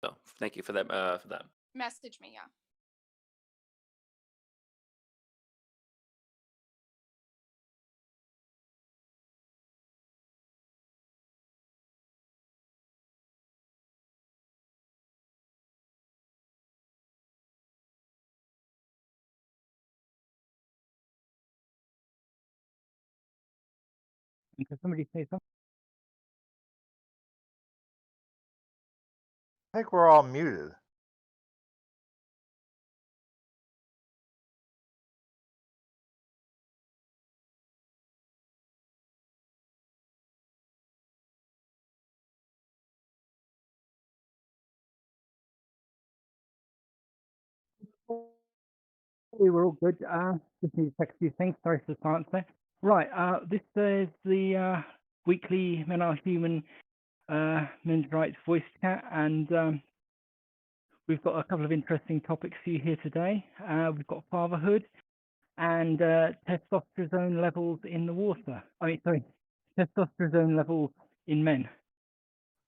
So thank you for that. For that. Message me, yeah. Can somebody say something? I think we're all muted. We were all good. Just need to check a few things. Sorry for the silence there. Right. This is the weekly Men Are Human men's rights voice chat, and we've got a couple of interesting topics for you here today. We've got fatherhood and testosterone levels in the water. Sorry, testosterone level in men.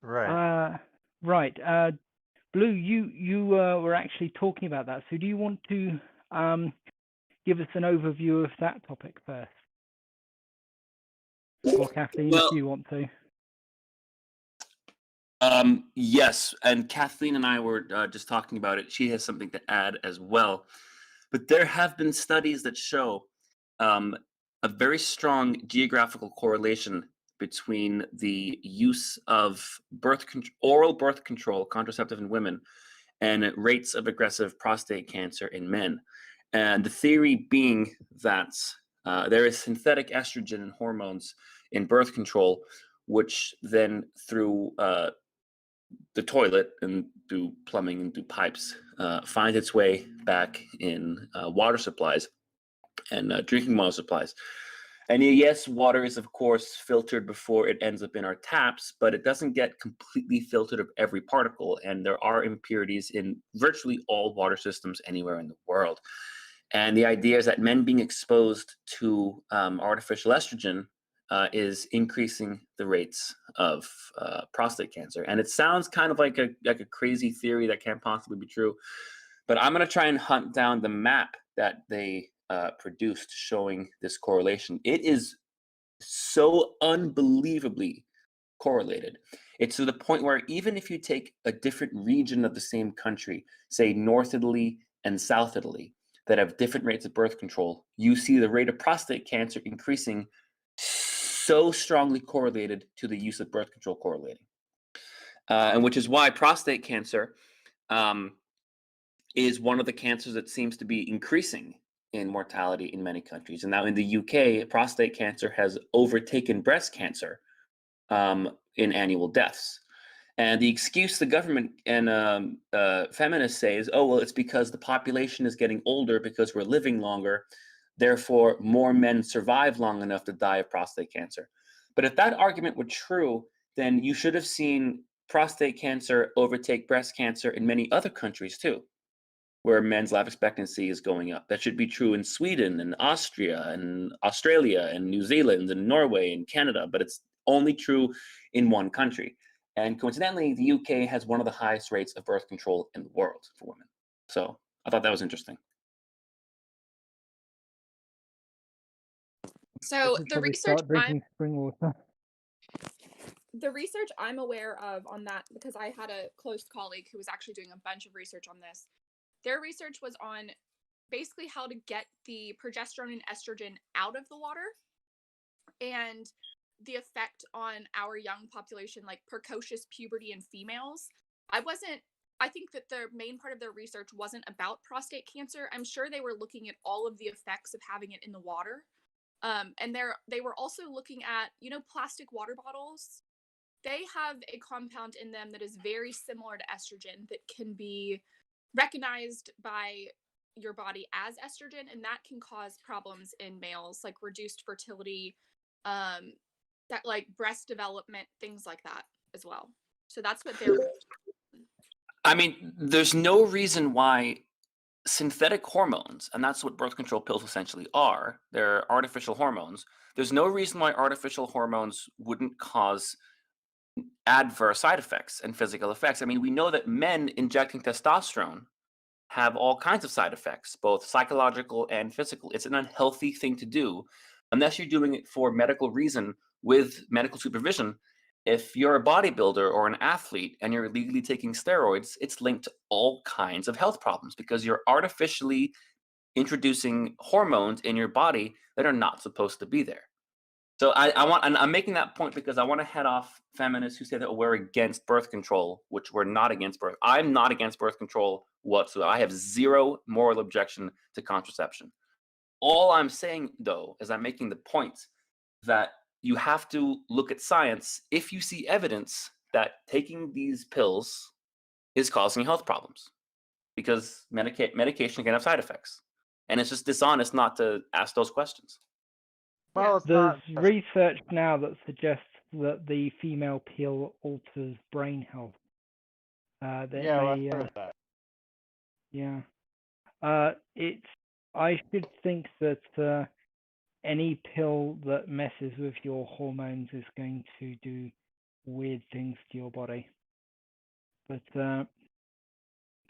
Right. Right. Blue, you were actually talking about that. So do you want to give us an overview of that topic first? Or Kathleen, if Well, you want to. yes, and Kathleen and I were just talking about it. She has something to add as well. But there have been studies that show um, a very strong geographical correlation between the use of oral birth control, contraceptive in women, and rates of aggressive prostate cancer in men. And the theory being that there is synthetic estrogen and hormones in birth control, which then through the toilet and through plumbing and through pipes finds its way back in water supplies and drinking water supplies. And yes, water is of course filtered before it ends up in our taps, but it doesn't get completely filtered of every particle. And there are impurities in virtually all water systems anywhere in the world. And the idea is that men being exposed to artificial estrogen is increasing the rates of prostate cancer. And it sounds kind of like a crazy theory that can't possibly be true. But I'm going to try and hunt down the map that they produced showing this correlation. It is so unbelievably correlated. It's to the point where even if you take a different region of the same country, say North Italy and South Italy, that have different rates of birth control, you see the rate of prostate cancer increasing so strongly correlated to the use of birth control correlating. And which is why prostate cancer um, is one of the cancers that seems to be increasing in mortality in many countries. And now in the UK, prostate cancer has overtaken breast cancer in annual deaths. And the excuse the government and feminists say is, oh, well, it's because the population is getting older because we're living longer. Therefore, more men survive long enough to die of prostate cancer. But if that argument were true, then you should have seen prostate cancer overtake breast cancer in many other countries too, where men's life expectancy is going up. That should be true in Sweden and Austria and Australia and New Zealand and Norway and Canada, but it's only true in one country. And coincidentally, the UK has one of the highest rates of birth control in the world for women. So I thought that was interesting. So This is probably start drinking spring water. the research I'm aware of on that, because I had a close colleague who was actually doing a bunch of research on this. Their research was on basically how to get the progesterone and estrogen out of the water and the effect on our young population, like precocious puberty in females. I think that the main part of their research wasn't about prostate cancer. I'm sure they were looking at all of the effects of having it in the water. And they were also looking at, plastic water bottles. They have a compound in them that is very similar to estrogen that can be recognized by your body as estrogen, and that can cause problems in males, like reduced fertility, um, that like breast development, things like that as well. So that's what they're. I mean, there's no reason why synthetic hormones, and that's what birth control pills essentially are, they're artificial hormones. There's no reason why artificial hormones wouldn't cause adverse side effects and physical effects. I mean, we know that men injecting testosterone have all kinds of side effects, both psychological and physical. It's an unhealthy thing to do unless you're doing it for medical reason with medical supervision. If you're a bodybuilder or an athlete and you're illegally taking steroids, it's linked to all kinds of health problems because you're artificially introducing hormones in your body that are not supposed to be there. So and I'm making that point because I want to head off feminists who say that we're against birth control, which we're not against birth. I'm not against birth control whatsoever. I have zero moral objection to contraception. All I'm saying, though, is I'm making the point that you have to look at science if you see evidence that taking these pills is causing health problems because medication can have side effects. And it's just dishonest not to ask those questions. Well, it's There's not just, research now that suggests that the female pill alters brain health. yeah, well, I've heard of that. Yeah. It's. I should think that any pill that messes with your hormones is going to do weird things to your body. But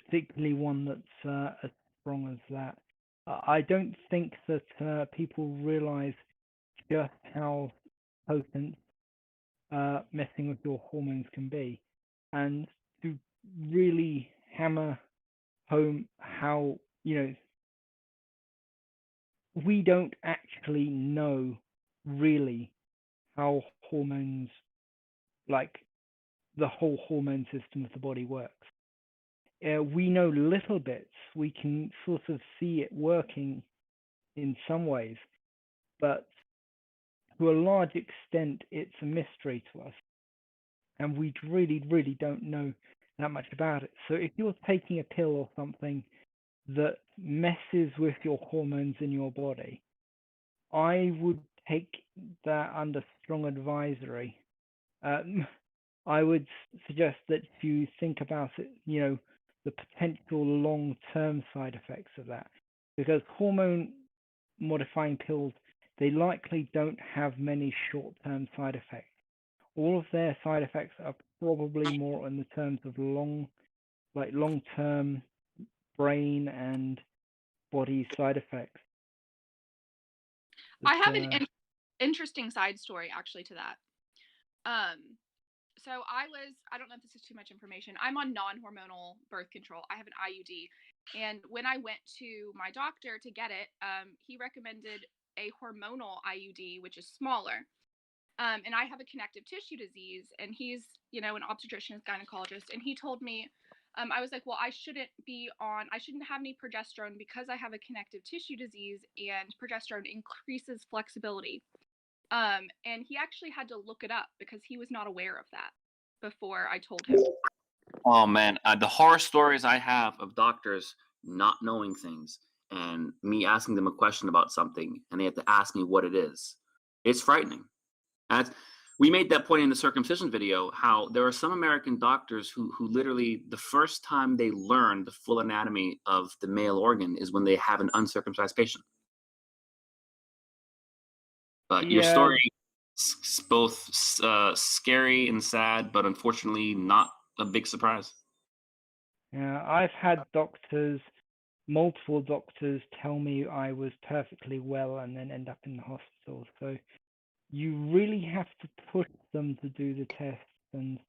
particularly one that's as strong as that. I don't think that people realize just how potent messing with your hormones can be, and to really hammer home how we don't actually know really how hormones, like the whole hormone system of the body, works. We know little bits. We can sort of see it working in some ways, but to a large extent, it's a mystery to us, and we really, really don't know that much about it. So if you're taking a pill or something that messes with your hormones in your body, I would take that under strong advisory. I would suggest that you think about it, the potential long-term side effects of that, because hormone modifying pills, they likely don't have many short-term side effects. All of their side effects are probably more in the terms of long-term brain and body side effects. I have But, an interesting side story actually to that. So I don't know if this is too much information. I'm on non-hormonal birth control. I have an IUD. And when I went to my doctor to get it, he recommended a hormonal IUD, which is smaller. And I have a connective tissue disease, and he's, an obstetrician, gynecologist. And he told me, I was like, well, I shouldn't have any progesterone because I have a connective tissue disease, and progesterone increases flexibility. And he actually had to look it up because he was not aware of that before I told him. Oh man, the horror stories I have of doctors not knowing things and me asking them a question about something and they have to ask me what it is. It's frightening. And we made that point in the circumcision video, how there are some American doctors who literally the first time they learn the full anatomy of the male organ is when they have an uncircumcised patient. But your story is both scary and sad, but unfortunately not a big surprise. Yeah, I've had multiple doctors tell me I was perfectly well and then end up in the hospital. So you really have to push them to do the tests and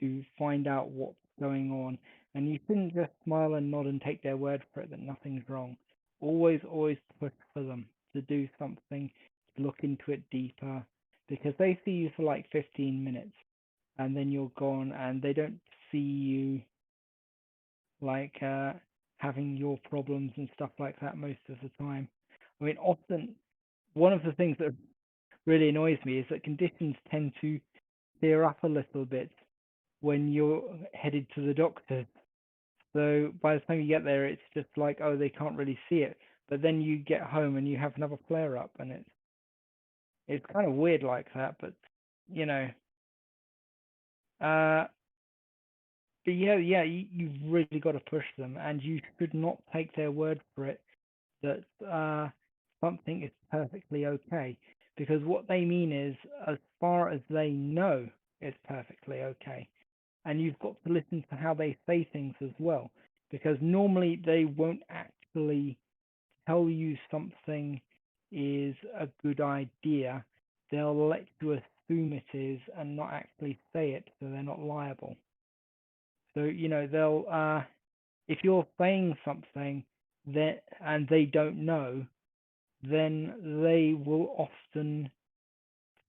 to find out what's going on. And you shouldn't just smile and nod and take their word for it that nothing's wrong. Always push for them to do something, to look into it deeper, because they see you for like 15 minutes and then you're gone, and they don't see you like having your problems and stuff like that most of the time. I mean, often one of the things that really annoys me is that conditions tend to clear up a little bit when you're headed to the doctor. So by the time you get there, it's just like, oh, they can't really see it. But then you get home and you have another flare up, and it's kind of weird like that. But you know, but you've really got to push them, and you should not take their word for it that something is perfectly okay, because what they mean is, as far as they know, it's perfectly okay. And you've got to listen to how they say things as well, because normally they won't actually tell you something is a good idea. They'll let you assume it is and not actually say it, so they're not liable. So they'll if you're saying something that and they don't know, then they will often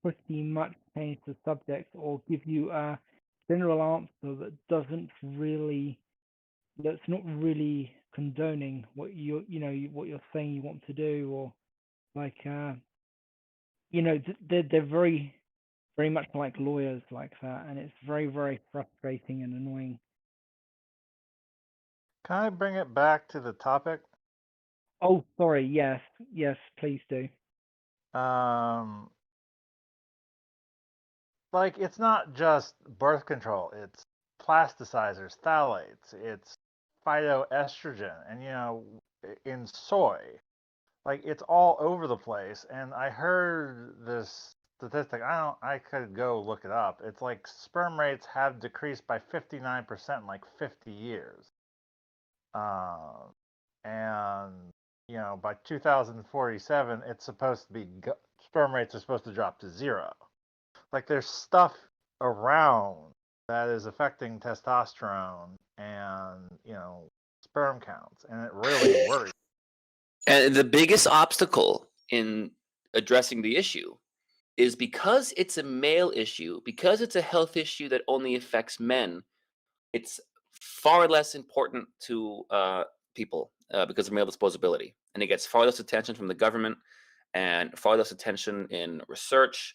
pretty much change the subject or give you a general answer that's not really condoning what what you're saying you want to do, or like they're very very much like lawyers like that, and it's very very frustrating and annoying. Can I bring it back to the topic? Oh, sorry. Yes, please do. Um, like it's not just birth control, it's plasticizers, phthalates, it's phytoestrogen, and in soy. Like it's all over the place. And I heard this statistic. I could go look it up. It's like sperm rates have decreased by 59% in like 50 years. And by 2047, it's supposed to be sperm rates are supposed to drop to zero. Like there's stuff around that is affecting testosterone and sperm counts, and it really worries. And the biggest obstacle in addressing the issue is because it's a male issue, because it's a health issue that only affects men, it's far less important to people because of male disposability. And it gets far less attention from the government and far less attention in research,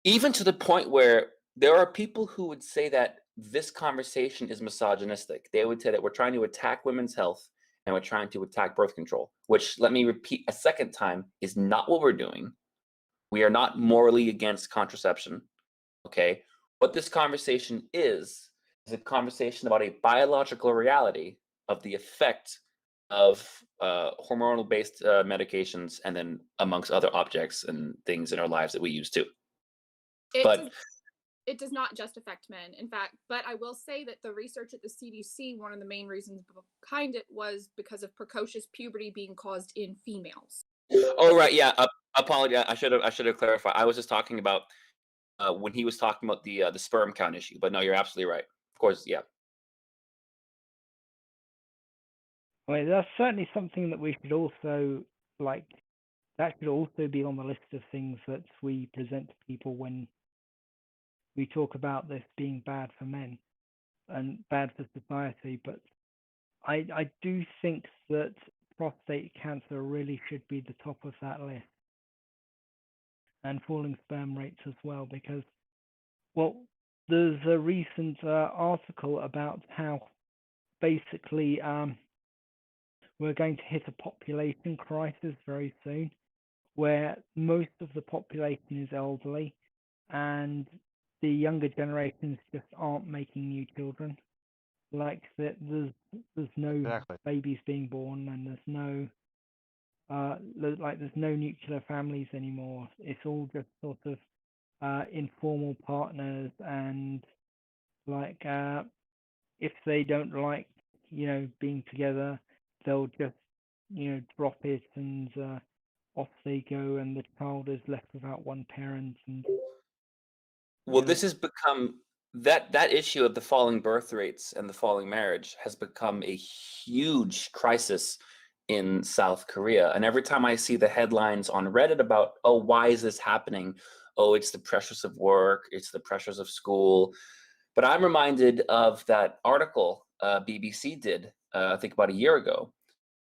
even to the point where there are people who would say that this conversation is misogynistic. They would say that we're trying to attack women's health and we're trying to attack birth control, which, let me repeat a second time, is not what we're doing. We are not morally against contraception, okay? What this conversation is a conversation about a biological reality of the effect of hormonal-based medications, and then amongst other objects and things in our lives that we use too. But it does not just affect men, in fact. But I will say that the research at the CDC, one of the main reasons behind it was because of precocious puberty being caused in females. Oh, right, yeah. Apologize. I should have clarified. I was just talking about when he was talking about the sperm count issue. But no, you're absolutely right. Of course, yeah. I mean, that's certainly something that we should also like. That should also be on the list of things that we present to people when we talk about this being bad for men and bad for society. But I do think that prostate cancer really should be the top of that list, and falling sperm rates as well, because, well, there's a recent article about how basically we're going to hit a population crisis very soon, where most of the population is elderly and the younger generations just aren't making new children. Like that, there's no Exactly. babies being born, and there's no there's no nuclear families anymore. It's all just sort of informal partners, and like if they don't like being together, they'll just drop it, and off they go, and the child is left without one parent. And Well, this has become that issue of the falling birth rates and the falling marriage has become a huge crisis in South Korea. And every time I see the headlines on Reddit about, oh, why is this happening? Oh, it's the pressures of work, it's the pressures of school. But I'm reminded of that article BBC did, I think about a year ago,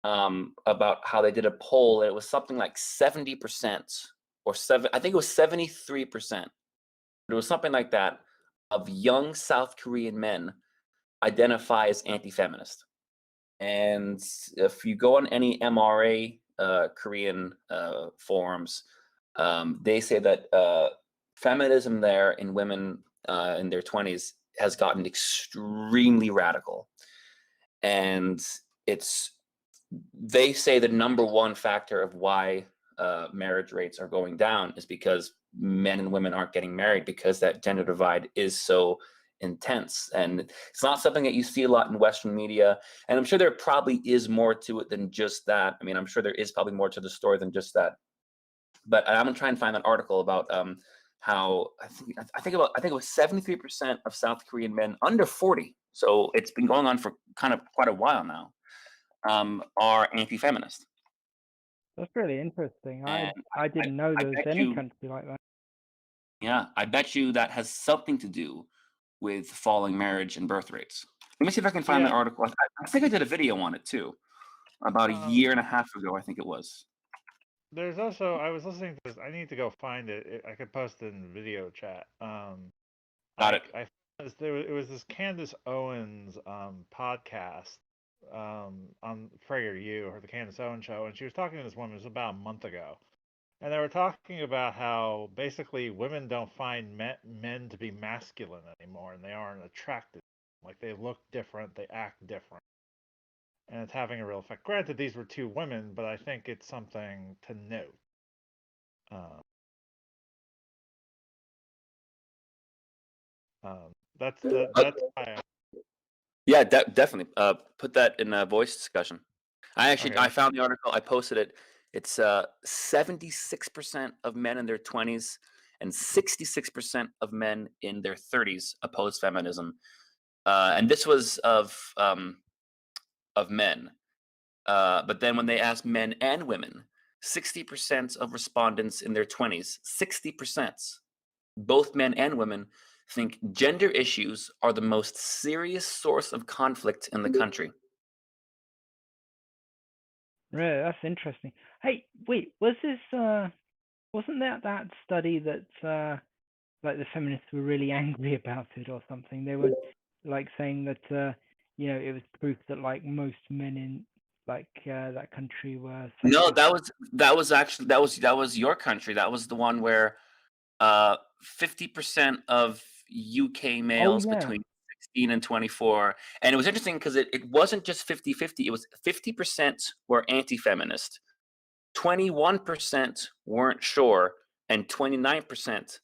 about how they did a poll, and it was something like 70% or I think it was 73%. It was something like that, of young South Korean men identify as anti-feminist. And if you go on any MRA Korean forums, they say that feminism there in women in their 20s has gotten extremely radical. And they say the number one factor of why marriage rates are going down is because men and women aren't getting married because that gender divide is so intense. And it's not something that you see a lot in Western media. And I'm sure there probably is more to it than just that. I mean, I'm sure there is probably more to the story than just that. But I'm gonna try and find an article about how I think it was 73% of South Korean men under 40. So it's been going on for kind of quite a while now. Are anti-feminist, That's really interesting. I and I didn't know I there was bet any you, country like that. yeah, I bet you that has something to do with falling marriage and birth rates. Let me see if I can find that Yeah. article. I think I did a video on it too, about a Um, year and a half ago. I think it was. there's also I was listening to this. I need to go find it. I could post it in the video chat. Got it. I it was this Candace Owens podcast on PragerU or the Candace Owens show, and she was talking to this woman. It was about a month ago, and they were talking about how basically women don't find men to be masculine anymore, and they aren't attracted. Like they look different, they act different, and it's having a real effect. Granted, these were two women, but I think it's something to note. Um, that's that. Uh, That's why. yeah, definitely. Put that in a voice discussion. Okay. I found the article. I posted it. It's 76% of men in their 20s and 66% of men in their 30s oppose feminism. And this was of men. But then when they asked men and women, 60% of respondents in their 20s, 60%, both men and women, think gender issues are the most serious source of conflict in the country. Really, that's interesting. Hey, wait, wasn't that study that like the feminists were really angry about it or something? They were like saying that it was proof that like most men in like that country were No, sexist. that was actually that was your country. That was the one where 50% of UK Oh males yeah. between 16 and 24. And it was interesting because it wasn't just 50-50. It was 50% were anti-feminist, 21% weren't sure, and 29%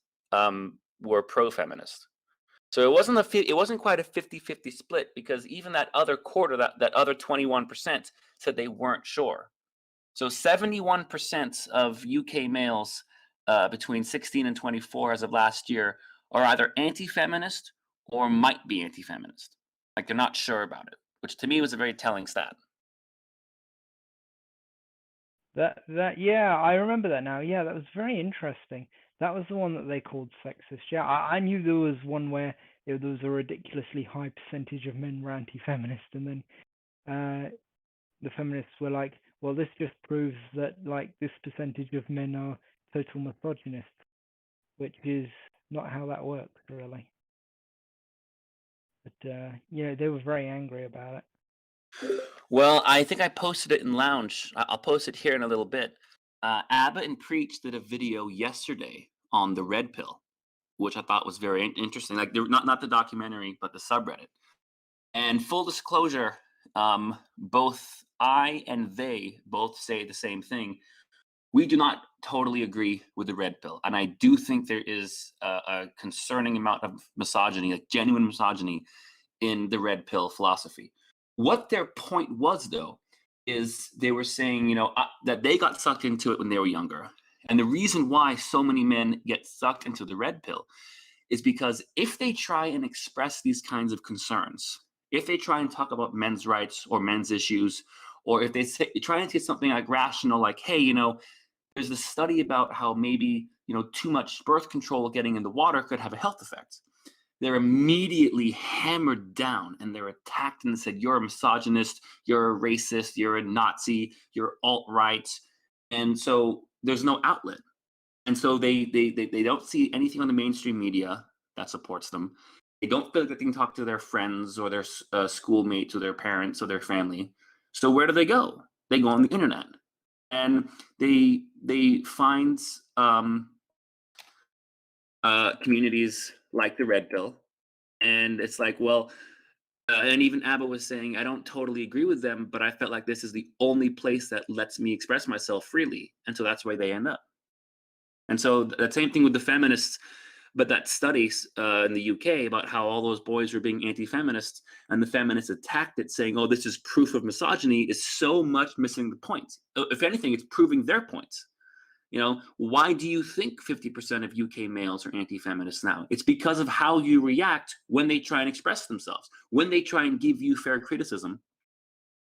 were pro-feminist. So it wasn't quite a 50-50 split, because even that other quarter, that other 21% said they weren't sure. So 71% of UK males between 16 and 24 as of last year are either anti-feminist or might be anti-feminist. Like they're not sure about it, which to me was a very telling stat. That yeah, I remember that now. Yeah, that was very interesting. That was the one that they called sexist. Yeah, I knew there was one where there was a ridiculously high percentage of men were anti-feminist, and then the feminists were like, well, this just proves that like this percentage of men are total misogynists, which is not how that works really. But they were very angry about it. Well, I think I posted it in Lounge. I'll post it here in a little bit. Abba and Preach did a video yesterday on the red pill, which I thought was very interesting. Like, not the documentary, but the subreddit. And full disclosure, both I and they both say the same thing. We do not totally agree with the red pill, and I do think there is a concerning amount of misogyny, like genuine misogyny, in the red pill philosophy. What their point was, though, is they were saying, that they got sucked into it when they were younger. And the reason why so many men get sucked into the red pill is because if they try and express these kinds of concerns, if they try and talk about men's rights or men's issues, or if they try and say something like rational, like, hey, there's this study about how maybe, too much birth control getting in the water could have a health effect. They're immediately hammered down and they're attacked and said, you're a misogynist, you're a racist, you're a Nazi, you're alt-right. And so there's no outlet. And so they don't see anything on the mainstream media that supports them. They don't feel like they can talk to their friends or their schoolmates or their parents or their family. So where do they go? They go on the internet, and they find communities like the Red Pill, and it's like, well, and even Abba was saying, I don't totally agree with them, but I felt like this is the only place that lets me express myself freely, and so that's where they end up. And so that same thing with the feminists, but that studies in the UK about how all those boys were being anti-feminists, and the feminists attacked it, saying, "Oh, this is proof of misogyny," is so much missing the point. If anything, it's proving their points. Why do you think 50% of UK males are anti-feminists now? It's because of how you react when they try and express themselves, when they try and give you fair criticism.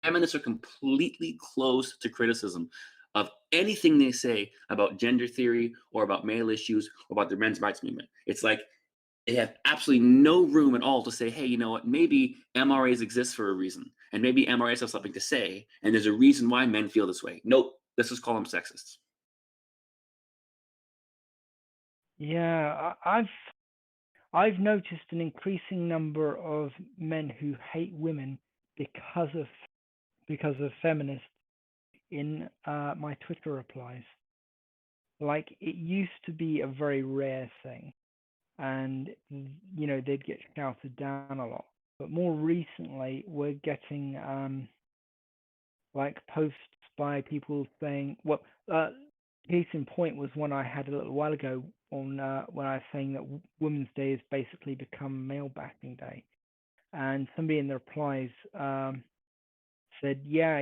Feminists are completely closed to criticism of anything they say about gender theory or about male issues or about the men's rights movement. It's like they have absolutely no room at all to say, hey, you know what, maybe MRAs exist for a reason, and maybe MRAs have something to say, and there's a reason why men feel this way. Nope, let's just call them sexists. Yeah, I've noticed an increasing number of men who hate women because of feminists in my Twitter replies. Like, it used to be a very rare thing, and they'd get shouted down a lot. But more recently, we're getting like posts by people saying, well, case in point was one I had a little while ago on when I was saying that Women's Day has basically become male bashing day, and somebody in the replies said, yeah,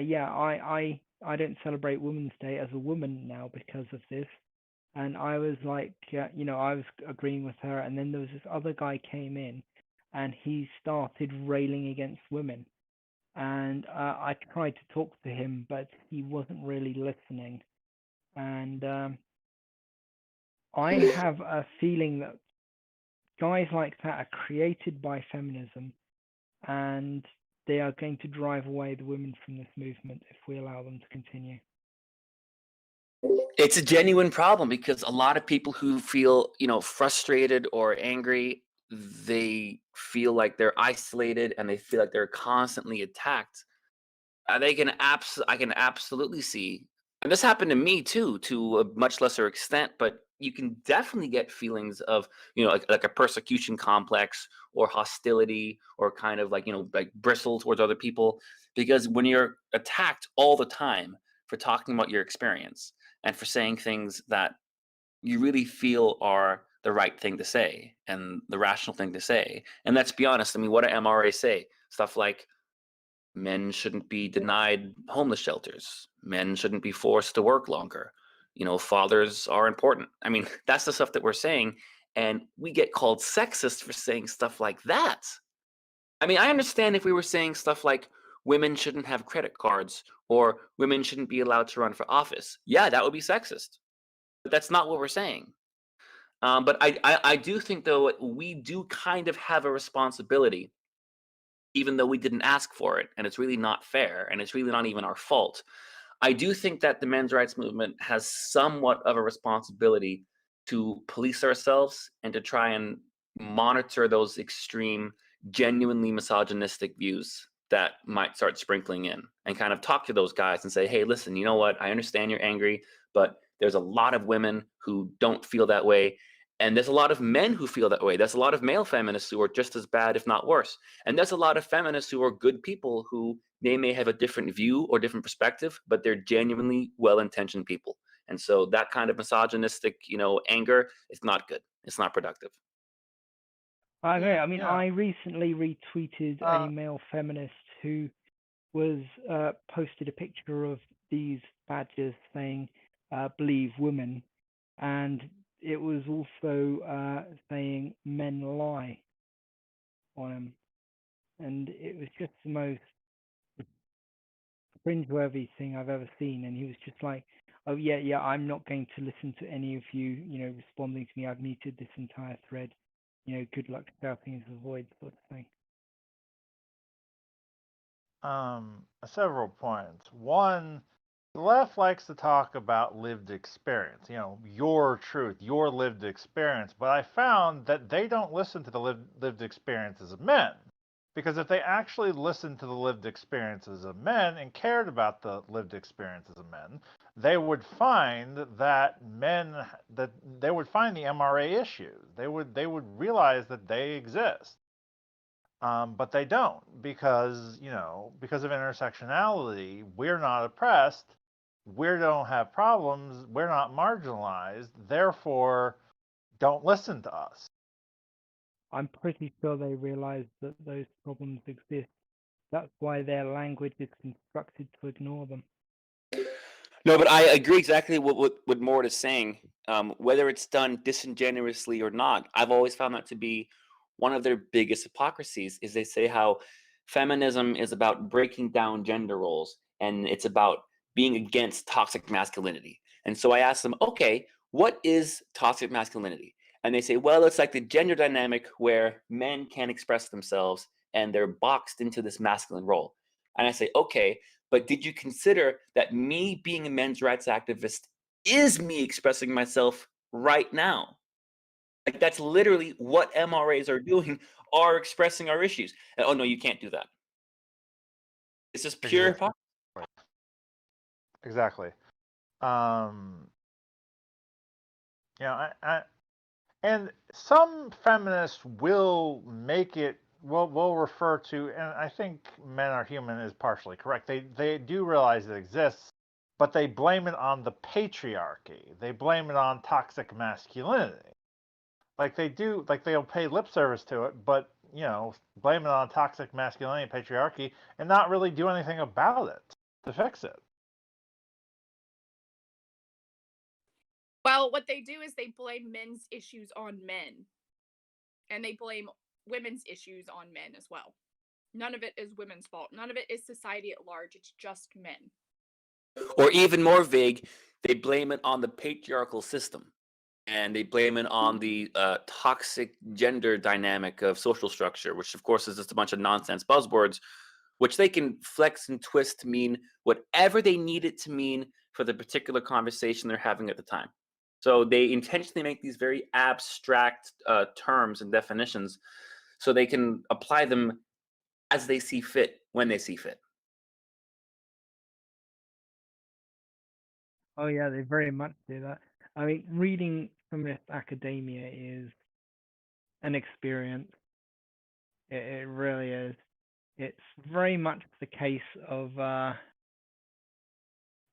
I don't celebrate Women's Day as a woman now because of this. And I was like, I was agreeing with her. And then there was this other guy came in, and he started railing against women. And I tried to talk to him, but he wasn't really listening. And I have a feeling that guys like that are created by feminism, and they are going to drive away the women from this movement if we allow them to continue. It's a genuine problem because a lot of people who feel, frustrated or angry, they feel like they're isolated and they feel like they're constantly attacked. I can absolutely see, and this happened to me too, to a much lesser extent, but you can definitely get feelings of, like a persecution complex or hostility or kind of like, like bristle towards other people, because when you're attacked all the time for talking about your experience and for saying things that you really feel are the right thing to say and the rational thing to say. And let's be honest, I mean, what do MRA say? Stuff like, men shouldn't be denied homeless shelters. Men shouldn't be forced to work longer. Fathers are important. I mean, that's the stuff that we're saying. And we get called sexist for saying stuff like that. I mean, I understand if we were saying stuff like women shouldn't have credit cards or women shouldn't be allowed to run for office. Yeah, that would be sexist. But that's not what we're saying. But I do think, though, we do kind of have a responsibility, even though we didn't ask for it, and it's really not fair, and it's really not even our fault. I do think that the men's rights movement has somewhat of a responsibility to police ourselves and to try and monitor those extreme, genuinely misogynistic views that might start sprinkling in, and kind of talk to those guys and say, hey, listen, you know what? I understand you're angry, but there's a lot of women who don't feel that way. And there's a lot of men who feel that way. There's a lot of male feminists who are just as bad, if not worse. And there's a lot of feminists who are good people who they may have a different view or different perspective, but they're genuinely well-intentioned people. And so that kind of misogynistic, anger is not good. It's not productive. I agree. Yeah, I mean, yeah. I recently retweeted a male feminist who was posted a picture of these badges saying "Believe Women," and it was also saying "Men Lie" on them, and it was just the most cringeworthy thing I've ever seen. And he was just like, "Oh yeah, I'm not going to listen to any of you, responding to me. I've muted this entire thread. Good luck shouting into the void," sort of thing. Several points. One, the left likes to talk about lived experience, your truth, your lived experience. But I found that they don't listen to the lived experiences of men. Because if they actually listened to the lived experiences of men and cared about the lived experiences of men, they would find that they would find the MRA issues. They would realize that they exist. But they don't because of intersectionality, we're not oppressed, we don't have problems, we're not marginalized, therefore don't listen to us. I'm pretty sure they realize that those problems exist. That's why their language is constructed to ignore them. No, but I agree exactly what Mort is saying. Whether it's done disingenuously or not, I've always found that to be one of their biggest hypocrisies. Is they say how feminism is about breaking down gender roles and it's about being against toxic masculinity. And so I asked them, okay, what is toxic masculinity? And they say, well, it's like the gender dynamic where men can't express themselves and they're boxed into this masculine role. And I say, okay, but did you consider that me being a men's rights activist is me expressing myself right now? Like that's literally what MRAs are doing, are expressing our issues. And, oh no, you can't do that. It's just pure Exactly. hypocrisy. Exactly. Um, you know, and some feminists will make it will refer to, and I think Men Are Human is partially correct. They do realize it exists, but they blame it on the patriarchy. They blame it on toxic masculinity. Like they do, like they'll pay lip service to it, but blame it on toxic masculinity and patriarchy, and not really do anything about it to fix it. Well, what they do is they blame men's issues on men, and they blame women's issues on men as well. None of it is women's fault. None of it is society at large. It's just men. Or even more vague, they blame it on the patriarchal system. And they blame it on the toxic gender dynamic of social structure, which of course is just a bunch of nonsense buzzwords, which they can flex and twist to mean whatever they need it to mean for the particular conversation they're having at the time. So they intentionally make these very abstract terms and definitions so they can apply them as they see fit, when they see fit. Oh yeah, they very much do that. I mean, reading feminist academia is an experience. It really is. It's very much the case of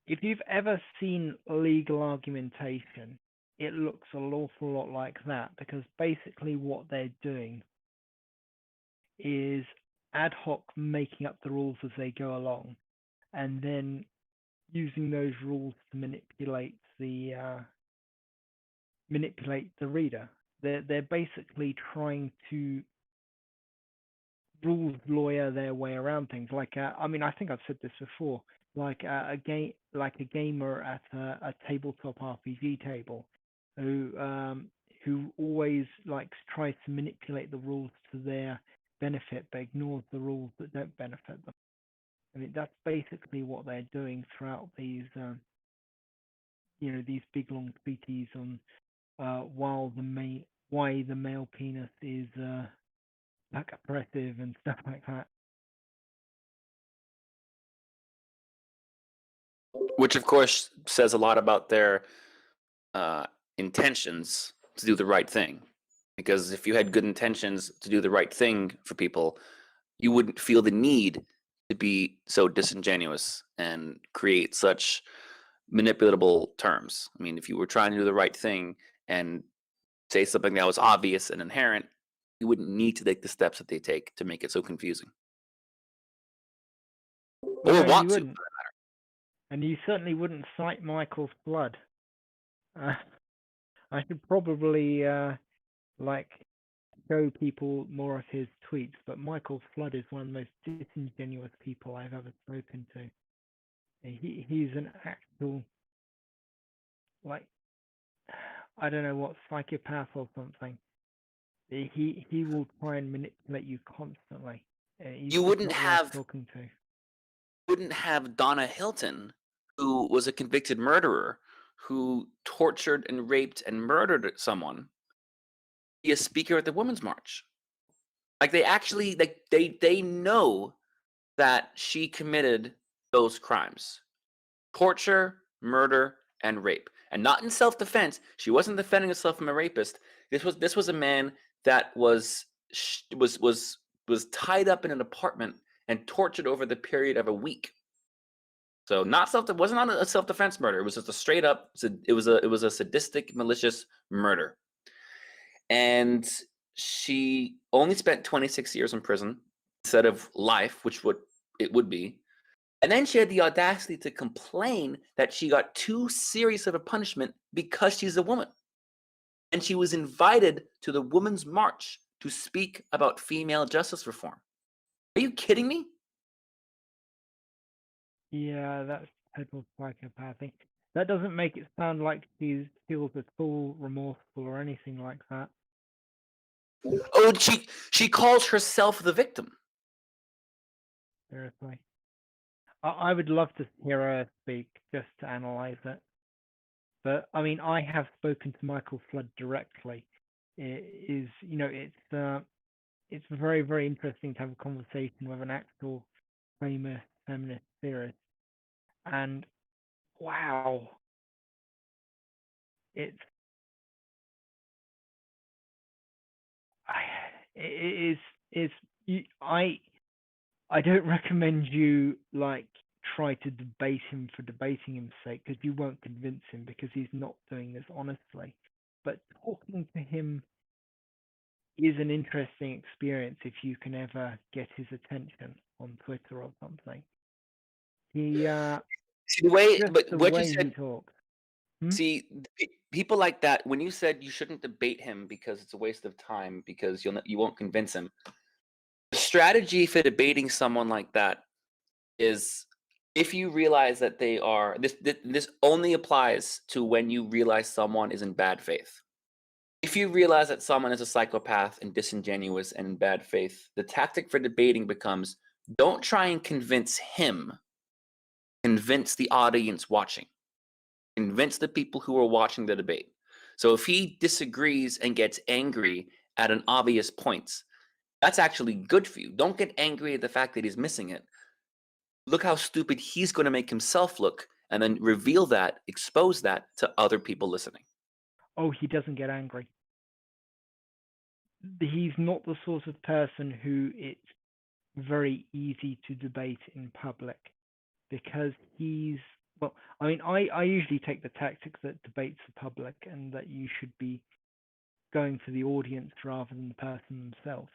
if you've ever seen legal argumentation, it looks an awful lot like that, because basically what they're doing is ad hoc making up the rules as they go along, and then using those rules to manipulate the reader. They're basically trying to rules lawyer their way around things. Like I mean, I think I've said this before. Like a gamer at a tabletop RPG table, who always tries to manipulate the rules to their benefit, but ignores the rules that don't benefit them. I mean, that's basically what they're doing throughout these these big long treaties on why the male penis is oppressive and stuff like that. Which of course says a lot about their intentions to do the right thing. Because if you had good intentions to do the right thing for people, you wouldn't feel the need to be so disingenuous and create such manipulatable terms. I mean, if you were trying to do the right thing and say something that was obvious and inherent, you wouldn't need to take the steps that they take to make it so confusing. Or No, you want to. wouldn't. And you certainly wouldn't cite Michael's blood. I should probably show people more of his tweets, but Michael Flood is one of the most disingenuous people I've ever spoken to. He's an actual, I don't know what, psychopath or something. He will try and manipulate you constantly. He's You just wouldn't not worth have talking to. Donna Hilton, who was a convicted murderer, who tortured and raped and murdered someone, be a speaker at the Women's March. Like they know that she committed those crimes: torture, murder, and rape, and not in self-defense. She wasn't defending herself from a rapist. This was a man that was tied up in an apartment and tortured over the period of a week. So not self. It wasn't on a self-defense murder. It was just a straight up. It was a sadistic, malicious murder. And she only spent 26 years in prison instead of life, which would be. And then she had the audacity to complain that she got too serious of a punishment because she's a woman. And she was invited to the Women's March to speak about female justice reform. Are you kidding me? Yeah, that's total psychopathy. That doesn't make it sound like she feels at all remorseful or anything like that. Oh, she calls herself the victim. Seriously. I would love to hear her speak just to analyze it. But I mean, I have spoken to Michael Flood directly. It is, it's very, very interesting to have a conversation with an actual famous feminist theorist. And wow, it's it is I don't recommend you like try to debate him for debating him's sake, because you won't convince him, because he's not doing this honestly. But talking to him is an interesting experience if you can ever get his attention on Twitter or something. He See, the way, just but the what you way he said. talks. Hmm? See, people like that. When you said you shouldn't debate him because it's a waste of time because you won't convince him. The strategy for debating someone like that is if you realize that they are this only applies to when you realize someone is in bad faith. If you realize that someone is a psychopath and disingenuous and in bad faith, the tactic for debating becomes don't try and convince him, convince the audience watching, convince the people who are watching the debate. So if he disagrees and gets angry at an obvious point, that's actually good for you. Don't get angry at the fact that he's missing it. Look how stupid he's going to make himself look, and then reveal that, expose that to other people listening. Oh, he doesn't get angry. He's not the sort of person who it's very easy to debate in public, because well, I mean, I usually take the tactics that debates are public and that you should be going for the audience rather than the person themselves.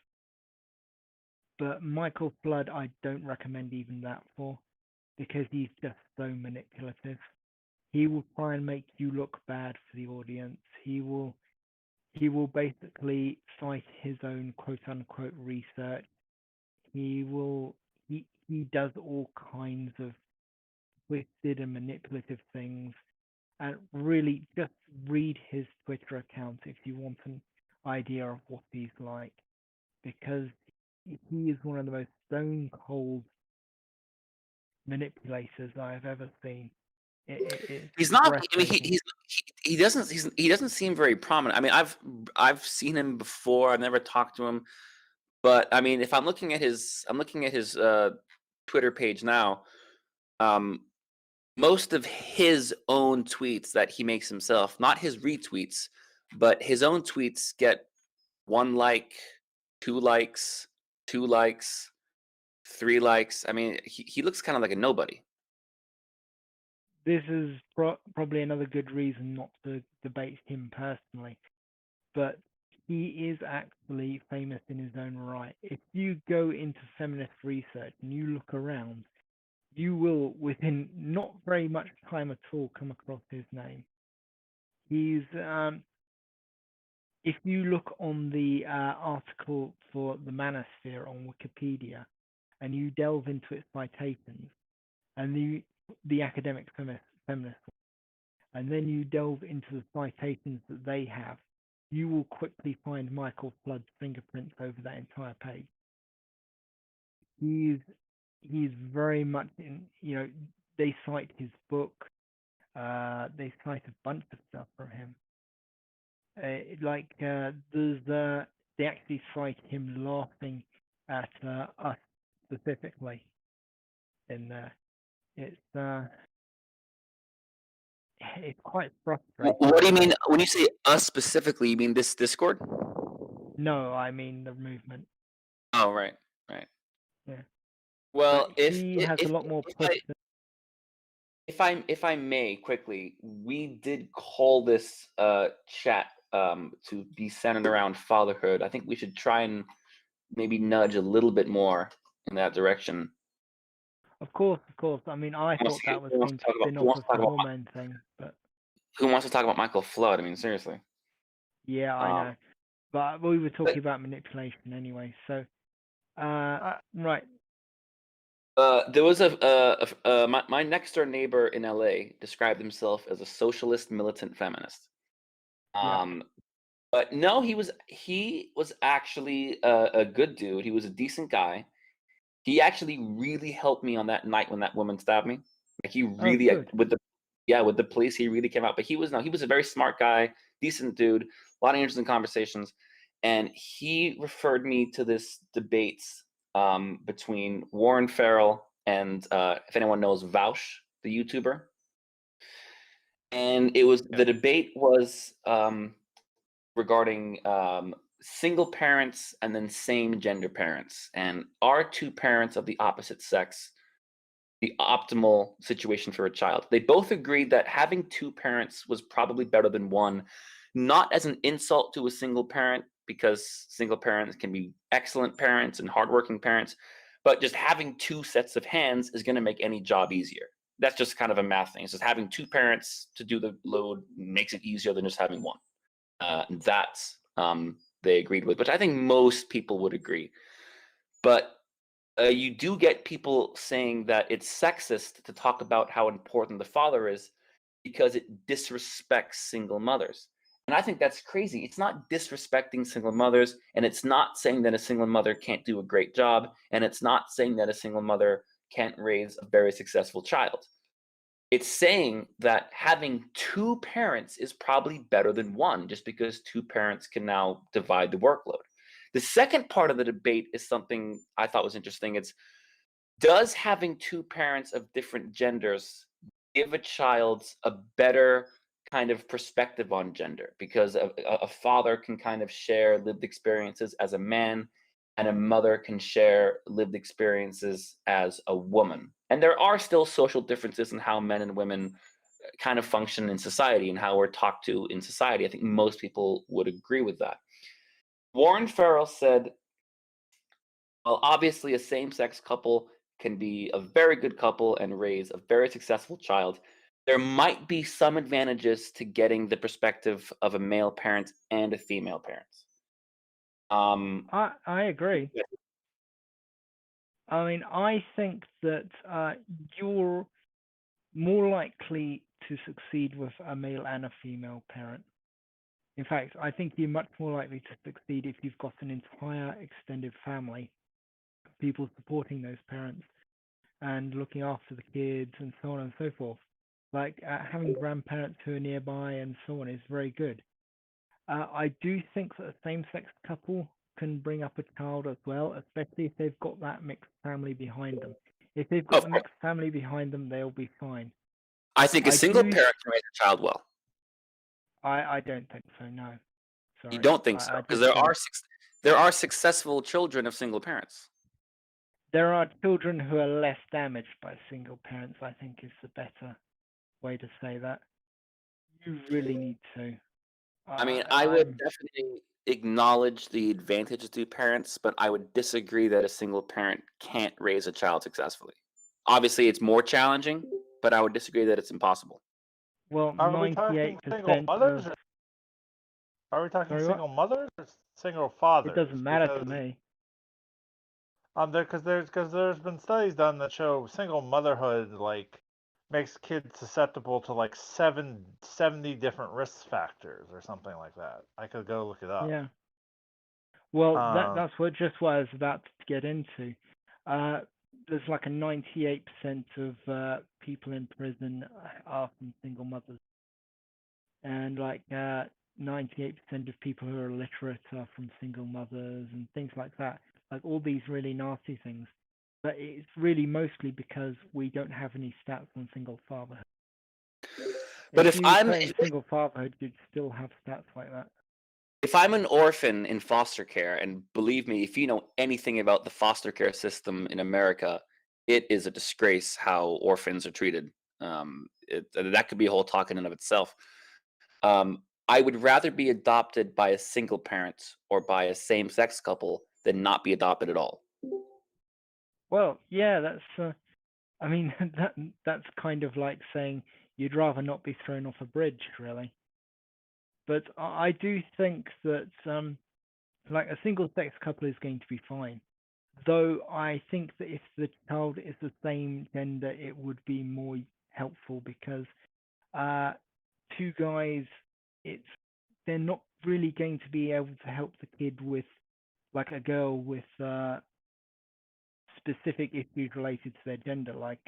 But Michael Flood, I don't recommend even that for, because he's just so manipulative. He will try and make you look bad for the audience. He will basically cite his own quote unquote research. He does all kinds of twisted and manipulative things. And really, just read his Twitter account if you want an idea of what he's like, because he is one of the most stone cold manipulators I've ever seen. It's He's not. I mean, breathtaking. he doesn't seem very prominent. I mean, I've seen him before. I've never talked to him, but I mean, if I'm looking at his Twitter page now. Um, most of his own tweets that he makes himself, not his retweets, but his own tweets get 1 like, 2 likes, 2 likes, 3 likes. I mean, he looks kind of like a nobody. This is probably another good reason not to debate him personally, but he is actually famous in his own right. If you go into feminist research and you look around, you will, within not very much time at all, come across his name. He's if you look on the article for the Manosphere on Wikipedia, and you delve into its citations, and the academic feminist, and then you delve into the citations that they have, you will quickly find Michael Flood's fingerprints over that entire page. He's very much in. They cite his book. They cite a bunch of stuff from him. They actually cite him laughing at us specifically in there. It's it's quite frustrating. What do you mean when you say us specifically? You mean this Discord? No, I mean the movement. Oh, right, right. Yeah, Well, but he has a lot more if push I than if I may quickly, we did call this chat to be centered around fatherhood. I think we should try and maybe nudge a little bit more in that direction. Of course, of course. I mean, I Who wants thought to, that was who wants going to to talk about spin who off wants of to talk the about hormone thing, but who wants to talk about Michael Flood? I mean, seriously. yeah, I Um, know. But we were but talking about manipulation anyway. So, I, right, there was my next door neighbor in LA described himself as a socialist militant feminist. yeah. Um, but no, he was actually a good dude. He was a decent guy. He actually really helped me on that night when that woman stabbed me. Like he Oh, really good. with the police, he really came out. But he was a very smart guy, decent dude, a lot of interesting conversations, and he referred me to this debates between Warren Farrell and if anyone knows Vaush, the YouTuber, and yeah. the debate was regarding single parents and then same gender parents, and are two parents of the opposite sex the optimal situation for a child? They both agreed that having two parents was probably better than one, not as an insult to a single parent, because single parents can be excellent parents and hardworking parents, but just having two sets of hands is going to make any job easier. That's just kind of a math thing. It's just having two parents to do the load makes it easier than just having one. That's they agreed with, which I think most people would agree. But you do get people saying that it's sexist to talk about how important the father is because it disrespects single mothers. And I think that's crazy. It's not disrespecting single mothers, and it's not saying that a single mother can't do a great job, and it's not saying that a single mother can't raise a very successful child. It's saying that having two parents is probably better than one, just because two parents can now divide the workload. The second part of the debate is something I thought was interesting. It's, does having two parents of different genders give a child a better kind of perspective on gender? Because a father can kind of share lived experiences as a man, and a mother can share lived experiences as a woman. And there are still social differences in how men and women kind of function in society and how we're talked to in society. I think most people would agree with that. Warren Farrell said, well, obviously, a same sex couple can be a very good couple and raise a very successful child. There might be some advantages to getting the perspective of a male parent and a female parent. Um, I agree. yeah. I mean, I think that you're more likely to succeed with a male and a female parent. In fact, I think you're much more likely to succeed if you've got an entire extended family, people supporting those parents and looking after the kids and so on and so forth. Like having grandparents who are nearby and so on is very good. I do think that a same-sex couple can bring up a child as well, especially if they've got that mixed family behind them. If they've got Of the course, mixed family behind them, they'll be fine. I think a I single do. parent can raise a child well. I don't think so. No, You sorry. don't think so? I Because just don't. there are successful children of single parents. There are children who are less damaged by single parents, I think is the better way to say that. You really need to. I mean, I would I'm definitely acknowledge the advantage of two parents, but I would disagree that a single parent can't raise a child successfully. Obviously, it's more challenging, but I would disagree that it's impossible. well, Are we talking single 98% mothers? of. Are we talking Sorry, what? single mothers or single It fathers? doesn't matter to Because me. there's been studies done that show single motherhood like makes kids susceptible to like 70 different risk factors or something like that. I could go look it up. Yeah. Well, Um, that's what I was about to get into. Uh, there's like a 98% of people in prison are from single mothers, and like 98% of people who are illiterate are from single mothers and things like that. Like all these really nasty things. But it's really mostly because we don't have any stats on single fatherhood. But If you were putting single fatherhood, you'd still have stats like that. if I'm an orphan in foster care, and believe me, if you know anything about the foster care system in America, it is a disgrace how orphans are treated. That could be a whole talk in and of itself. I would rather be adopted by a single parent or by a same-sex couple than not be adopted at all. Well, yeah, I mean, that's kind of like saying you'd rather not be thrown off a bridge, really. But I do think that like a single sex couple is going to be fine. Though I think that if the child is the same gender, it would be more helpful because uh, two guys, it's they're not really going to be able to help the kid with like a girl with specific issues related to their gender, like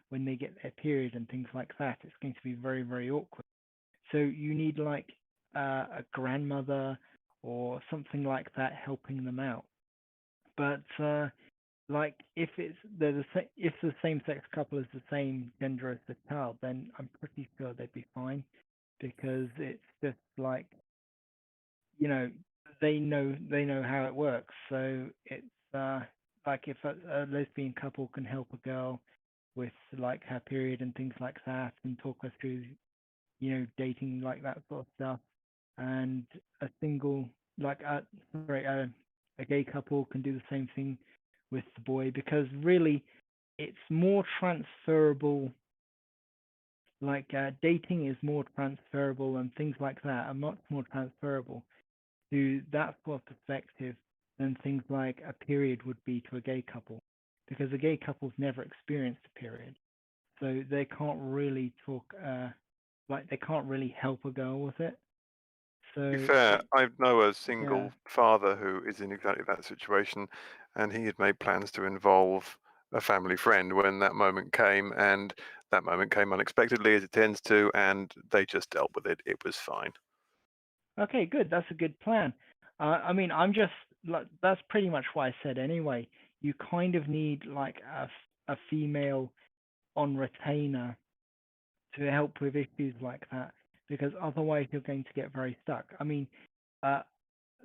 when they get their period and things like that. It's going to be very, very awkward. So you need like a grandmother or something like that helping them out. But like if the same sex couple is the same gender as the child, then I'm pretty sure they'd be fine because it's just like you know they know how it works. So it's like if a lesbian couple can help a girl with like her period and things like that and talk her through dating like that sort of stuff, and a single like sorry a gay couple can do the same thing with the boy because really it's more transferable. Like dating is more transferable and things like that are much more transferable to that sort of perspective than things like a period would be to a gay couple, because a gay couple's never experienced a period, so they can't really talk like they can't really help a girl with it. To be So fair, it I know a yeah. single father who is in exactly that situation, and he had made plans to involve a family friend when that moment came, and that moment came unexpectedly, as it tends to, and they just dealt with it. It was fine. Okay, good. That's a good plan. I mean, I'm just like that's pretty much what I said anyway. You kind of need like a female on retainer to help with issues like that because otherwise you're going to get very stuck. I mean, uh,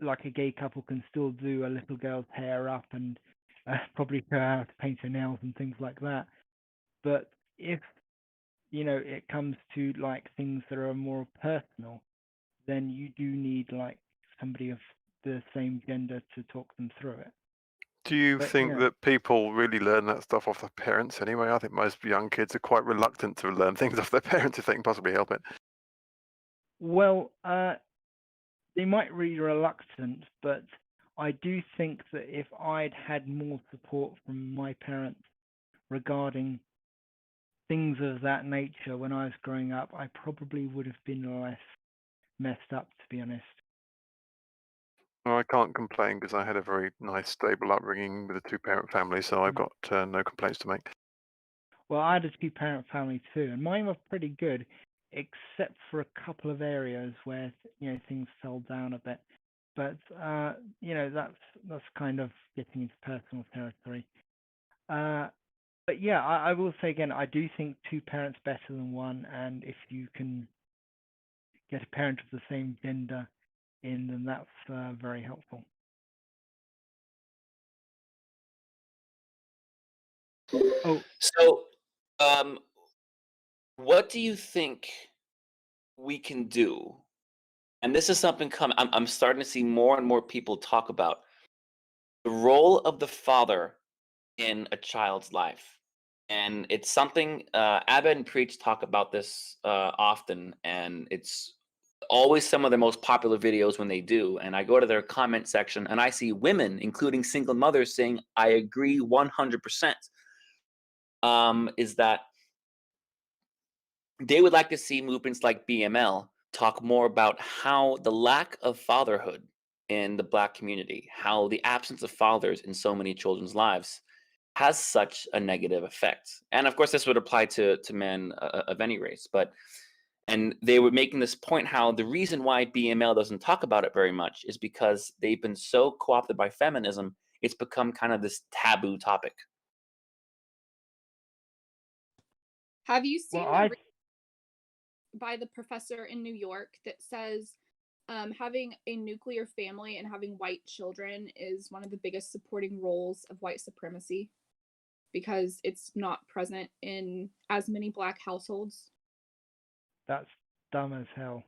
like a gay couple can still do a little girl's hair up and probably show her how to paint her nails and things like that. But if it comes to like things that are more personal, then you do need like somebody of the same gender to talk them through it. Do you But think that people really learn that stuff off their parents anyway? I think most young kids are quite reluctant to learn things off their parents if they can possibly help it. well, they might be reluctant, but I do think that if I'd had more support from my parents regarding things of that nature when I was growing up, I probably would have been less messed up, to be honest. Well, I can't complain because I had a very nice, stable upbringing with a two-parent family, so I've got no complaints to make. Well, I had a two-parent family too, and mine was pretty good, except for a couple of areas where things fell down a bit. But that's kind of getting into personal territory. Uh, but yeah, I will say again, I do think two parents better than one, and if you can get a parent of the same gender in, then that's very helpful. Oh, So, um, what do you think we can do? And this is something I'm starting to see more and more people talk about the role of the father in a child's life. And it's something Abed and Preach talk about this often, and it's always some of the most popular videos when they do. And I go to their comment section and I see women, including single mothers, saying, I agree 100%. Is that they would like to see movements like BML talk more about how the lack of fatherhood in the Black community, how the absence of fathers in so many children's lives has such a negative effect. And of course, this would apply to men of any race. And they were making this point how the reason why BML doesn't talk about it very much is because they've been so co-opted by feminism, it's become kind of this taboo topic. Have you well, seen I by the professor in New York that says having a nuclear family and having white children is one of the biggest supporting roles of white supremacy? because it's not present in as many Black households. That's dumb as hell.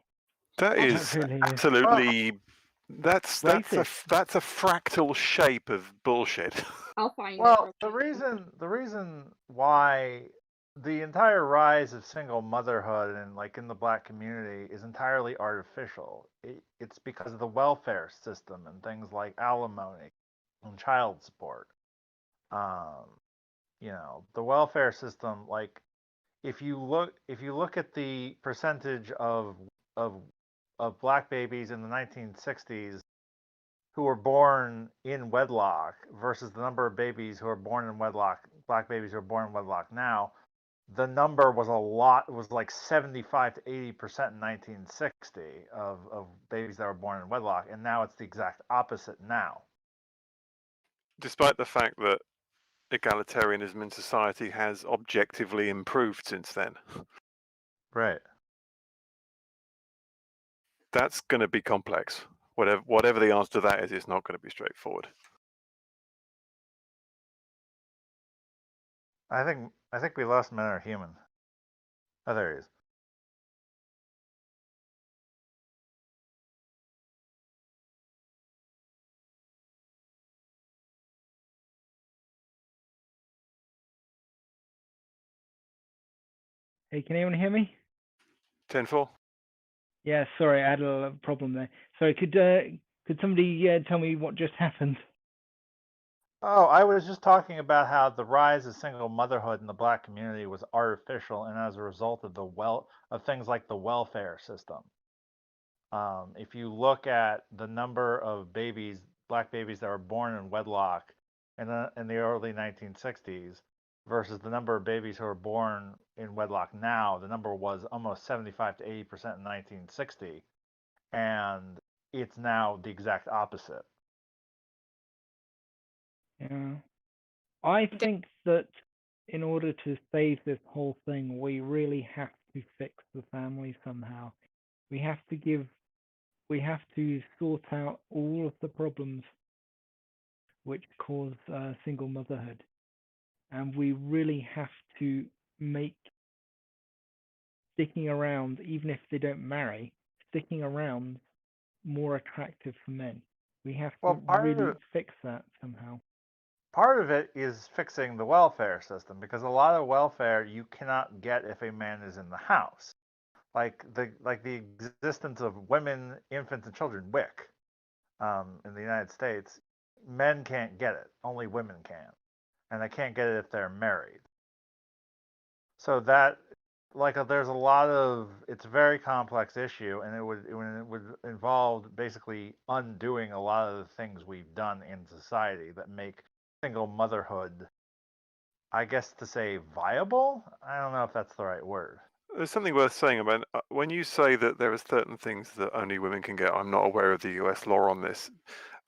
That I'll- That is really is. absolutely that's a Racist. that's a fractal shape of bullshit. I'll find it. Well, real quick. the reason why the entire rise of single motherhood and like in the black community is entirely artificial. It's because of the welfare system and things like alimony and child support. Um, the welfare system, like if you look at the percentage of of black babies in the 1960s who were born in wedlock versus the number of babies who are born in wedlock, black babies who are born in wedlock now, the number was a lot. It was like 75 to 80% in 1960 of babies that were born in wedlock, and now it's the exact opposite now. Despite the fact that egalitarianism in society has objectively improved since then. Right. That's going to be complex. Whatever the answer to that is, it's not going to be straightforward. I think we lost men are human. Oh, there he is. Hey, can anyone hear me? 10-4. Yeah, sorry, I had a little problem there. Sorry, could somebody tell me what just happened? Oh, I was just talking about how the rise of single motherhood in the black community was artificial, and as a result of of things like the welfare system. If you look at the number of babies, black babies that were born in wedlock in the early 1960s versus the number of babies who are born in wedlock now, the number was almost 75 to 80% in 1960, and it's now the exact opposite. Yeah. I think that in order to save this whole thing, we really have to fix the family somehow. We have to sort out all of the problems which cause single motherhood. And we really have to make sticking around, even if they don't marry, sticking around more attractive for men. We have to Well, really fix that somehow. part of it is fixing the welfare system because a lot of welfare you cannot get if a man is in the house. Like the existence of women, infants, and children, WIC, in the United States, men can't get it. Only women can, and they can't get it if they're married. So that, there's a lot of it's a very complex issue, and it would involve basically undoing a lot of the things we've done in society that make single motherhood, I guess to say viable. I don't know if that's the right word. There's something worth saying about when you say that there are certain things that only women can get. I'm not aware of the US law on this.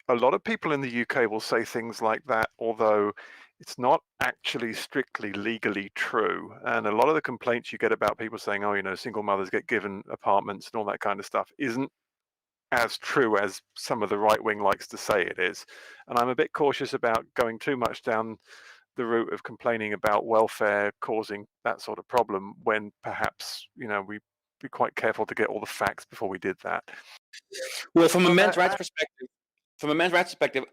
A lot of people in the UK will say things like that, although it's not actually strictly legally true. And a lot of the complaints you get about people saying, oh, single mothers get given apartments and all that kind of stuff isn't as true as some of the right wing likes to say it is. And I'm a bit cautious about going too much down the route of complaining about welfare causing that sort of problem when perhaps, we'd be quite careful to get all the facts before we did that. Well, from a Well, men's that- rights perspective,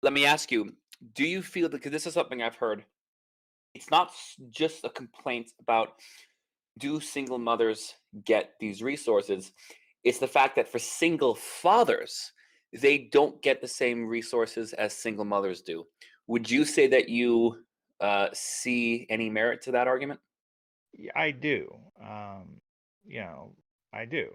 let me ask you: do you feel that? Because this is something I've heard. It's not just a complaint about do single mothers get these resources. It's the fact that for single fathers, they don't get the same resources as single mothers do. Would you say that you see any merit to that argument? Yeah, I do. I do.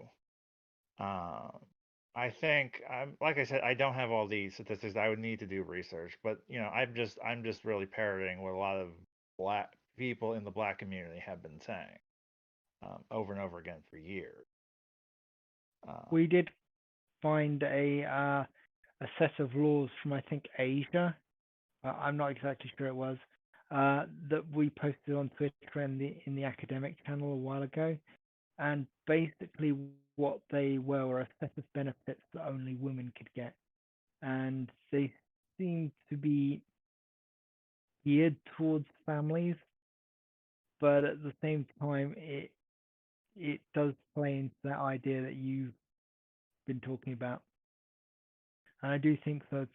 I think, like I said, I don't have all the statistics. I would need to do research, but I'm just really parroting what a lot of black people in the black community have been saying, over and over again for years. We did find a set of laws from, I think, Asia. I'm not exactly sure it was, that we posted on Twitter and in the academic channel a while ago. And basically what they were a set of benefits that only women could get. And they seem to be geared towards families, but at the same time, it does play into that idea that you've been talking about. And I do think that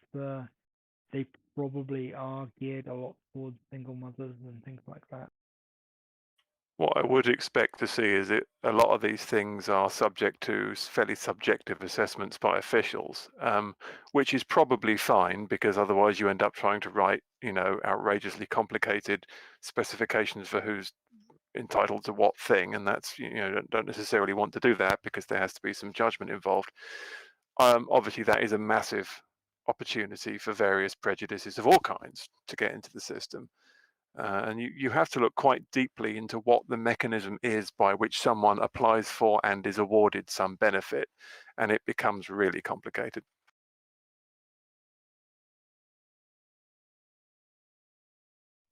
they probably are geared a lot towards single mothers and things like that. What I would expect to see is that a lot of these things are subject to fairly subjective assessments by officials, which is probably fine because otherwise you end up trying to write, outrageously complicated specifications for who's entitled to what thing, and that's don't necessarily want to do that because there has to be some judgment involved. Obviously, that is a massive opportunity for various prejudices of all kinds to get into the system. And you have to look quite deeply into what the mechanism is by which someone applies for and is awarded some benefit, and it becomes really complicated.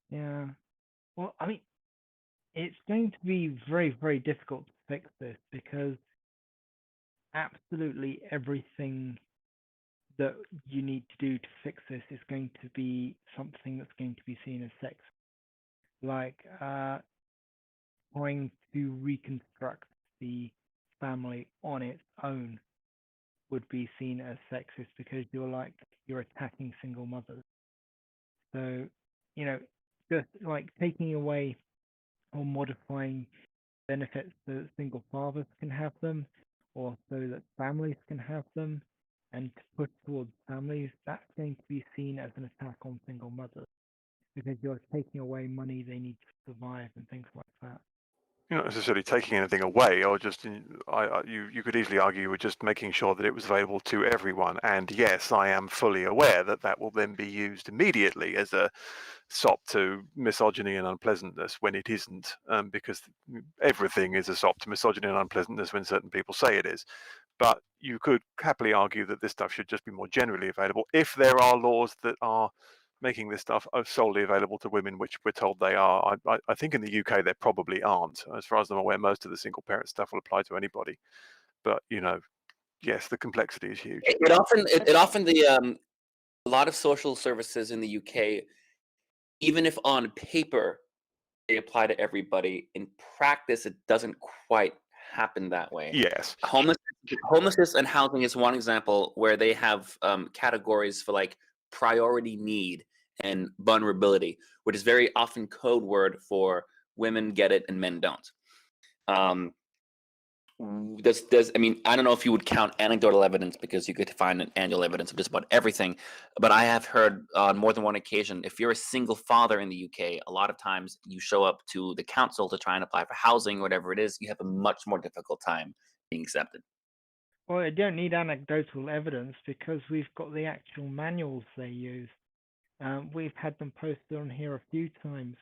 Yeah. Well, I mean, it's going to be very, very difficult to fix this because absolutely everything that you need to do to fix this is going to be something that's going to be seen as sex. Like trying to reconstruct the family on its own would be seen as sexist because you're attacking single mothers. So, you know, just like taking away or modifying benefits so that single fathers can have them or so that families can have them and to push towards families, that's going to be seen as an attack on single mothers because you're taking away money they need to survive and things like that. You're not necessarily taking anything away, or just you could easily argue you were just making sure that it was available to everyone. And yes, I am fully aware that that will then be used immediately as a sop to misogyny and unpleasantness when it isn't, because everything is a sop to misogyny and unpleasantness when certain people say it is. But you could happily argue that this stuff should just be more generally available if there are laws that are making this stuff solely available to women, which we're told they are. I think in the UK there probably aren't. As far as I'm aware, most of the single parent stuff will apply to anybody. But yes, the complexity is huge. A lot of social services in the UK, even if on paper they apply to everybody, in practice it doesn't quite happen that way. Yes. Homelessness and housing is one example where they have categories for like priority need and vulnerability, which is very often code word for women get it and men don't. I mean, I don't know if you would count anecdotal evidence because you could find an annual evidence of just about everything, but I have heard on more than one occasion, if you're a single father in the UK, a lot of times you show up to the council to try and apply for housing, whatever it is, you have a much more difficult time being accepted. Well, I don't need anecdotal evidence because we've got the actual manuals they use. We've had them posted on here a few times,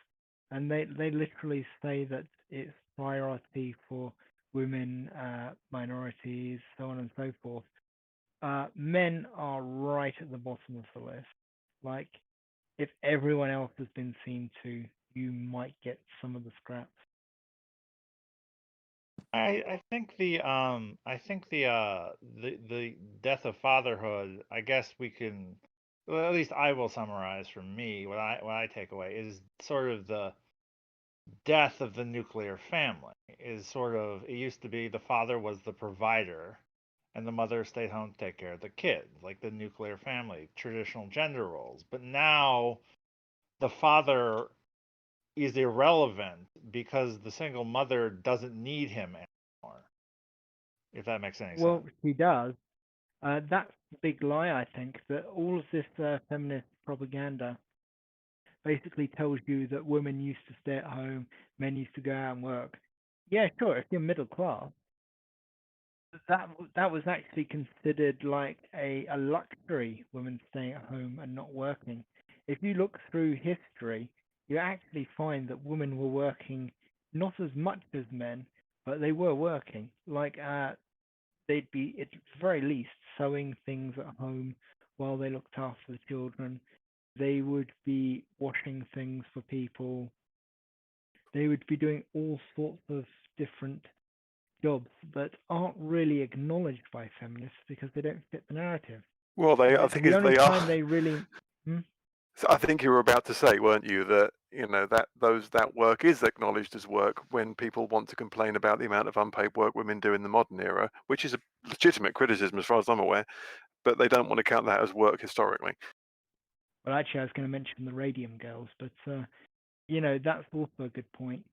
and they literally say that it's priority for women, minorities, so on and so forth. Men are right at the bottom of the list. Like, if everyone else has been seen to, you might get some of the scraps. I think the death of fatherhood, I guess we can, well, at least I will summarize from me what I take away is sort of the death of the nuclear family. Is sort of, it used to be the father was the provider and the mother stayed home to take care of the kids, like the nuclear family, traditional gender roles. But now the father is irrelevant because the single mother doesn't need him anymore. If that makes any Well, sense. she does. That's the big lie, I think, that all of this feminist propaganda basically tells you that women used to stay at home, men used to go out and work. Yeah, sure, if you're middle class, that was actually considered like a luxury, women staying at home and not working. If you look through history, you actually find that women were working not as much as men, but they were working. Like they'd be at the very least sewing things at home while they looked after the children. They would be washing things for people. They would be doing all sorts of different jobs that aren't really acknowledged by feminists because they don't fit the narrative. Well, I think The only they time are. they really. Hmm? So I think you were about to say, weren't you, that that work is acknowledged as work when people want to complain about the amount of unpaid work women do in the modern era, which is a legitimate criticism as far as I'm aware, but they don't want to count that as work historically. Well, actually, I was going to mention the Radium Girls, but that's also a good point.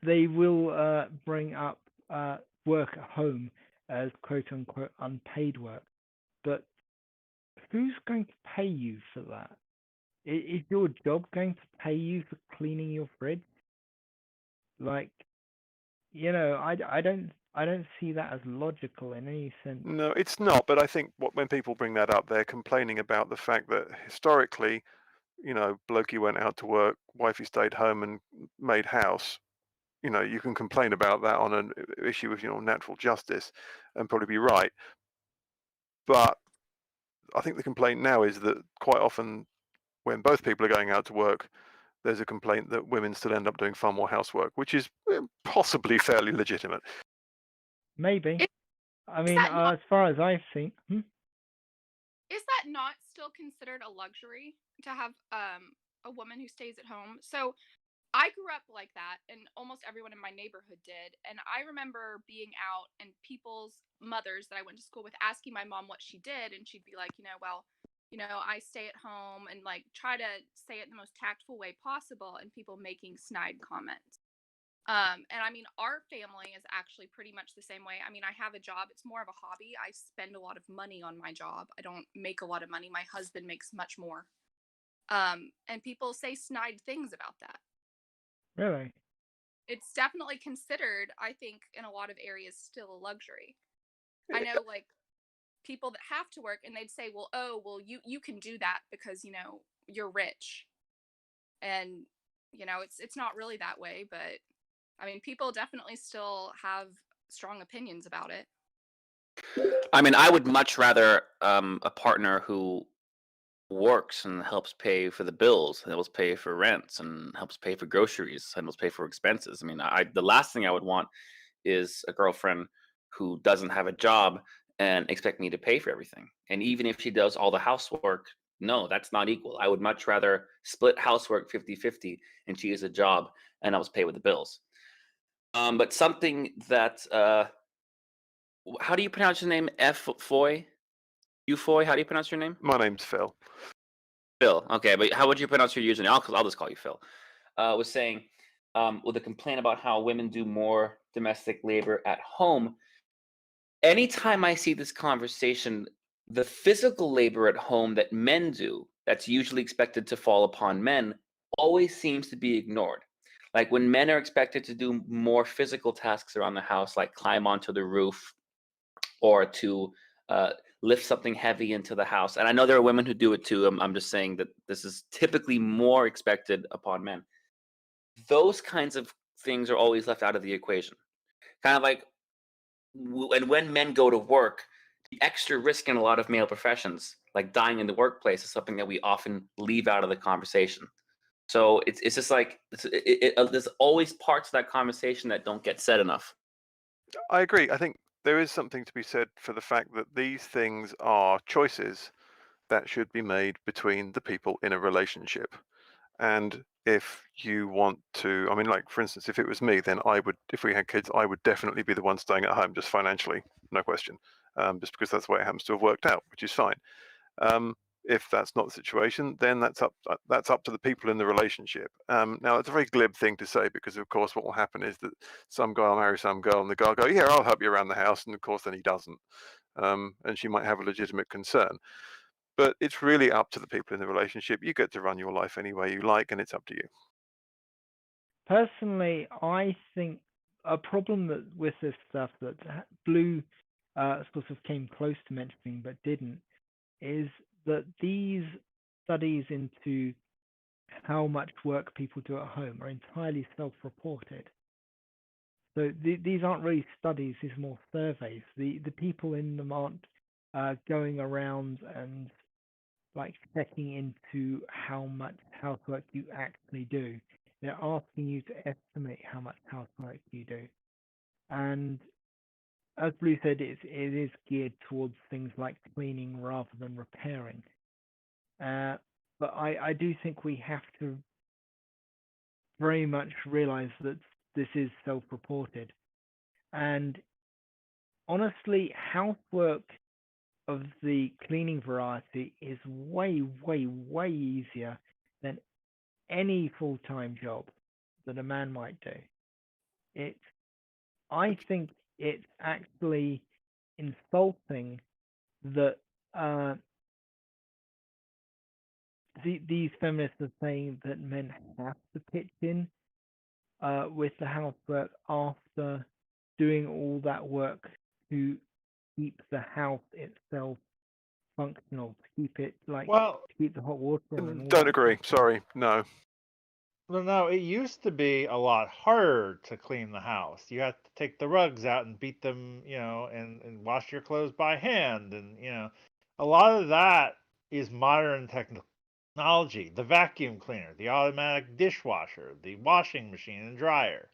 They will bring up work at home as quote unquote unpaid work, but who's going to pay you for that? Is your job going to pay you for cleaning your fridge? Like, I don't see that as logical in any sense. No, it's not, but I think when people bring that up, they're complaining about the fact that historically, blokey went out to work, wifey stayed home and made house. You can complain about that on an issue of, natural justice and probably be right. But I think the complaint now is that quite often when both people are going out to work, there's a complaint that women still end up doing far more housework, which is possibly fairly legitimate. Maybe. Is, I is mean, that not as far as I've seen, is that not still considered a luxury to have a woman who stays at home? So I grew up like that, and almost everyone in my neighborhood did. And I remember being out and people's mothers that I went to school with asking my mom what she did, and she'd be like, well, I stay at home, and like try to say it in the most tactful way possible, and people making snide comments. And I mean, our family is actually pretty much the same way. I mean, I have a job, it's more of a hobby. I spend a lot of money on my job. I don't make a lot of money. My husband makes much more. And people say snide things about that. really. It's definitely considered, I think, in a lot of areas still a luxury. I know like people that have to work and they'd say, well, oh, well, you can do that because, you're rich. And, it's not really that way, but I mean, people definitely still have strong opinions about it. I mean, I would much rather a partner who works and helps pay for the bills, and helps pay for rents, and helps pay for groceries, and helps pay for expenses. I mean, the last thing I would want is a girlfriend who doesn't have a job and expect me to pay for everything. And even if she does all the housework, no, that's not equal. I would much rather split housework 50-50, and she has a job and helps pay with the bills. But something that how do you pronounce your name? F Foy? Ufoy? How do you pronounce your name? My name's Phil. Phil. Okay, but how would you pronounce your username? I'll just call you Phil. Was saying with a complaint about how women do more domestic labor at home. Anytime I see this conversation, the physical labor at home that men do, that's usually expected to fall upon men, always seems to be ignored. Like when men are expected to do more physical tasks around the house, like climb onto the roof or to uh, lift something heavy into the house. And I know there are women who do it too. I'm just saying that this is typically more expected upon men. Those kinds of things are always left out of the equation. Kind of like, and when men go to work, the extra risk in a lot of male professions, like dying in the workplace, is something that we often leave out of the conversation. So it's just like there's always parts of that conversation that don't get said enough. I agree. I think there is something to be said for the fact that these things are choices that should be made between the people in a relationship. And if you want to, I mean, like for instance, if it was me, then if we had kids, I would definitely be the one staying at home, just financially, no question, just because that's the way it happens to have worked out, which is fine. If that's not the situation, then that's up to the people in the relationship. Now, it's a very glib thing to say because, of course, what will happen is that some guy will marry some girl, and the guy will go, "Yeah, I'll help you around the house," and of course, then he doesn't, and she might have a legitimate concern. But it's really up to the people in the relationship. You get to run your life any way you like, and it's up to you. Personally, I think a problem with this stuff that Blue sort of came close to mentioning but didn't is that these studies into how much work people do at home are entirely self-reported. So these aren't really studies; these are more surveys. The people in them aren't going around and like checking into how much housework you actually do. They're asking you to estimate how much housework you do. And as Blue said, it is geared towards things like cleaning rather than repairing. Uh, but I do think we have to very much realize that this is self-reported. And honestly, housework of the cleaning variety is way, way, way easier than any full-time job that a man might do. It, I think it's actually insulting that uh, these feminists are saying that men have to pitch in with the housework after doing all that work to keep the house itself functional, to keep it Well, to keep the hot water on and all Don't that agree. sort of stuff. Sorry, no. well, no, it used to be a lot harder to clean the house. You had to take the rugs out and beat them, and wash your clothes by hand. And, a lot of that is modern technology. The vacuum cleaner, the automatic dishwasher, the washing machine and dryer.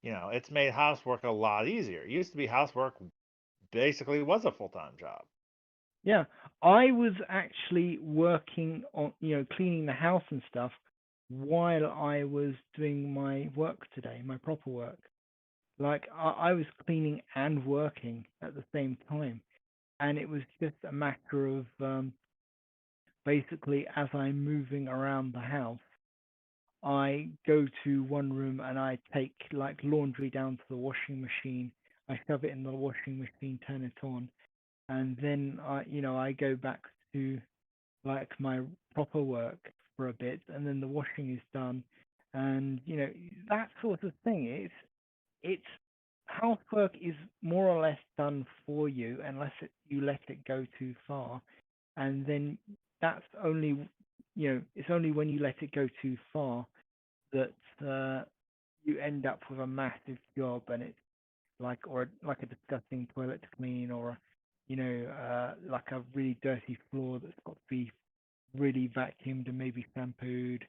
It's made housework a lot easier. It used to be housework basically was a full-time job. Yeah, I was actually working on, cleaning the house and stuff while I was doing my work today, my proper work. Like I was cleaning and working at the same time, and it was just a matter of basically as I'm moving around the house, I go to one room and I take like laundry down to the washing machine. I shove it in the washing machine, turn it on, and then I go back to like my proper work for a bit, and then the washing is done, and that sort of thing. It's housework is more or less done for you unless you let it go too far, and then that's only it's only when you let it go too far that you end up with a massive job, and it's like a disgusting toilet to clean, or like a really dirty floor that's got to be really vacuumed and maybe shampooed,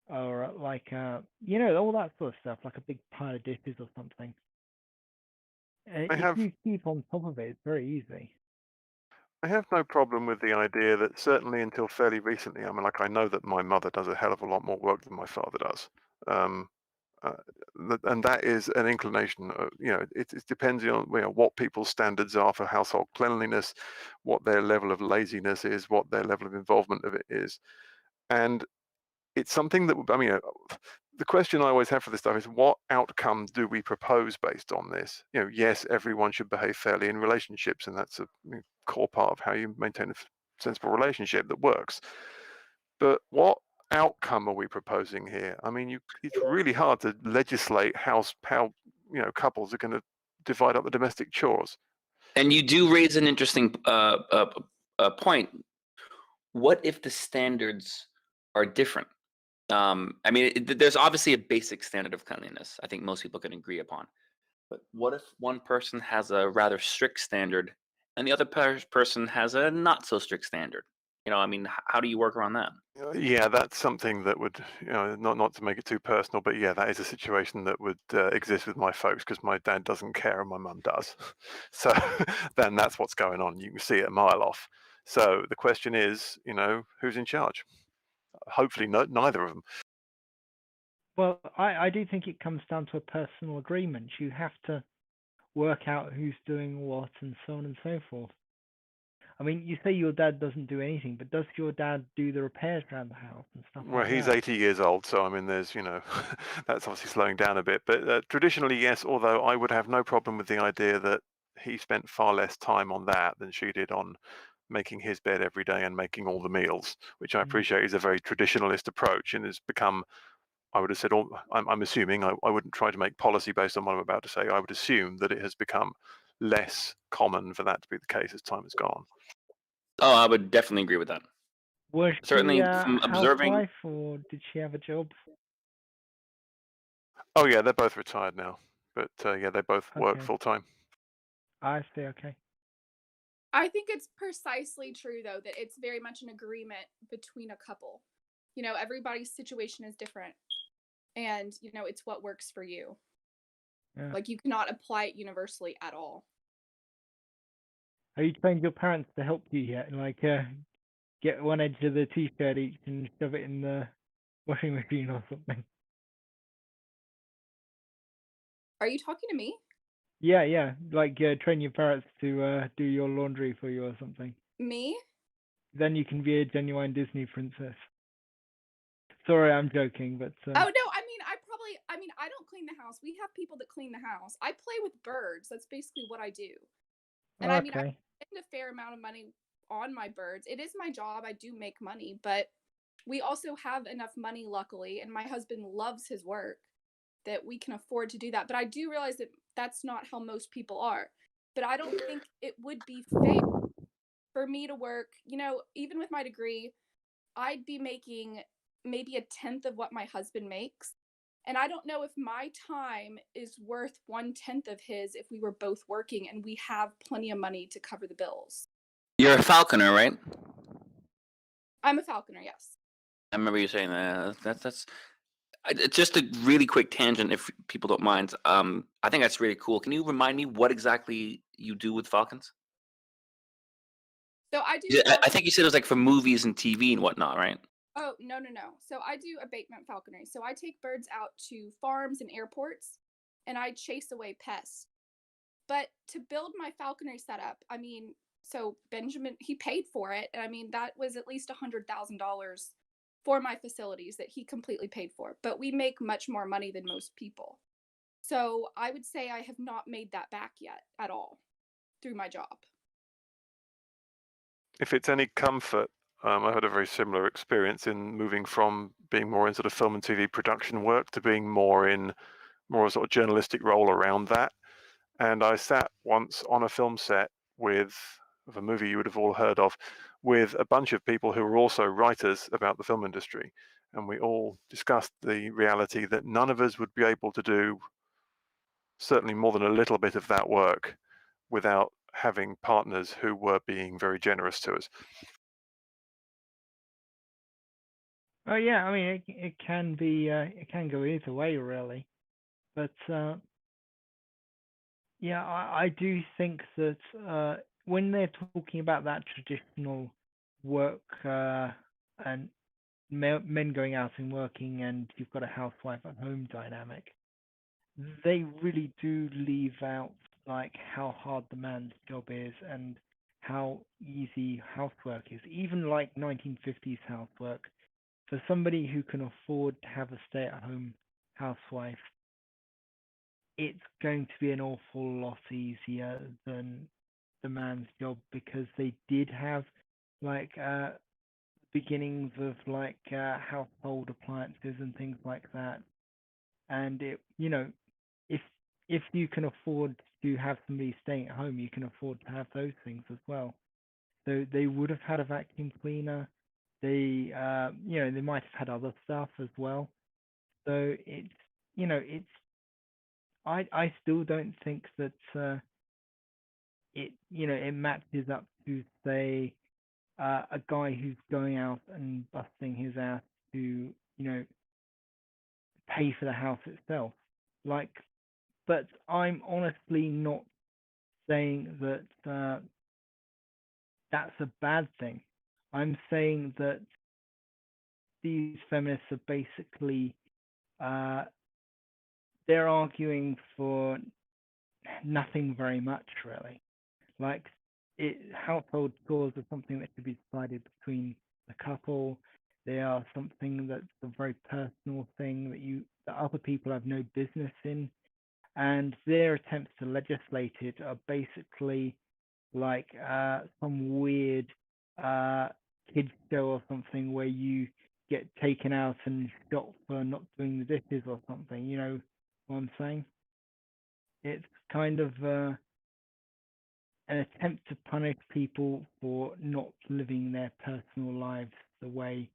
or like all that sort of stuff, like a big pile of dishes or something. I If have you keep on top of it, it's very easy. I have no problem with the idea that certainly until fairly recently, I mean, like I know that my mother does a hell of a lot more work than my father does. Um, uh, and that is an inclination. It depends on what people's standards are for household cleanliness, what their level of laziness is, what their level of involvement of it is, and it's something that I mean. The question I always have for this stuff is what outcome do we propose based on this? Yes, everyone should behave fairly in relationships, and that's a core part of how you maintain a sensible relationship that works. But what outcome are we proposing here? I mean, it's really hard to legislate how couples are going to divide up the domestic chores. And you do raise an interesting point. What if the standards are different? I mean, there's obviously a basic standard of cleanliness. I think most people can agree upon. But what if one person has a rather strict standard and the other person has a not so strict standard? I mean, how do you work around that? Yeah, that's something that would, not to make it too personal, but yeah, that is a situation that would exist with my folks because my dad doesn't care and my mum does. So then that's what's going on. You can see it a mile off. So the question is, who's in charge? Hopefully, neither of them. Well, I do think it comes down to a personal agreement. You have to work out who's doing what and so on and so forth. I mean, you say your dad doesn't do anything, but does your dad do the repairs around the house and stuff Well, like he's that? 80 years old, so I mean, there's, that's obviously slowing down a bit. But traditionally, yes, although I would have no problem with the idea that he spent far less time on that than she did on making his bed every day and making all the meals, which I Mm. appreciate is a very traditionalist approach and has become, I would have said, I'm assuming, I wouldn't try to make policy based on what I'm about to say. I would assume that it has become less common for that to be the case as time has gone. Oh, I would definitely agree with that. Was she Certainly a from observing. housewife, or did she have a job? Oh, yeah, they're both retired now, but yeah, they both work Okay, full time. I see. Okay. I think it's precisely true, though, that it's very much an agreement between a couple. Everybody's situation is different, and it's what works for you. Yeah. Like, you cannot apply it universally at all. Have you trained your parents to help you yet? Like, get one edge of the t-shirt each and shove it in the washing machine or something. Are you talking to me? Yeah, like train your parrots to do your laundry for you or something. Me? Then you can be a genuine Disney princess. Sorry, I'm joking, but Oh no, I don't clean the house. We have people that clean the house. I play with birds. That's basically what I do. And I okay. spend a fair amount of money on my birds. It is my job. I do make money, but we also have enough money, luckily, and my husband loves his work, that we can afford to do that. But I do realize that that's not how most people are. But I don't think it would be fair for me to work, even with my degree, I'd be making maybe a tenth of what my husband makes. And I don't know if my time is worth 1/10 of his if we were both working and we have plenty of money to cover the bills. You're a falconer, right? I'm a falconer, yes. I remember you saying that. That's just a really quick tangent, if people don't mind. I think that's really cool. Can you remind me what exactly you do with falcons? So I do Yeah, I falcon- think you said it was like for movies and TV and whatnot, right? Oh, no. So I do abatement falconry. So I take birds out to farms and airports and I chase away pests. But to build my falconry setup, so Benjamin, he paid for it. And that was at least $100,000 for my facilities that he completely paid for. But we make much more money than most people. So I would say I have not made that back yet at all through my job. If it's any comfort, I had a very similar experience in moving from being more in sort of film and TV production work to being more a sort of journalistic role around that. And I sat once on a film set of a movie you would have all heard of, with a bunch of people who were also writers about the film industry. And we all discussed the reality that none of us would be able to do certainly more than a little bit of that work without having partners who were being very generous to us. Oh yeah, it can be it can go either way really, but yeah, I do think that when they're talking about that traditional work and men going out and working and you've got a housewife at home dynamic, they really do leave out like how hard the man's job is and how easy housework is. Even like 1950s housework, for somebody who can afford to have a stay-at-home housewife, it's going to be an awful lot easier than the man's job because they did have like beginnings of like household appliances and things like that. And if if you can afford to have somebody staying at home, you can afford to have those things as well. So they would have had a vacuum cleaner. They they might have had other stuff as well. So it's I still don't think that it matches up to say a guy who's going out and busting his ass to pay for the house itself. Like, but I'm honestly not saying that that's a bad thing. I'm saying that these feminists are basically uh, they're arguing for nothing very much really. Like household chores are something that should be decided between the couple. They are something that's a very personal thing that other people have no business in. And their attempts to legislate it are basically like some weird kids show or something where you get taken out and shot for not doing the dishes or something. You know what I'm saying? It's kind of an attempt to punish people for not living their personal lives the way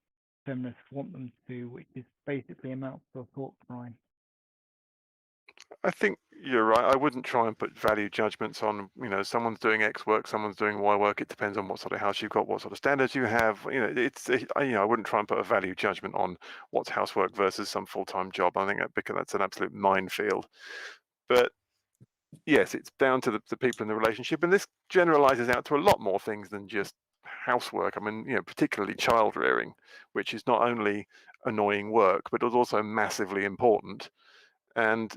feminists want them to, which is basically amounts to a thought crime. I think you're right. I wouldn't try and put value judgments on, someone's doing X work, someone's doing Y work. It depends on what sort of house you've got, what sort of standards you have. I wouldn't try and put a value judgment on what's housework versus some full-time job. I think because that's an absolute minefield. But yes, it's down to the people in the relationship. And this generalizes out to a lot more things than just housework. I mean, particularly child rearing, which is not only annoying work, but is also massively important. And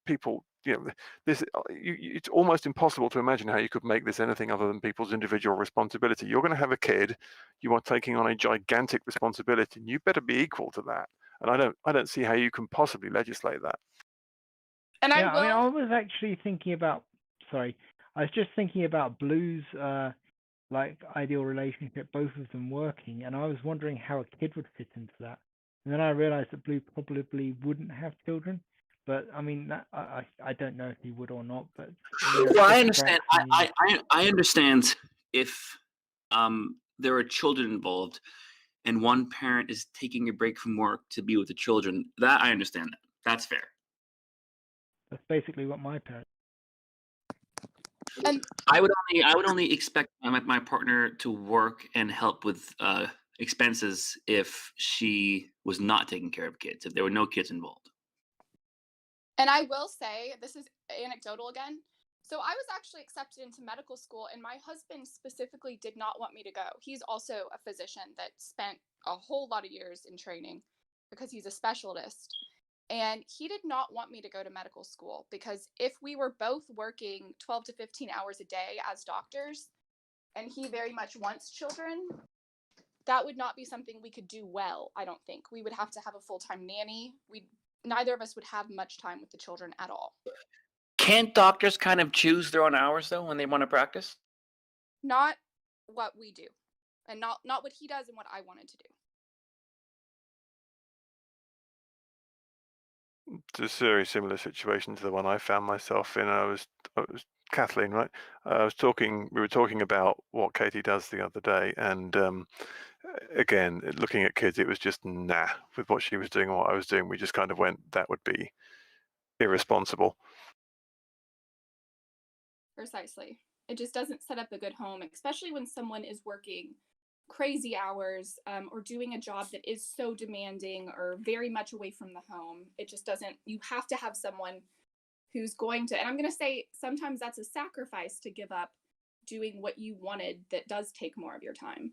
people, it's almost impossible to imagine how you could make this anything other than people's individual responsibility. You're going to have a kid, you are taking on a gigantic responsibility, and you better be equal to that. And I don't see how you can possibly legislate that. And I Yeah, I mean, I will. was actually thinking about, sorry, I was just thinking about Blue's like ideal relationship, both of them working, and I was wondering how a kid would fit into that. And then I realized that Blue probably wouldn't have children, but I mean, I don't know if he would or not, but it Well, I just understand. strikes me. I understand if there are children involved and one parent is taking a break from work to be with the children. That I understand. That's fair. That's basically what my parents. And I would only expect my partner to work and help with expenses if she was not taking care of kids, if there were no kids involved. And I will say, this is anecdotal again. So I was actually accepted into medical school, and my husband specifically did not want me to go. He's also a physician that spent a whole lot of years in training because he's a specialist. And he did not want me to go to medical school because if we were both working 12 to 15 hours a day as doctors, and he very much wants children, that would not be something we could do well, I don't think. We would have to have a full-time nanny. Neither of us would have much time with the children at all. Can't doctors kind of choose their own hours though when they want to practice? Not what we do, and not what he does and what I wanted to do. It's a very similar situation to the one I found myself in. I was Kathleen, right? We were talking about what Katie does the other day, and again, looking at kids, it was just nah. With what she was doing and what I was doing, we just kind of went, that would be irresponsible. Precisely. It just doesn't set up a good home, especially when someone is working crazy hours or doing a job that is so demanding or very much away from the home. It just doesn't, you have to have someone who's going to, and I'm going to say sometimes that's a sacrifice to give up doing what you wanted that does take more of your time.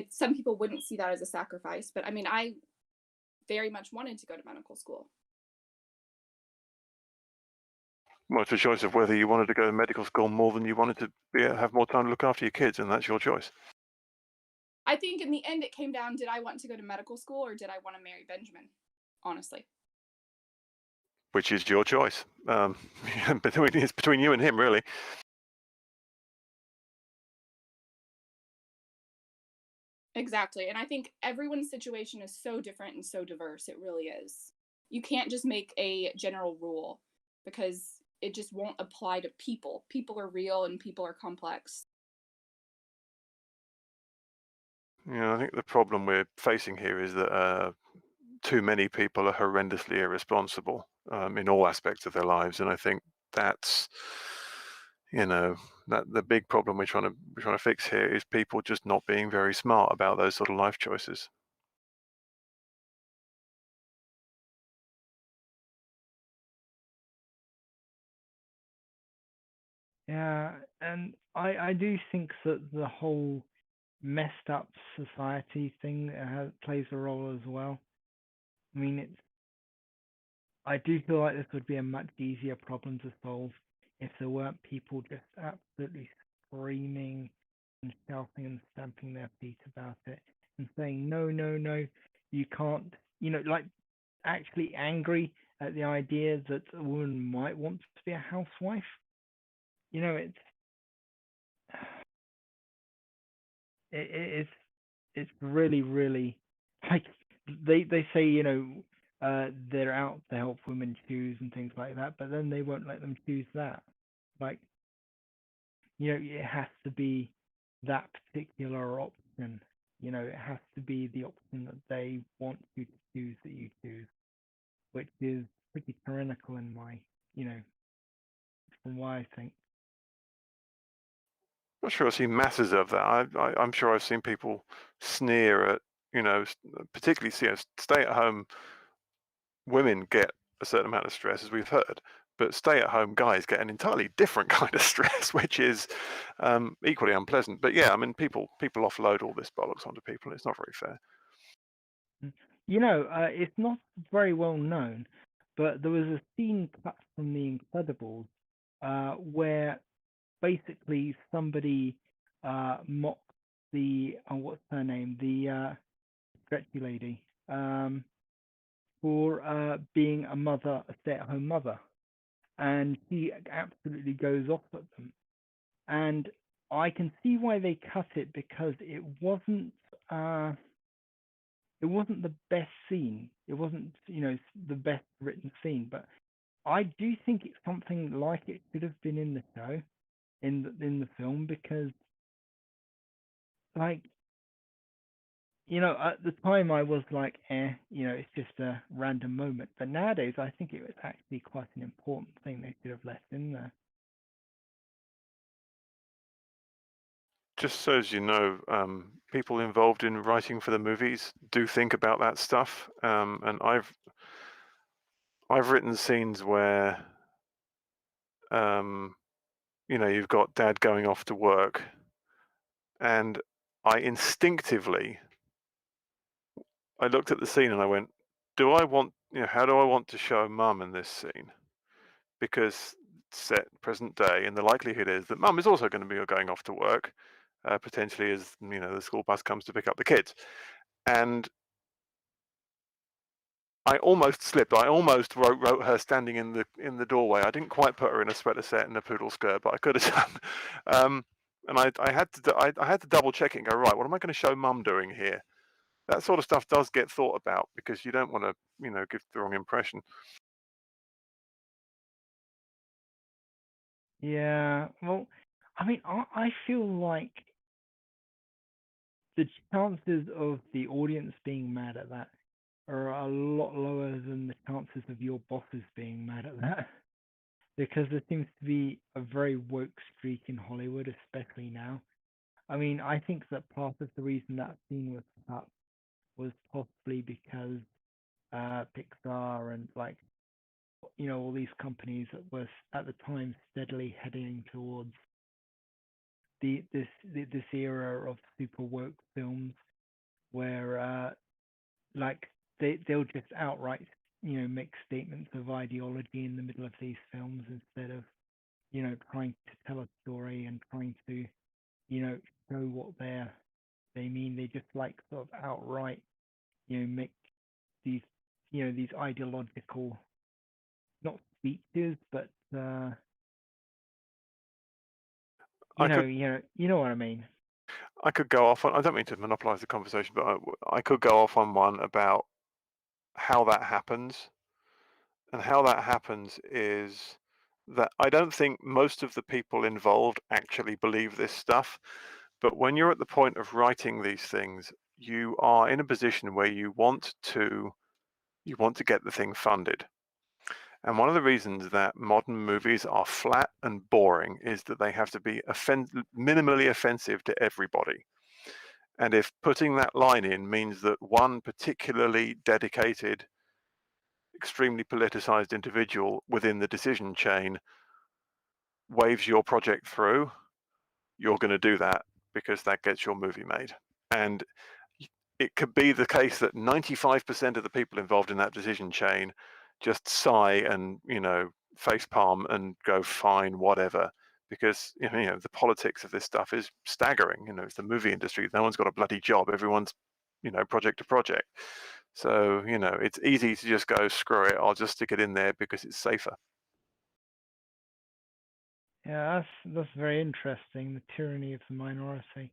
Some people wouldn't see that as a sacrifice, but I mean, I very much wanted to go to medical school. Well, it's a choice of whether you wanted to go to medical school more than you wanted to have more time to look after your kids, and that's your choice. I think in the end it came down, did I want to go to medical school or did I want to marry Benjamin? Honestly. Which is your choice. It's between you and him, really. Exactly. And I think everyone's situation is so different and so diverse. It really is. You can't just make a general rule because it just won't apply to people. People are real and people are complex. I think the problem we're facing here is that too many people are horrendously irresponsible in all aspects of their lives, and I think that's that the big problem we're trying to fix here is people just not being very smart about those sort of life choices. Yeah, and I do think that the whole messed up society thing plays a role as well. I mean, I do feel like this would be a much easier problem to solve if there weren't people just absolutely screaming and shouting and stamping their feet about it and saying, no, no, no, you can't, like actually angry at the idea that a woman might want to be a housewife. It's it's really, really like they say, they're out to help women choose and things like that, but then they won't let them choose that. Like, it has to be that particular option. It has to be the option that they want you to choose that you choose, which is pretty tyrannical in my, from what I think. I'm not sure I've seen masses of that. I'm sure I've seen people sneer at, particularly stay-at-home women get a certain amount of stress, as we've heard. But stay-at-home guys get an entirely different kind of stress, which is equally unpleasant. But yeah, I mean, people offload all this bollocks onto people. It's not very fair. It's not very well known, but there was a scene cut from The Incredibles where basically somebody mocked the what's her name, the stretchy lady, for being a mother, a stay-at-home mother, and she absolutely goes off at them. And I can see why they cut it, because uh, it wasn't the best scene. It wasn't, the best written scene. But I do think it's something like it should have been in the show, in the film, because, like, at the time I was like, it's just a random moment. But nowadays I think it was actually quite an important thing they should have left in there. Just so as you know, people involved in writing for the movies do think about that stuff. And I've written scenes where you've got dad going off to work, and I instinctively looked at the scene and I went, how do I want to show mum in this scene? Because set present day, and the likelihood is that mum is also going to be going off to work, potentially as the school bus comes to pick up the kids. And I almost slipped. I almost wrote her standing in the doorway. I didn't quite put her in a sweater set and a poodle skirt, but I could have done. And I had to double check it and go, right, what am I going to show mum doing here? That sort of stuff does get thought about, because you don't want to give the wrong impression. Yeah, well, I mean, I feel like the chances of the audience being mad at that are a lot lower than the chances of your bosses being mad at that. Because there seems to be a very woke streak in Hollywood, especially now. I mean, I think that part of the reason that scene was cut was possibly because Pixar and, like, all these companies that were at the time steadily heading towards this era of super woke films, where like they'll just outright make statements of ideology in the middle of these films, instead of trying to tell a story and trying to show what they mean. They just, like, sort of outright make these these ideological, not speeches, but I could you know what I mean. I could go off on. I don't mean to monopolize the conversation, but I could go off on one about how that happens. And how that happens is that I don't think most of the people involved actually believe this stuff. But when you're at the point of writing these things, you are in a position where you want to get the thing funded. And one of the reasons that modern movies are flat and boring is that they have to be minimally offensive to everybody. And if putting that line in means that one particularly dedicated, extremely politicized individual within the decision chain waves your project through, you're going to do that, because that gets your movie made. And it could be the case that 95% of the people involved in that decision chain just sigh and facepalm and go, fine, whatever, because the politics of this stuff is staggering. It's the movie industry. No one's got a bloody job. Everyone's project to project. So it's easy to just go, screw it, I'll just stick it in there because it's safer. Yeah, that's very interesting. The tyranny of the minority.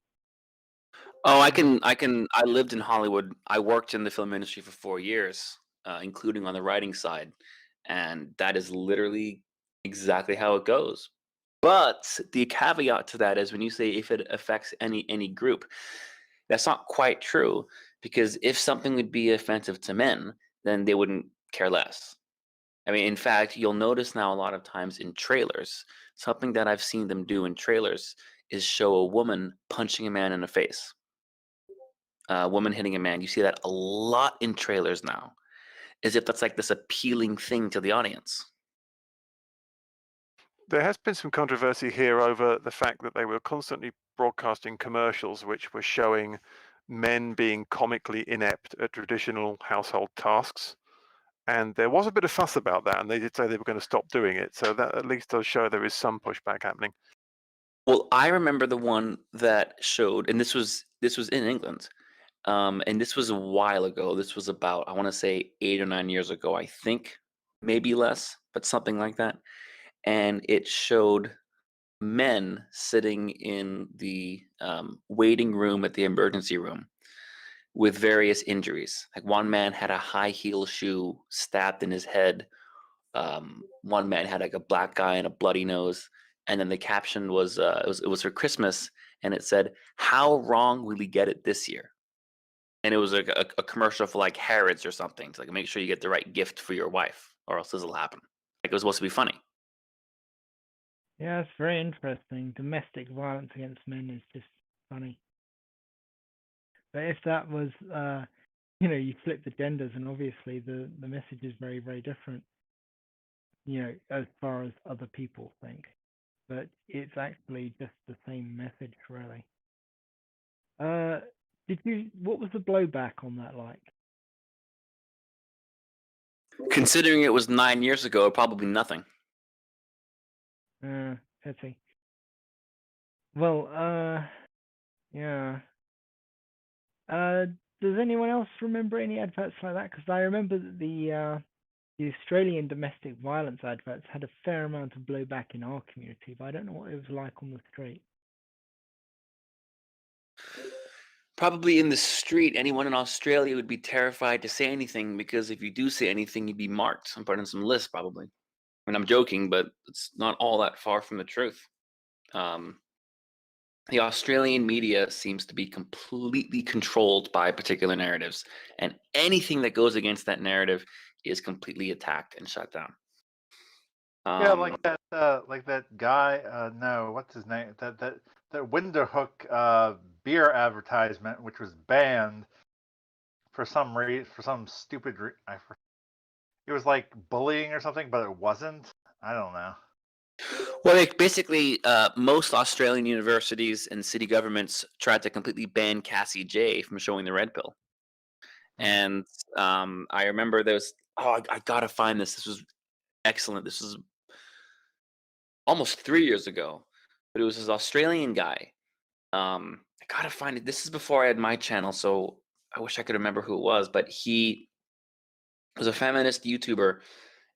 Oh, I lived in Hollywood. I worked in the film industry for 4 years, including on the writing side, and that is literally exactly how it goes. But the caveat to that is, when you say if it affects any group, that's not quite true, because if something would be offensive to men, then they wouldn't care less. I mean, in fact, you'll notice now a lot of times in trailers, something that I've seen them do in trailers is show a woman punching a man in the face. A woman hitting a man. You see that a lot in trailers now. as if that's like this appealing thing to the audience. There has been some controversy here over the fact that they were constantly broadcasting commercials which were showing men being comically inept at traditional household tasks. And there was a bit of fuss about that, and they did say they were going to stop doing it. So that at least does show there is some pushback happening. Well, I remember the one that showed, and this was in England, and this was a while ago. This was about, I want to say, 8 or 9 years ago, I think, maybe less, but something like that. And it showed men sitting in the waiting room at the emergency room with various injuries. Like one man had a high heel shoe stabbed in his head. One man had like a black eye and a bloody nose. And then the caption was, it was for Christmas, and it said, "How wrong will we get it this year?" And it was like a commercial for like Harrods or something to like make sure you get the right gift for your wife, or else this will happen. Like it was supposed to be funny. Yeah, it's very interesting. Domestic violence against men is just funny. But if that was, you flip the genders, and obviously the message is very, very different, as far as other people think. But it's actually just the same message, really. What was the blowback on that like? Considering it was 9 years ago, probably nothing. Pity. Well, yeah. Does anyone else remember any adverts like that? Because I remember that the Australian domestic violence adverts had a fair amount of blowback in our community, but I don't know what it was like on the street. Probably in the street, anyone in Australia would be terrified to say anything, because if you do say anything, you'd be marked and put on some list, probably. I mean, I'm joking, but it's not all that far from the truth. The Australian media seems to be completely controlled by particular narratives, and anything that goes against that narrative is completely attacked and shut down. Yeah, like that guy. No, what's his name? That Winterhook beer advertisement, which was banned for some stupid. It was like bullying or something, but it wasn't. I don't know. Well, basically, most Australian universities and city governments tried to completely ban Cassie J from showing the red pill. And I remember there was, I gotta find this. This was excellent. This was almost 3 years ago, but it was this Australian guy. I gotta find it. This is before I had my channel, so I wish I could remember who it was, but he was a feminist YouTuber,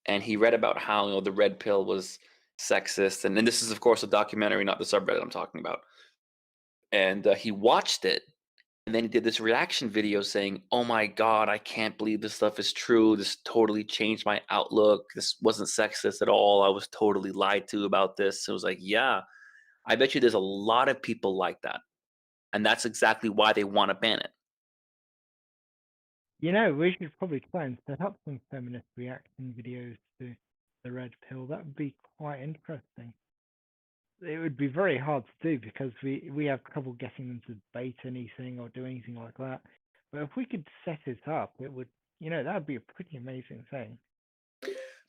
and he read about how the red pill was sexist, and then this is of course a documentary, not the subreddit I'm talking about. And he watched it, and then he did this reaction video saying, "Oh my god, I can't believe this stuff is true. This totally changed my outlook. This wasn't sexist at all. I was totally lied to about this." So it was like, yeah, I bet you there's a lot of people like that, and that's exactly why they want to ban it. We should probably try and set up some feminist reaction videos to the red pill. That would be quite interesting. It would be very hard to do because we have trouble getting them to debate anything or do anything like that. But if we could set it up, it would, that would be a pretty amazing thing.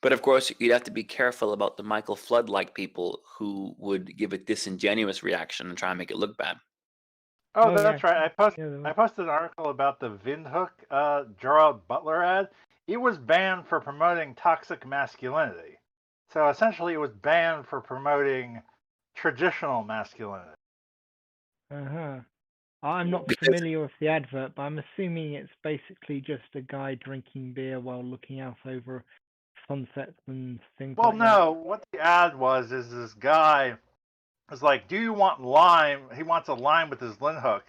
But of course, you'd have to be careful about the Michael Flood-like people who would give a disingenuous reaction and try and make it look bad. Oh, Oh, that's yeah. right. I posted an article about the Windhoek Gerard Butler ad. It was banned for promoting toxic masculinity. So essentially, it was banned for promoting traditional masculinity. Uh-huh. I'm not Because familiar with the advert, but I'm assuming it's basically just a guy drinking beer while looking out over sunsets and things Well, like that. no, what the ad was is this guy was like, "Do you want lime?" He wants a lime with his Windhoek.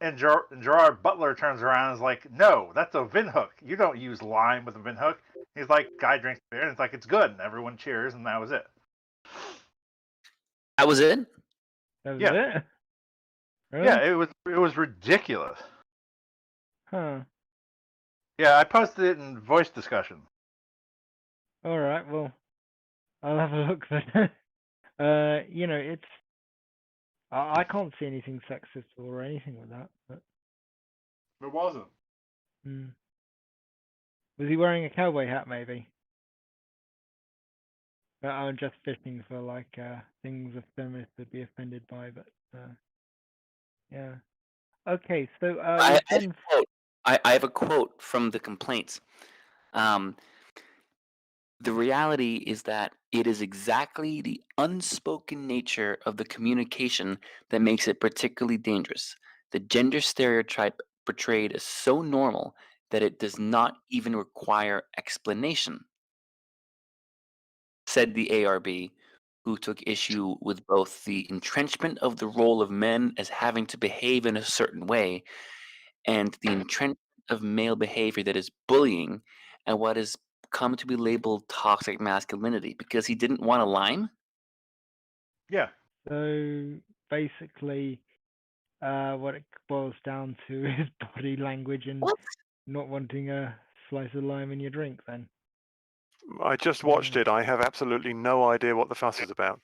And Gerard Butler turns around and is like, "No, that's a Windhoek. You don't use lime with a Windhoek." He's like, "Guy drinks beer," and it's like, "It's good," and everyone cheers, and that was it. that was it. That was Yeah. it? Really? Yeah, it was ridiculous. Huh. Yeah, I posted it in voice discussion. All right, well, I'll have a look then. It's I can't see anything sexist or anything with that, but It wasn't. Was he wearing a cowboy hat, maybe? I'm just fishing for like things a feminist would be offended by, but yeah. Okay, so I, we've I have done. a quote. I have a quote from the complaints. Um, the reality is that it is exactly the unspoken nature of the communication that makes it particularly dangerous. The gender stereotype portrayed is so normal that it does not even require explanation, said the ARB, who took issue with both the entrenchment of the role of men as having to behave in a certain way and the entrenchment of male behavior that is bullying and what has come to be labeled toxic masculinity because he didn't want a lime. Yeah. So basically, what it boils down to is body language and What? not wanting a slice of lime in your drink. Then. I just watched it. I have absolutely no idea what the fuss is about.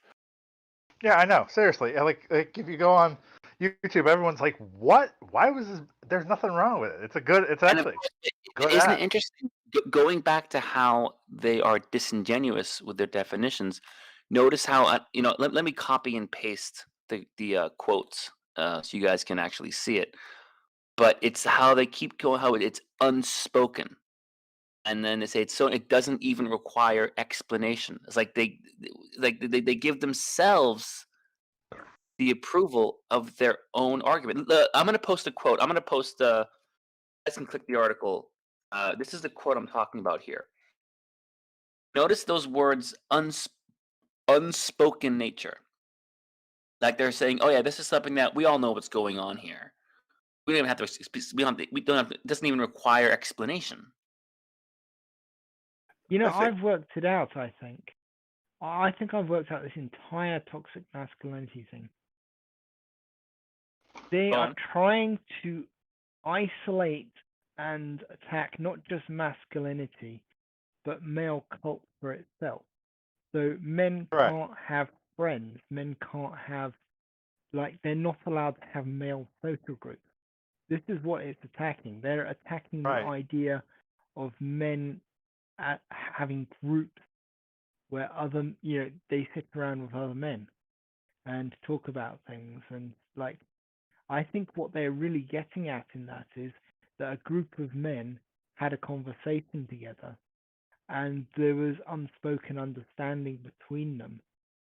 Yeah, I know. Seriously, like if you go on YouTube, everyone's like, "What? Why was this? There's nothing wrong with it. It's a good. It's And of actually course, good isn't it ad." interesting? Going back to how they are disingenuous with their definitions, notice how, let me copy and paste the quotes so you guys can actually see it. But it's how they keep going, how it's unspoken. And then they say it's so it doesn't even require explanation. It's like they give themselves the approval of their own argument. I'm gonna post a quote. I'm gonna post. You guys can click the article. This is the quote I'm talking about here. Notice those words, unspoken nature. Like they're saying, "Oh yeah, this is something that we all know what's going on here. We don't even have to. We don't have. It doesn't even require explanation." You I know, think I've worked it out. I think I've worked out this entire toxic masculinity thing. They Go are on. trying to isolate and attack not just masculinity, but male culture itself. So men Right. can't have friends. Men can't have, like, they're not allowed to have male social groups. This is what it's attacking. They're attacking the Right. idea of men having groups where they sit around with other men and talk about things. And, like, I think what they're really getting at in that is that a group of men had a conversation together and there was unspoken understanding between them,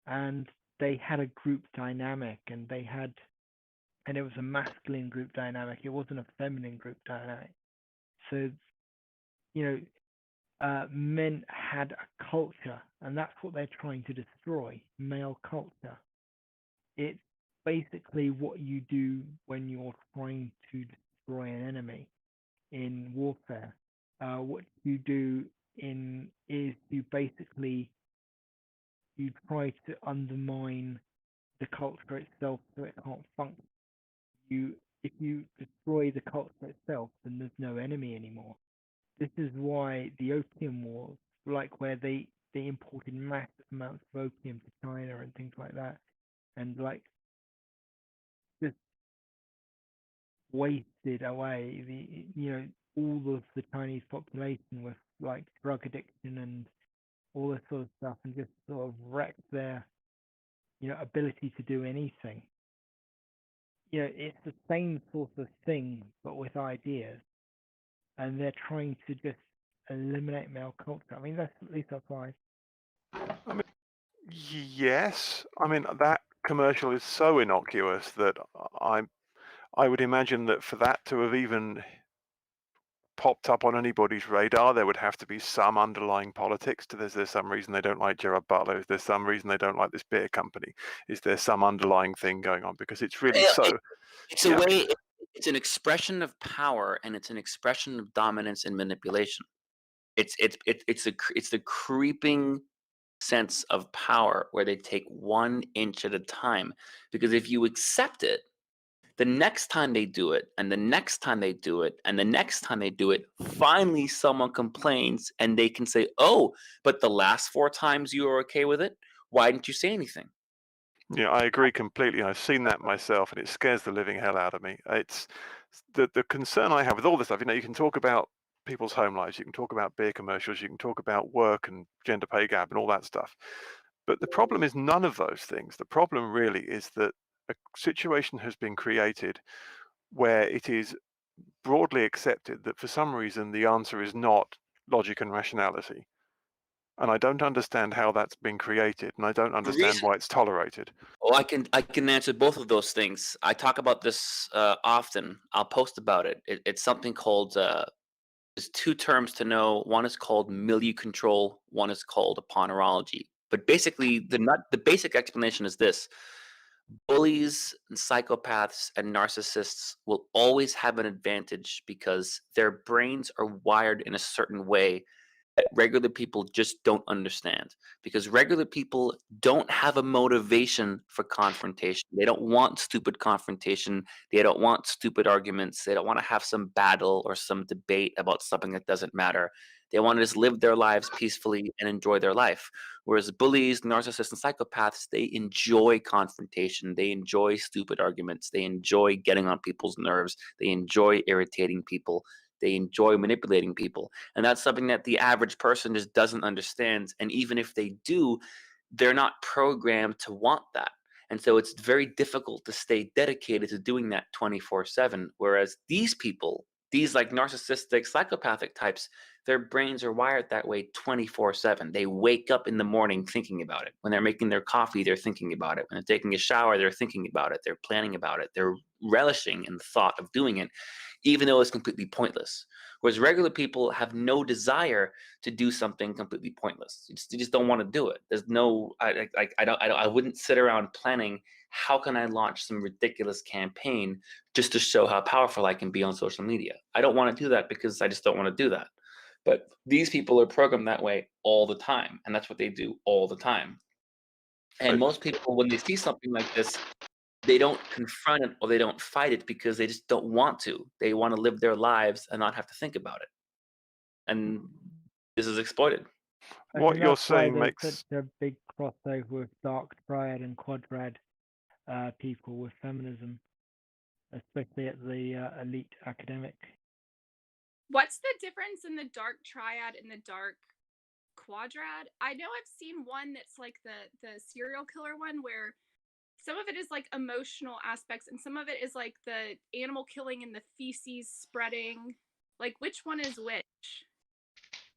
and they had a group dynamic, and it was a masculine group dynamic. It wasn't a feminine group dynamic. So, you know, men had a culture, and that's what they're trying to destroy: male culture. It's basically what you do when you're trying to destroy an enemy in warfare. What you do is you try to undermine the culture itself so it can't function. If you destroy the culture itself, then there's no enemy anymore. This is why the Opium Wars, like where they imported massive amounts of opium to China and things like that, and like just wasted away all of the Chinese population with like drug addiction and all this sort of stuff, and just sort of wrecked their ability to do anything. It's the same sort of thing but with ideas, and they're trying to just eliminate male culture. I mean, that's at least that's why. I mean, yes. I mean, that commercial is so innocuous that I would imagine that for that to have even popped up on anybody's radar, there would have to be some underlying politics to this. There's some reason they don't like Gerard Butler. Is there some reason they don't like this beer company? Is there some underlying thing going on? Because it's really so, It's a yeah. way. It's an expression of power, and it's an expression of dominance and manipulation. It's the creeping sense of power where they take 1 inch at a time. Because if you accept it, the next time they do it, and the next time they do it, and the next time they do it, finally someone complains, and they can say, "Oh, but the last 4 times you were okay with it. Why didn't you say anything?" Yeah, I agree completely. I've seen that myself, and it scares the living hell out of me. It's the concern I have with all this stuff. You can talk about people's home lives, you can talk about beer commercials, you can talk about work and gender pay gap and all that stuff. But the problem is none of those things. The problem really is that a situation has been created where it is broadly accepted that for some reason the answer is not logic and rationality. And I don't understand how that's been created, and I don't The understand reason why it's tolerated. Oh, I can answer both of those things. I talk about this often. I'll post about it. It's something called there's two terms to know. One is called milieu control. One is called aponeurology. But basically, the basic explanation is this: bullies and psychopaths and narcissists will always have an advantage because their brains are wired in a certain way that regular people just don't understand, because regular people don't have a motivation for confrontation. They don't want stupid confrontation. They don't want stupid arguments. They don't want to have some battle or some debate about something that doesn't matter. They want to just live their lives peacefully and enjoy their life. Whereas bullies, narcissists, and psychopaths, they enjoy confrontation. They enjoy stupid arguments. They enjoy getting on people's nerves. They enjoy irritating people. They enjoy manipulating people. And that's something that the average person just doesn't understand. And even if they do, they're not programmed to want that. And so it's very difficult to stay dedicated to doing that 24/7. Whereas these people, these like narcissistic, psychopathic types, their brains are wired that way 24/7. They wake up in the morning thinking about it. When they're making their coffee, they're thinking about it. When they're taking a shower, they're thinking about it. They're planning about it. They're relishing in the thought of doing it, even though it's completely pointless. Whereas regular people have no desire to do something completely pointless. They just don't want to do it. There's no, I wouldn't sit around planning how can I launch some ridiculous campaign just to show how powerful I can be on social media. I don't want to do that because I just don't want to do that. But these people are programmed that way all the time, and that's what they do all the time. And So, most people, when they see something like this, they don't confront it or they don't fight it because they just don't want to. They want to live their lives and not have to think about it. And this is exploited. I what think you're that's why saying there's makes such a big crossover with dark triad and quadrad people with feminism, especially at the elite academic. What's the difference in the dark triad and the dark quadrad? I know I've seen one that's like the serial killer one where some of it is like emotional aspects and some of it is like the animal killing and the feces spreading. Like which one is which?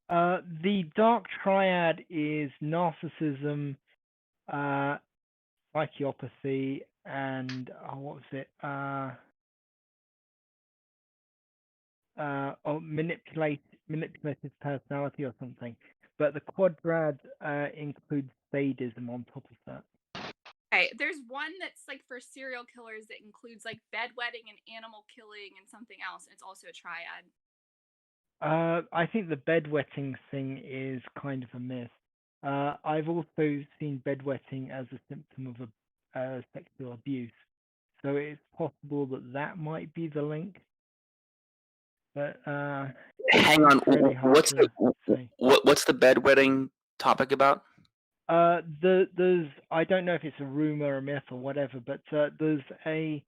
The dark triad is narcissism, psychopathy, and what was it? Manipulative personality or something. But the quadrad includes sadism on top of that. Okay, there's one that's like for serial killers that includes like bedwetting and animal killing and something else. And it's also a triad. I think the bedwetting thing is kind of a myth. I've also seen bedwetting as a symptom of a sexual abuse, so it's possible that that might be the link. But Hang on, it's really hard what's to the say. what's the bedwetting topic about? There's I don't know if it's a rumor, a myth, or whatever, but there's a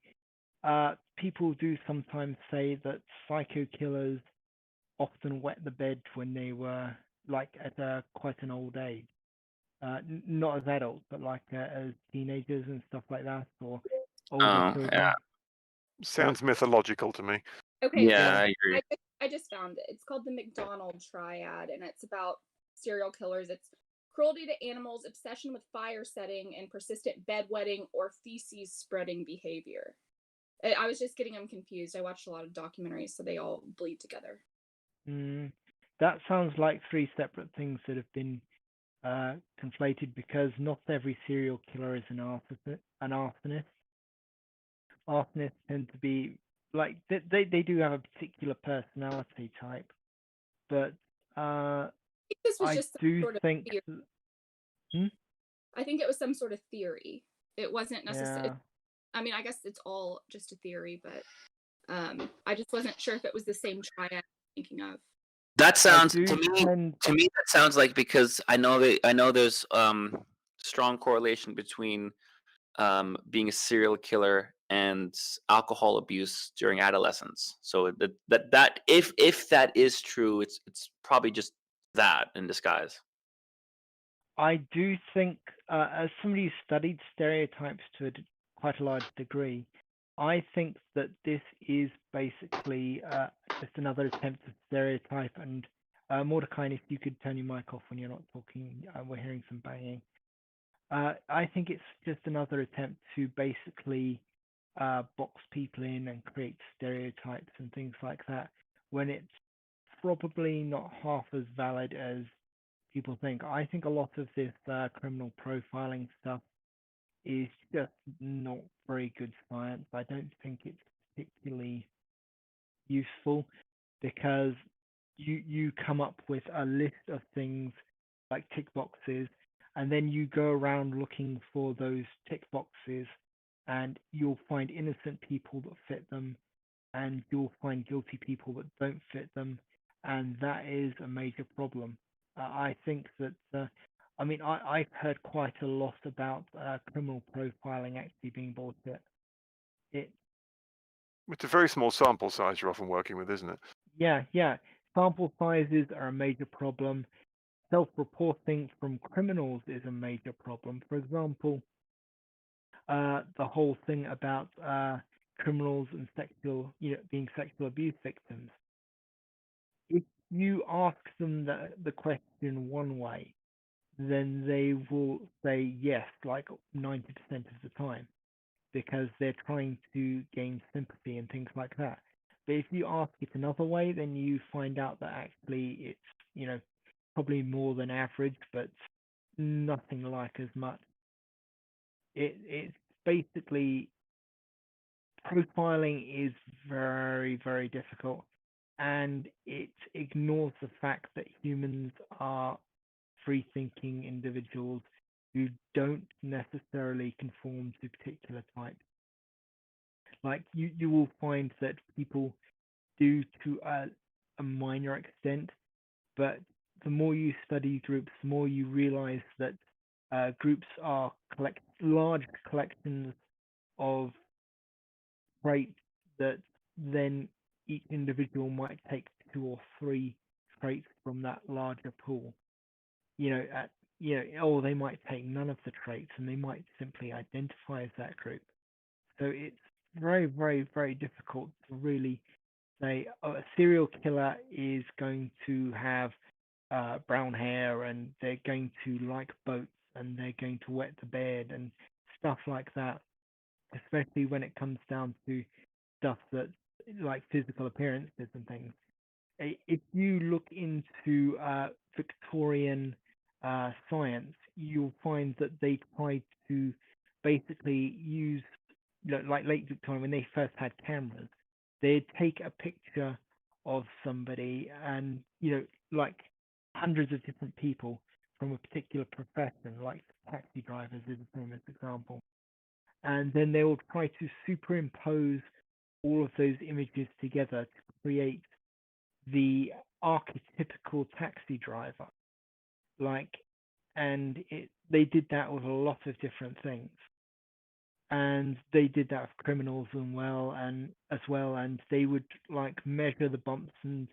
people do sometimes say that psycho killers often wet the bed when they were like at quite an old age. Not as adults, but like as teenagers and stuff like that, or older Oh, children. yeah, sounds mythological to me. Okay, so yeah, I agree. I just found it. It's called the McDonald triad, and it's about serial killers. It's cruelty to animals, obsession with fire setting, and persistent bedwetting or feces spreading behavior. I was just getting them confused. I watched a lot of documentaries, so they all bleed together. That sounds like three separate things that have been conflated because not every serial killer is an arsonist. Arsonists tend to be like they do have a particular personality type, but I think this was I just some do sort of think theory. I think it was some sort of theory. It wasn't necessarily. yeah. I mean, I guess it's all just a theory, but I just wasn't sure if it was the same triad I'm thinking of. That sounds do to me tend that sounds like, because I know there's strong correlation between being a serial killer and alcohol abuse during adolescence. So that if that is true, it's probably just that in disguise. I do think, as somebody who studied stereotypes to quite a large degree, I think that this is basically just another attempt to stereotype. And Mordecai, if you could turn your mic off when you're not talking, we're hearing some banging. I think it's just another attempt to basically box people in and create stereotypes and things like that, when it's probably not half as valid as people think. I think a lot of this criminal profiling stuff is just not very good science. I don't think it's particularly useful, because you come up with a list of things like tick boxes, and then you go around looking for those tick boxes, and you'll find innocent people that fit them, and you'll find guilty people that don't fit them, and that is a major problem. I think that I mean, I've heard quite a lot about criminal profiling actually being bullshit. It It's a very small sample size you're often working with, isn't it? Yeah. Sample sizes are a major problem. Self-reporting from criminals is a major problem. For example, the whole thing about criminals and being sexual abuse victims. If you ask them the question one way, then they will say yes, like 90% of the time, because they're trying to gain sympathy and things like that. But if you ask it another way, then you find out that actually it's, probably more than average, but nothing like as much. It's basically, profiling is very, very difficult, and it ignores the fact that humans are free thinking individuals who don't necessarily conform to particular types. Like you will find that people do to a minor extent, but the more you study groups, the more you realize that groups are large collections of traits that then each individual might take 2 or 3 traits from that larger pool. Or they might take none of the traits and they might simply identify as that group. So it's very, very, very difficult to really say, oh, a serial killer is going to have brown hair, and they're going to like boats, and they're going to wet the bed and stuff like that, especially when it comes down to stuff that, like, physical appearances and things. If you look into Victorian science, you'll find that they tried to basically use, like late Victorian, when they first had cameras, they'd take a picture of somebody, and like hundreds of different people from a particular profession, like taxi drivers is a famous example, and then they will try to superimpose all of those images together to create the archetypical taxi driver. They did that with a lot of different things, and they did that with criminals as well, and they would like measure the bumps and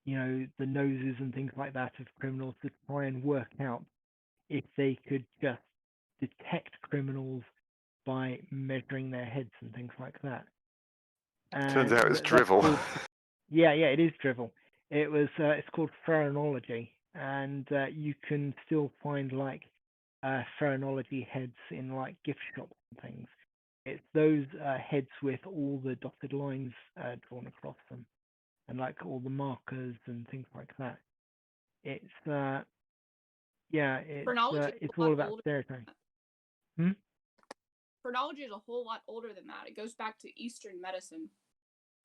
the noses and things like that of criminals to try and work out if they could just detect criminals by measuring their heads and things like that. Turns out it's That's drivel. called, yeah, it is drivel. It's called phrenology, and you can still find like phrenology heads in like gift shops and things. It's those heads with all the dotted lines drawn across them, and like all the markers and things like that. It's Phrenology is it's a all lot about older. stereotyping. Phrenology is a whole lot older than that. It goes back to Eastern medicine.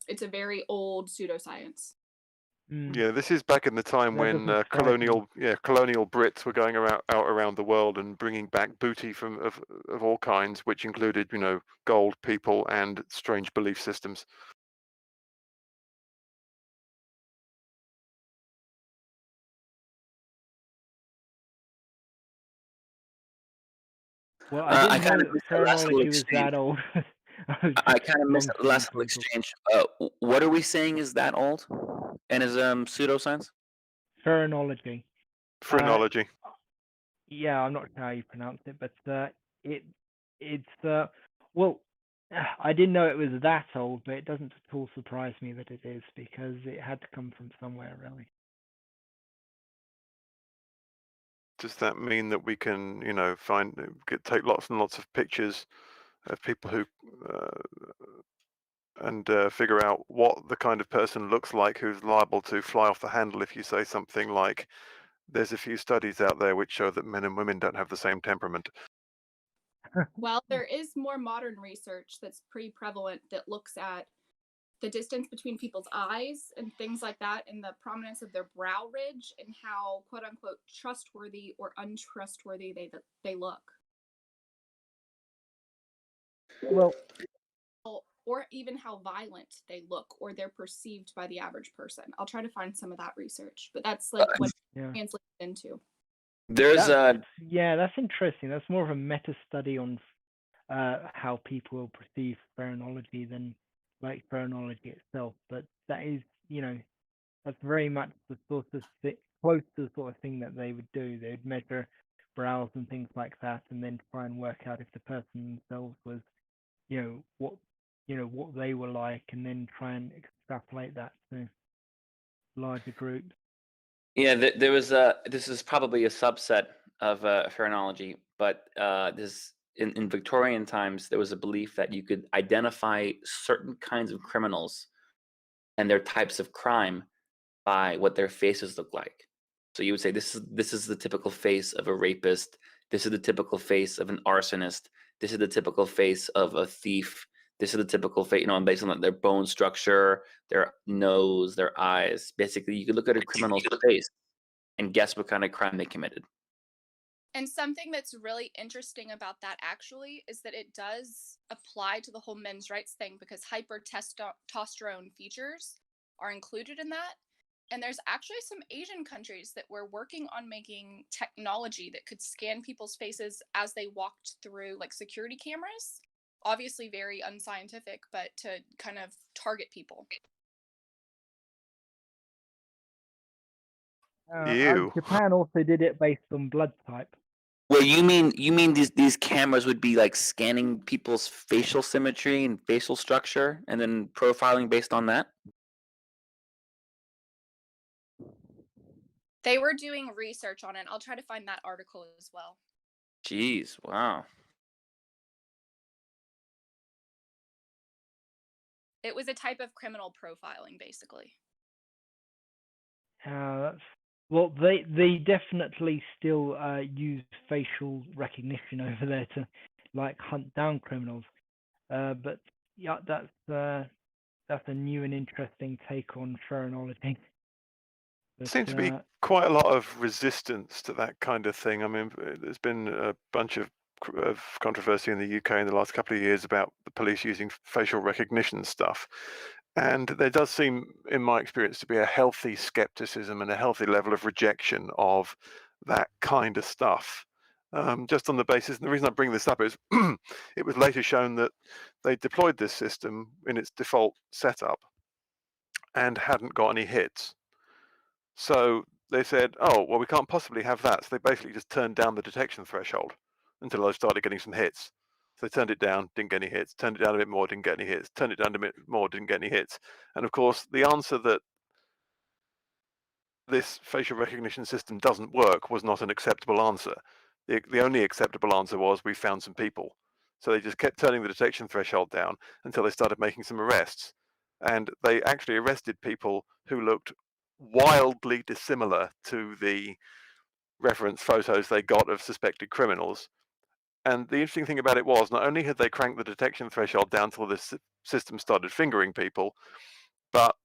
It's a very old pseudoscience. Yeah, this is back in the time That when doesn't surprise me. colonial Brits were going out around the world and bringing back booty of all kinds, which included, gold, people, and strange belief systems. Well, I didn't I kind know of that missed that last little phrenology was exchange. that old. I was I just kind of missed that nonsense last little talking. exchange. What are we saying is that old? And is pseudoscience? Phrenology. Phrenology. Yeah, I'm not sure how you pronounce it, but it it's well, I didn't know it was that old, but it doesn't at all surprise me that it is because it had to come from somewhere, really. Does that mean that we can, take lots and lots of pictures of people who and figure out what the kind of person looks like who's liable to fly off the handle if you say something like, there's a few studies out there which show that men and women don't have the same temperament. Well, there is more modern research that's pretty prevalent that looks at the distance between people's eyes and things like that, and the prominence of their brow ridge, and how quote unquote trustworthy or untrustworthy they look. Well, Or even how violent they look or they're perceived by the average person. I'll try to find some of that research, but that's like what yeah. it translates into. There's Yeah, that's interesting. That's more of a meta study on how people perceive phrenology than like phrenology itself. But that is, that's very much the sort of close to the sort of thing that they would do. They would measure brows and things like that, and then try and work out if the person themselves was, you know, what, what they were like, and then try and extrapolate that to larger groups. Yeah, there was this is probably a subset of phrenology, but this in Victorian times there was a belief that you could identify certain kinds of criminals and their types of crime by what their faces look like. So you would say this is the typical face of a rapist. This is the typical face of an arsonist. This is the typical face of a thief. This is the typical face, and based on their bone structure, their nose, their eyes. Basically, you could look at a criminal's face and guess what kind of crime they committed. And something that's really interesting about that actually is that it does apply to the whole men's rights thing because hypertestosterone features are included in that. And there's actually some Asian countries that were working on making technology that could scan people's faces as they walked through like security cameras. Obviously, very unscientific, but to kind of target people. Ew. Japan also did it based on blood type. Well, you mean these cameras would be like scanning people's facial symmetry and facial structure and then profiling based on that? They were doing research on it. I'll try to find that article as well. Jeez, wow. It was a type of criminal profiling, basically. That's well, they definitely still use facial recognition over there to like hunt down criminals. But yeah, that's a new and interesting take on phrenology. But Seems to be quite a lot of resistance to that kind of thing. I mean, there's been a bunch of controversy in the UK in the last couple of years about the police using facial recognition stuff. And there does seem, in my experience, to be a healthy skepticism and a healthy level of rejection of that kind of stuff. Just on the basis, and the reason I bring this up is it was later shown that they deployed this system in its default setup and hadn't got any hits. So they said, oh, well, we can't possibly have that. So they basically just turned down the detection threshold until they started getting some hits. So they turned it down, didn't get any hits, turned it down a bit more, didn't get any hits, turned it down a bit more, didn't get any hits. And of course, the answer that this facial recognition system doesn't work was not an acceptable answer. The only acceptable answer was we found some people. So they just kept turning the detection threshold down until they started making some arrests. And they actually arrested people who looked wildly dissimilar to the reference photos they got of suspected criminals. And the interesting thing about it was not only had they cranked the detection threshold down till the system started fingering people, but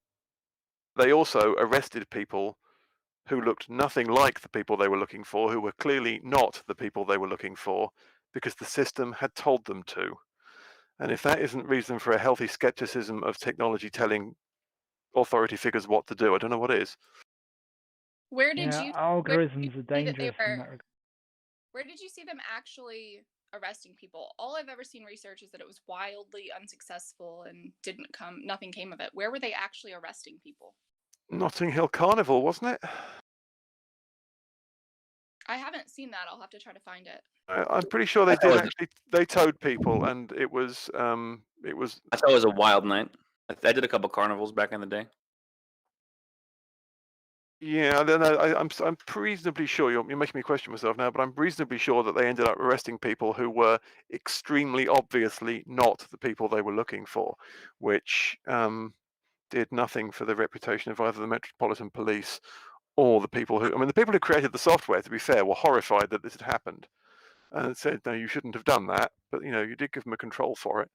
they also arrested people who looked nothing like the people they were looking for, who were clearly not the people they were looking for, because the system had told them to. And if that isn't reason for a healthy skepticism of technology telling authority figures what to do, I don't know what is. Where did you algorithms are see that they dangerous in were? that regard. Where did you see them actually arresting people. All I've ever seen research is that it was wildly unsuccessful and nothing came of it. Where were they actually arresting people? Notting Hill Carnival, wasn't it? I haven't seen that. I'll have to try to find it. I'm pretty sure they I thought did it was- actually. They towed people, and it was I thought it was a wild night. I did a couple carnivals back in the day. yeah. I don't know. I'm reasonably sure you're making me question myself now, but I'm reasonably sure that they ended up arresting people who were extremely obviously not the people they were looking for, which did nothing for the reputation of either the Metropolitan Police or the people who. I mean, the people who created the software, to be fair, were horrified that this had happened and said, "No, you shouldn't have done that." But you did give them a control for it.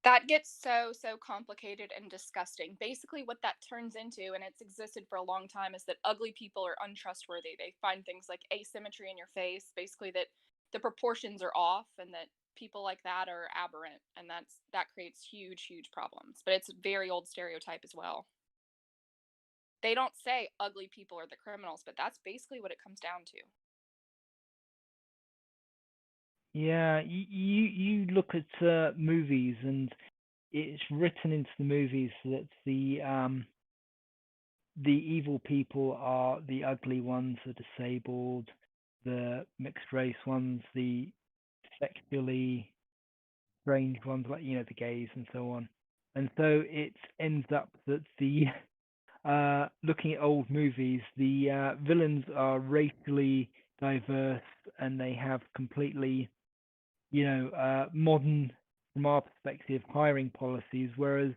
That gets so complicated and disgusting. Basically, what that turns into, and it's existed for a long time, is that ugly people are untrustworthy. They find things like asymmetry in your face, basically that the proportions are off, and that people like that are aberrant, and that creates huge problems. But it's a very old stereotype as well. They don't say ugly people are the criminals, but that's basically what it comes down to. Yeah, you look at movies, and it's written into the movies that the evil people are the ugly ones, the disabled, the mixed race ones, the sexually strange ones, like the gays and so on. And so it ends up that the looking at old movies, the villains are racially diverse, and they have completely modern, from our perspective, hiring policies, whereas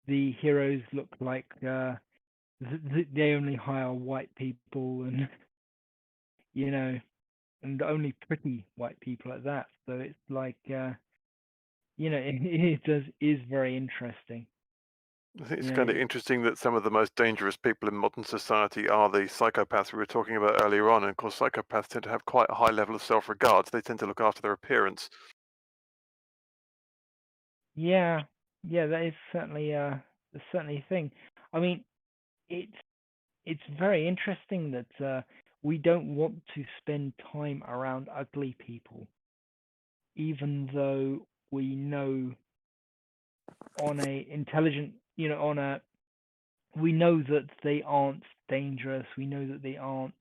the heroes look like they only hire white people, and and only pretty white people at that. So it's like it is very interesting. I think it's You kind know, of interesting that some of the most dangerous people in modern society are the psychopaths we were talking about earlier on. And of course, psychopaths tend to have quite a high level of self-regard. So they tend to look after their appearance. yeah, that is certainly a thing. I mean, it's very interesting that we don't want to spend time around ugly people, even though we know on a intelligent, we know that they aren't dangerous. We know that they aren't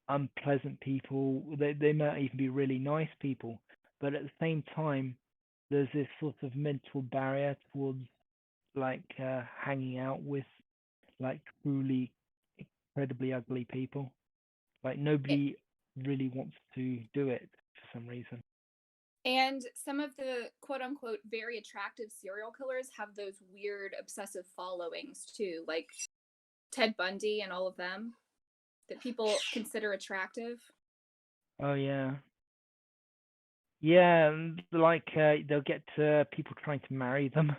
unpleasant people. They might even be really nice people, but at the same time, there's this sort of mental barrier towards like hanging out with like truly incredibly ugly people. Like nobody really wants to do it for some reason. And some of the quote unquote very attractive serial killers have those weird obsessive followings too, like Ted Bundy and all of them that people consider attractive. Oh yeah. Yeah, and like they'll get people trying to marry them. Like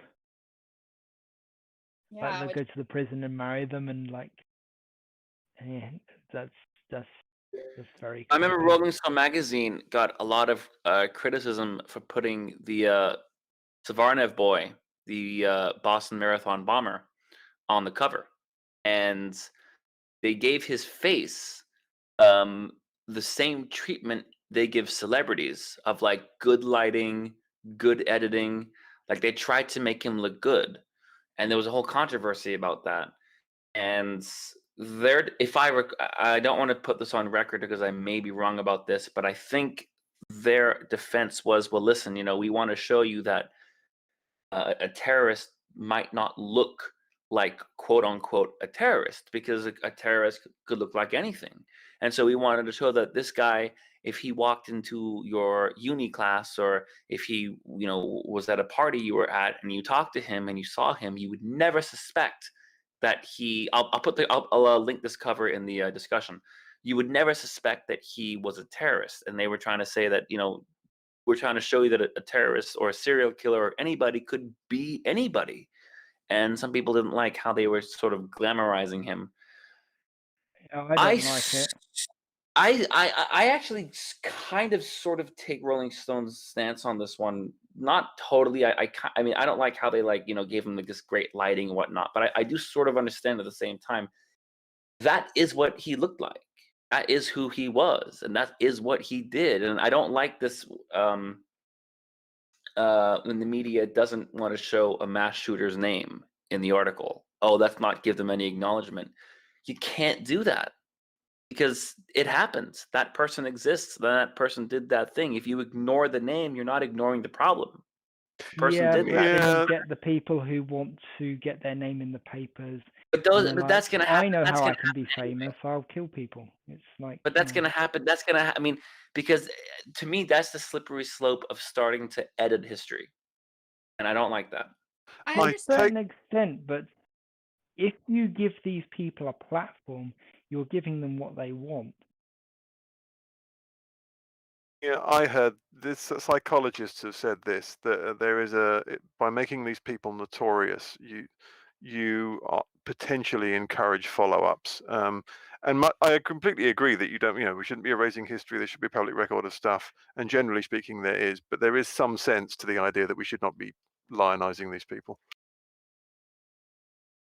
Yeah, they'll which, go to the prison and marry them, and like, yeah, that's that's very I remember creepy. Rolling Stone magazine got a lot of criticism for putting the Savarnev boy, the Boston Marathon bomber, on the cover, and they gave his face um, the same treatment they give celebrities of like good lighting, good editing. Like they tried to make him look good, and there was a whole controversy about that. And I don't want to put this on record because I may be wrong about this, but I think their defense was, well, listen, we want to show you that a terrorist might not look like quote unquote a terrorist, because a terrorist could look like anything. And so we wanted to show that this guy, if he walked into your uni class, or if he was at a party you were at and you talked to him and you saw him, you would never suspect that I'll link this cover in the discussion. You would never suspect that he was a terrorist. And they were trying to say that we're trying to show you that a terrorist or a serial killer or anybody could be anybody. And some people didn't like how they were sort of glamorizing him. I I don't like s- it. I actually kind of sort of take Rolling Stone's stance on this one. Not totally. I mean, I don't like how they gave him like this great lighting and whatnot, but I do sort of understand at the same time that is what he looked like. That is who he was, and that is what he did. And I don't like this when the media doesn't want to show a mass shooter's name in the article. Oh, let's not give them any acknowledgement. You can't do that because it happens. That person exists. That person did that thing. If you ignore the name, you're not ignoring the problem. The person Yeah, did but that. then you Yeah, get the people who want to get their name in the papers, But and those, they're but like, that's gonna I happen. know That's how I gonna can be happen anyway. famous, I'll kill people. It's like, But that's gonna happen. That's gonna. I mean, because to me, that's the slippery slope of starting to edit history, and I don't like that. I to a I understand. take certain extent, but if you give these people a platform, you're giving them what they want. Yeah, I heard this. Psychologists have said this that there is by making these people notorious, you potentially encourage follow-ups. I completely agree that you don't. We shouldn't be erasing history. There should be a public record of stuff, and generally speaking, there is. But there is some sense to the idea that we should not be lionizing these people.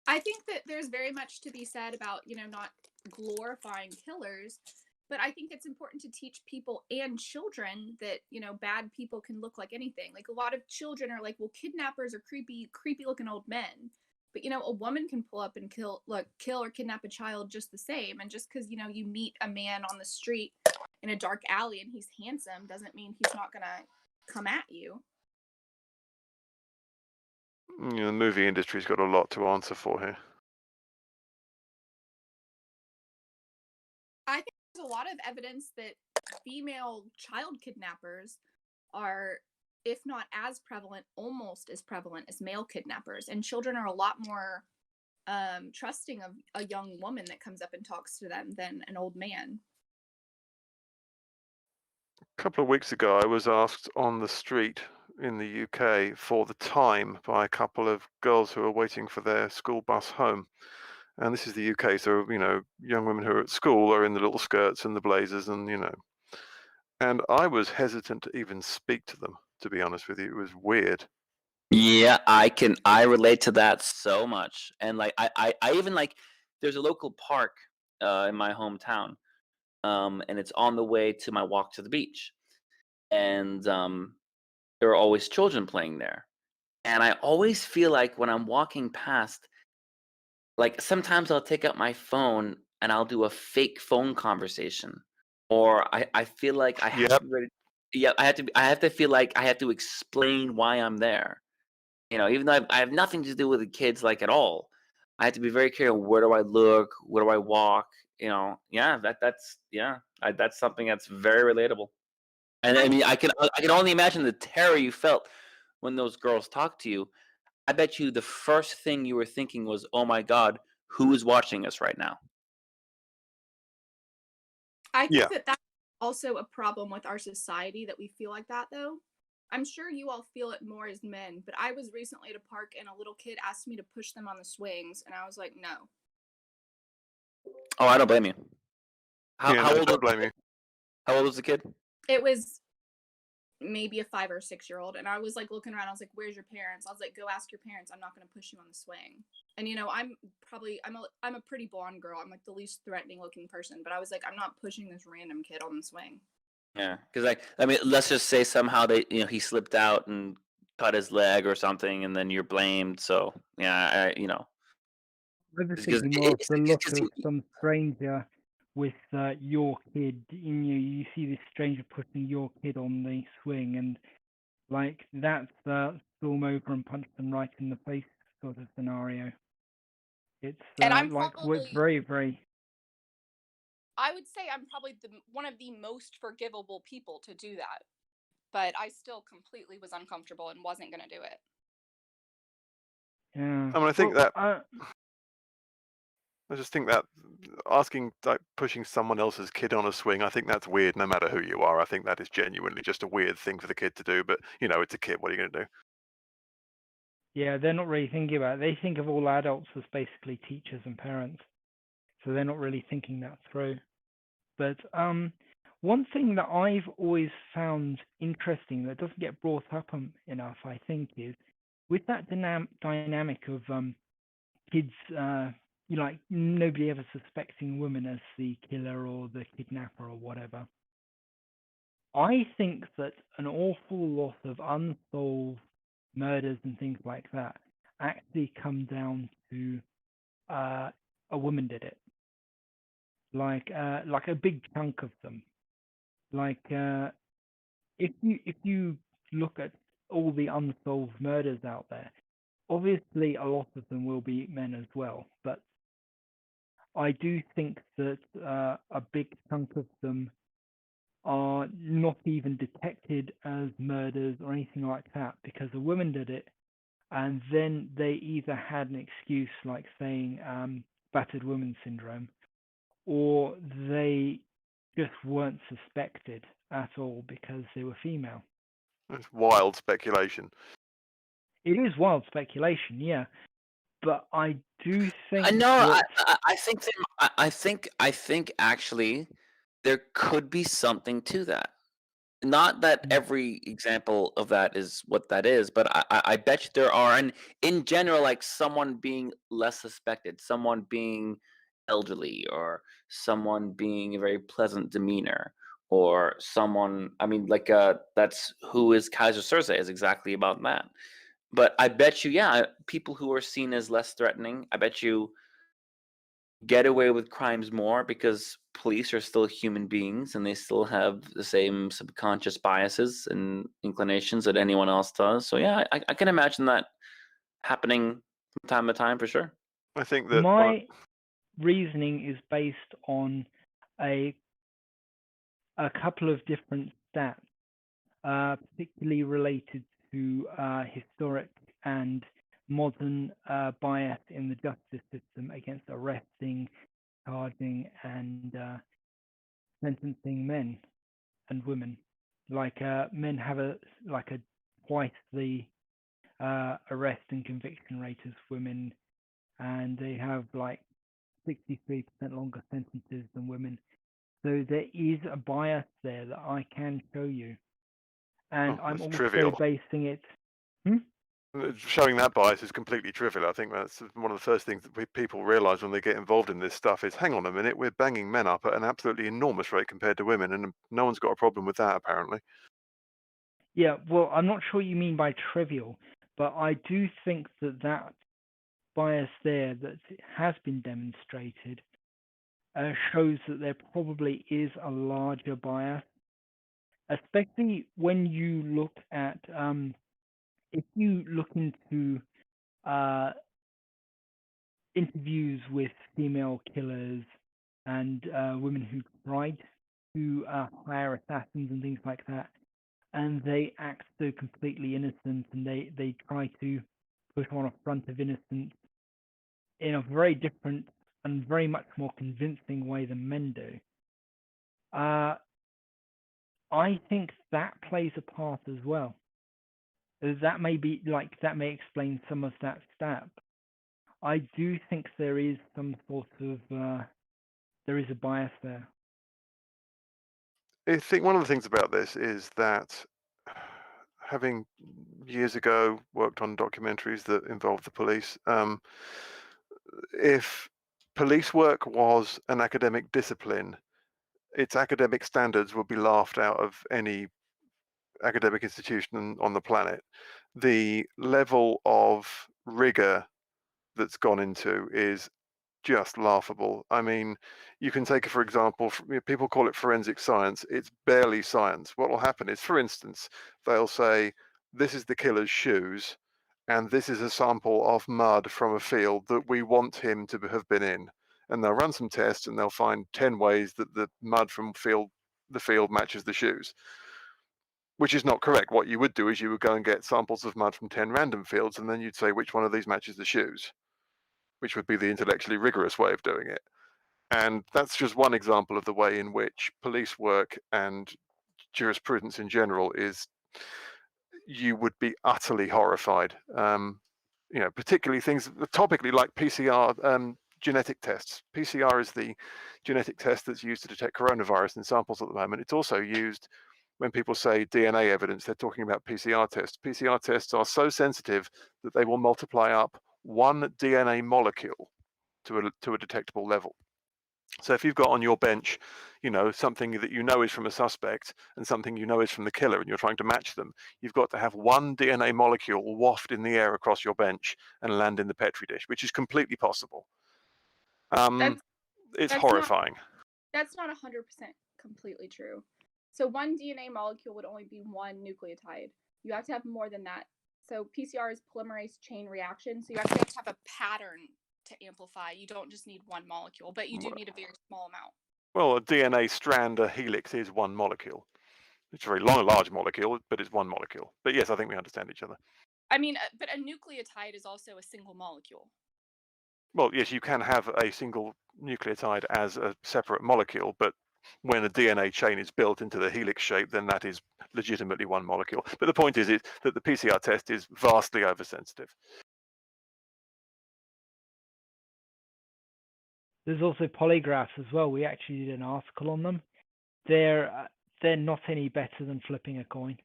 I think that there's very much to be said about, not glorifying killers, but I think it's important to teach people and children that, bad people can look like anything. Like a lot of children are like, well, kidnappers are creepy looking old men. But a woman can pull up and kill or kidnap a child just the same. And just because, you meet a man on the street in a dark alley and he's handsome doesn't mean he's not gonna come at you. The movie industry's got a lot to answer for here. I think there's a lot of evidence that female child kidnappers are, if not as prevalent, almost as prevalent as male kidnappers. And children are a lot more trusting of a young woman that comes up and talks to them than an old man. A couple of weeks ago, I was asked on the street in the UK for the time by a couple of girls who were waiting for their school bus home. And this is the UK, so young women who are at school are in the little skirts and the blazers, and I was hesitant to even speak to them. To be honest with you, it was weird. Yeah, I relate to that so much. And like I even like there's a local park in my hometown. And it's on the way to my walk to the beach. And there are always children playing there. And I always feel like when I'm walking past, like sometimes I'll take out my phone and I'll do a fake phone conversation. Or I feel like I have Yep. to be ready. Yeah, I have to feel like I have to explain why I'm there. Even though I have nothing to do with the kids, like, at all, I have to be very careful, where do I look? Where do I walk? Yeah, that's something that's very relatable. And I mean, I can only imagine the terror you felt when those girls talked to you. I bet you the first thing you were thinking was, "Oh my god, who is watching us right now?" I Yeah. think that that's also a problem with our society that we feel like that, though. I'm sure you all feel it more as men, but I was recently at a park and a little kid asked me to push them on the swings, and I was like, no. Oh, I don't blame you. How Yeah, how no, old was don't blame you. how old was the kid? It was maybe a 5 or 6 year old, and I was like looking around. I was like, "Where's your parents?" I was like, "Go ask your parents. I'm not going to push you on the swing." And I'm a pretty blonde girl. I'm like the least threatening looking person, but I was like, I'm not pushing this random kid on the swing. Yeah, because I mean, let's just say somehow he slipped out and cut his leg or something, and then you're blamed. So yeah, I was because thinking more of it's the look because of some stranger with your kid. You see this stranger putting your kid on the swing, and like that's storm over and punch them right in the face sort of scenario. It's And I'm like it's probably, very, very. I would say I'm probably one of the most forgivable people to do that, but I still completely was uncomfortable and wasn't going to do it. Yeah. I mean, Well, I just think that asking, like, pushing someone else's kid on a swing, I think that's weird no matter who you are. I think that is genuinely just a weird thing for the kid to do, but it's a kid. What are you going to do? yeah, they're not really thinking about it. They think of all adults as basically teachers and parents, so they're not really thinking that through. But one thing that I've always found interesting that doesn't get brought up enough, I think, is with that dynamic of kids, like nobody ever suspecting women as the killer or the kidnapper or whatever. I think that an awful lot of unsolved murders and things like that actually come down to a woman did it. Like a big chunk of them. Like if you look at all the unsolved murders out there, obviously a lot of them will be men as well, but I do think that a big chunk of them are not even detected as murders or anything like that because a woman did it, and then they either had an excuse like saying battered woman syndrome, or they just weren't suspected at all because they were female. It's wild speculation. It is wild speculation, yeah, but I do think I know. that I think actually there could be something to that. Not that every example of that is what that is, but I bet you there are. And in general, like someone being less suspected, someone being elderly, or someone being a very pleasant demeanor, or someone. I mean, like that's who is Kaiser Soze is exactly about that. But I bet you, yeah, people who are seen as less threatening, I bet you get away with crimes more because police are still human beings and they still have the same subconscious biases and inclinations that anyone else does. So yeah, I can imagine that happening from time to time for sure. I think that my reasoning is based on a a couple of different stats, particularly related to historic and modern bias in the justice system against arresting, charging, and sentencing men and women. Like men have a twice the arrest and conviction rate as women, and they have like 63% longer sentences than women. So there is a bias there that I can show you, and I'm that's also trivial. basing it. Showing that bias is completely trivial. I think that's one of the first things that people realise when they get involved in this stuff is, hang on a minute, we're banging men up at an absolutely enormous rate compared to women, and no one's got a problem with that apparently. Yeah, well, I'm not sure what you mean by trivial, but I do think that that bias there that has been demonstrated shows that there probably is a larger bias, especially when you look at if you look into uh, interviews with female killers and women who tried to hire assassins and things like that, and they act so completely innocent, and they try to put on a front of innocence in a very different and very much more convincing way than men do. I think that plays a part as well. That may be like that may explain some of that stat. I do think there is some sort of there is a bias there. I think one of the things about this is that, having years ago worked on documentaries that involved the police, if police work was an academic discipline, its academic standards would be laughed out of any academic institution on the planet. The level of rigor that's gone into is just laughable. I mean, you can take, for example, people call it forensic science. It's barely science. What will happen is, for instance, they'll say, this is the killer's shoes, and this is a sample of mud from a field that we want him to have been in. And they'll run some tests and they'll find 10 ways that the mud from the field matches the shoes, which is not correct. What you would do is you would go and get samples of mud from 10 random fields, and then you'd say which one of these matches the shoes, which would be the intellectually rigorous way of doing it. And that's just one example of the way in which police work and jurisprudence in general is, you would be utterly horrified. Particularly things topically like PCR genetic tests. PCR is the genetic test that's used to detect coronavirus in samples at the moment. It's also used when people say DNA evidence, they're talking about PCR tests. PCR tests are so sensitive that they will multiply up one DNA molecule to a detectable level. So if you've got on your bench, something that you know is from a suspect and something you know is from the killer, and you're trying to match them, you've got to have one DNA molecule waft in the air across your bench and land in the Petri dish, which is completely possible. That's It's that's horrifying. That's not 100% completely true. So one DNA molecule would only be one nucleotide. You have to have more than that. So PCR is polymerase chain reaction. So you actually have to have a pattern to amplify. You don't just need one molecule, but you do need a very small amount. Well, a DNA strand, a helix, is one molecule. It's a very large molecule, but it's one molecule. But yes, I think we understand each other. I mean, but a nucleotide is also a single molecule. Well, yes, you can have a single nucleotide as a separate molecule, but when a DNA chain is built into the helix shape, then that is legitimately one molecule. But the point is that the PCR test is vastly oversensitive. There's also polygraphs as well. We actually did an article on them. They're not any better than flipping a coin.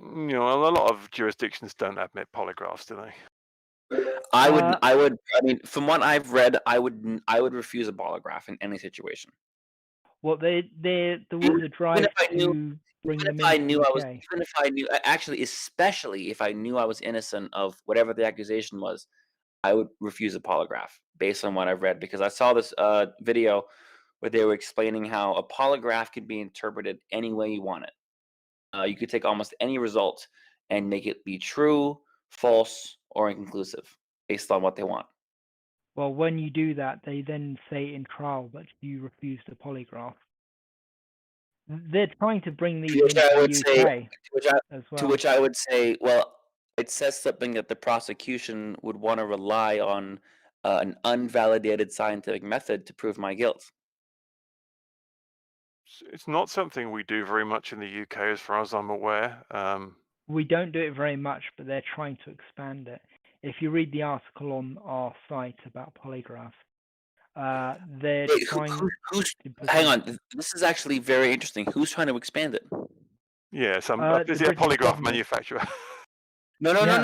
A lot of jurisdictions don't admit polygraphs, do they? I mean, from what I've read, I would refuse a polygraph in any situation. Well, there was a drive to bring them into the UK. Even if I knew, actually, especially if I knew I was innocent of whatever the accusation was, I would refuse a polygraph based on what I've read, because I saw this video where they were explaining how a polygraph could be interpreted any way you want it. You could take almost any result and make it be true, false, or inconclusive based on what they want. Well, when you do that, they then say in trial that you refused a polygraph. They're trying to bring these into the UK as well. To which I would say, well, it says something that the prosecution would want to rely on an unvalidated scientific method to prove my guilt. It's not something we do very much in the UK, as far as I'm aware. We don't do it very much, but they're trying to expand it. If you read the article on our site about polygraphs, they're trying hang on, this is actually very interesting. Who's trying to expand it? Yeah, the is it a British polygraph government. manufacturer? No, Probably.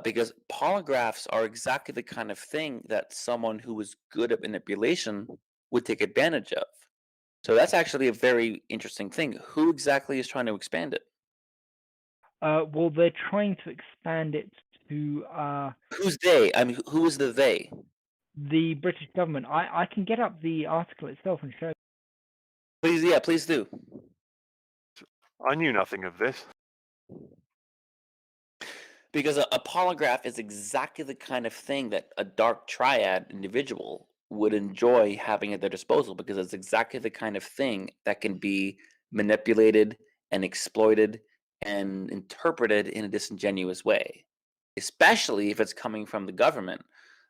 because polygraphs are exactly the kind of thing that someone who is good at manipulation would take advantage of. So that's actually a very interesting thing. Who exactly is trying to expand it? Well, they're trying to expand it to Who's they? I mean, who is the they? the British government. I can get up the article itself and show. Please do. I knew nothing of this. Because a polygraph is exactly the kind of thing that a dark triad individual would enjoy having at their disposal, because it's exactly the kind of thing that can be manipulated and exploited and interpreted in a disingenuous way, especially if it's coming from the government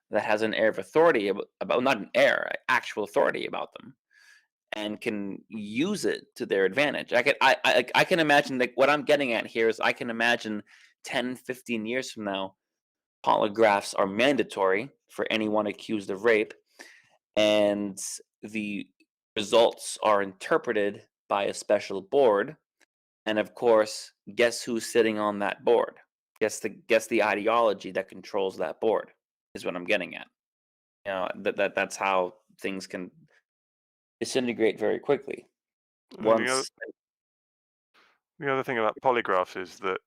that has an air of authority about not an air, actual authority about them, and can use it to their advantage. I can imagine, like, what I'm getting at here is I can imagine 10, 15 years from now, polygraphs are mandatory for anyone accused of rape, and the results are interpreted by a special board. And of course, guess who's sitting on that board? Guess the ideology that controls that board is what I'm getting at. That's how things can disintegrate very quickly. The other thing about polygraphs is that,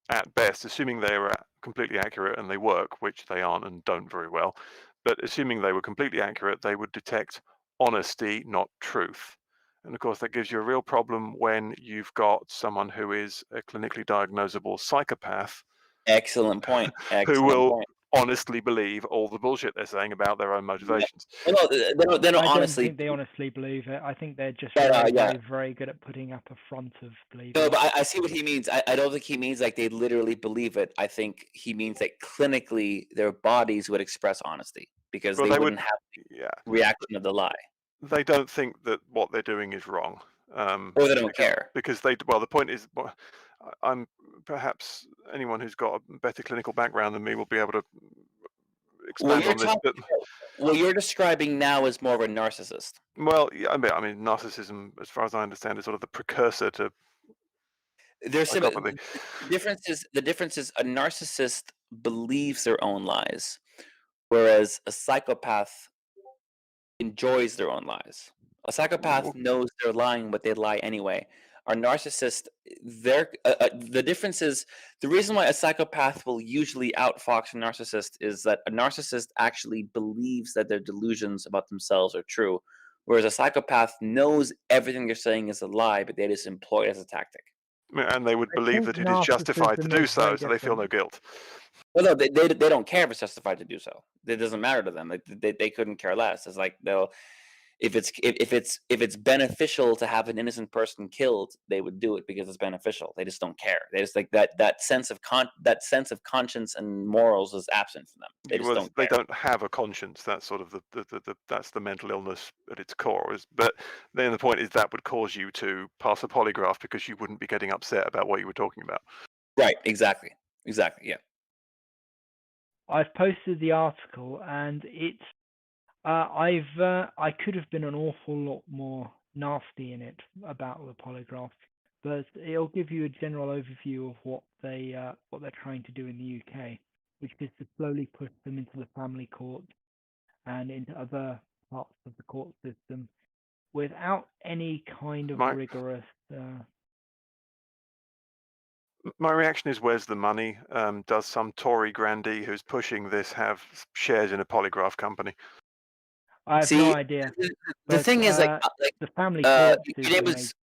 at best, assuming they are completely accurate and they work, which they aren't and don't very well, but assuming they were completely accurate, they would detect honesty, not truth. And of course, that gives you a real problem when you've got someone who is a clinically diagnosable psychopath. Excellent point. Who will honestly believe all the bullshit they're saying about their own motivations. No, they don't I honestly. don't think they honestly believe it. I think they're just very good at putting up a front of believing. No, but I see what he means. I don't think he means like they literally believe it. I think he means that clinically their bodies would express honesty, because they wouldn't have the reaction of the lie. They don't think that what they're doing is wrong. Or they don't care. Because the point is, I'm perhaps anyone who's got a better clinical background than me will be able to expand on this. What you're describing now is more of a narcissist. Well, yeah, I mean, narcissism, as far as I understand, is sort of the precursor to There's the difference is a narcissist believes their own lies, whereas a psychopath enjoys their own lies. A psychopath knows they're lying, but they lie anyway. A narcissist, the difference is the reason why a psychopath will usually outfox a narcissist is that a narcissist actually believes that their delusions about themselves are true, whereas a psychopath knows everything they're saying is a lie, but they just employ it as a tactic. And they would I believe think that it is justified to narcissism do is very so, so they feel no different. guilt. Well, no, they don't care if it's justified to do so. It doesn't matter to them. Like, they couldn't care less. It's like they'll if it's beneficial to have an innocent person killed, they would do it because it's beneficial. They just don't care. They just like that sense of conscience and morals is absent from them. They just don't They care. don't have a conscience. That's sort of the that's the mental illness at its core. But then the point is that would cause you to pass a polygraph because you wouldn't be getting upset about what you were talking about. Right? Exactly. Yeah. I've posted the article, and it's I could have been an awful lot more nasty in it about the polygraph, but it'll give you a general overview of what they're trying to do in the UK, which is to slowly push them into the family court and into other parts of the court system without any kind of My rigorous. my reaction is, where's the money? Does some Tory grandee who's pushing this have shares in a polygraph company? I have no See, idea, the but thing is, the family court your system name is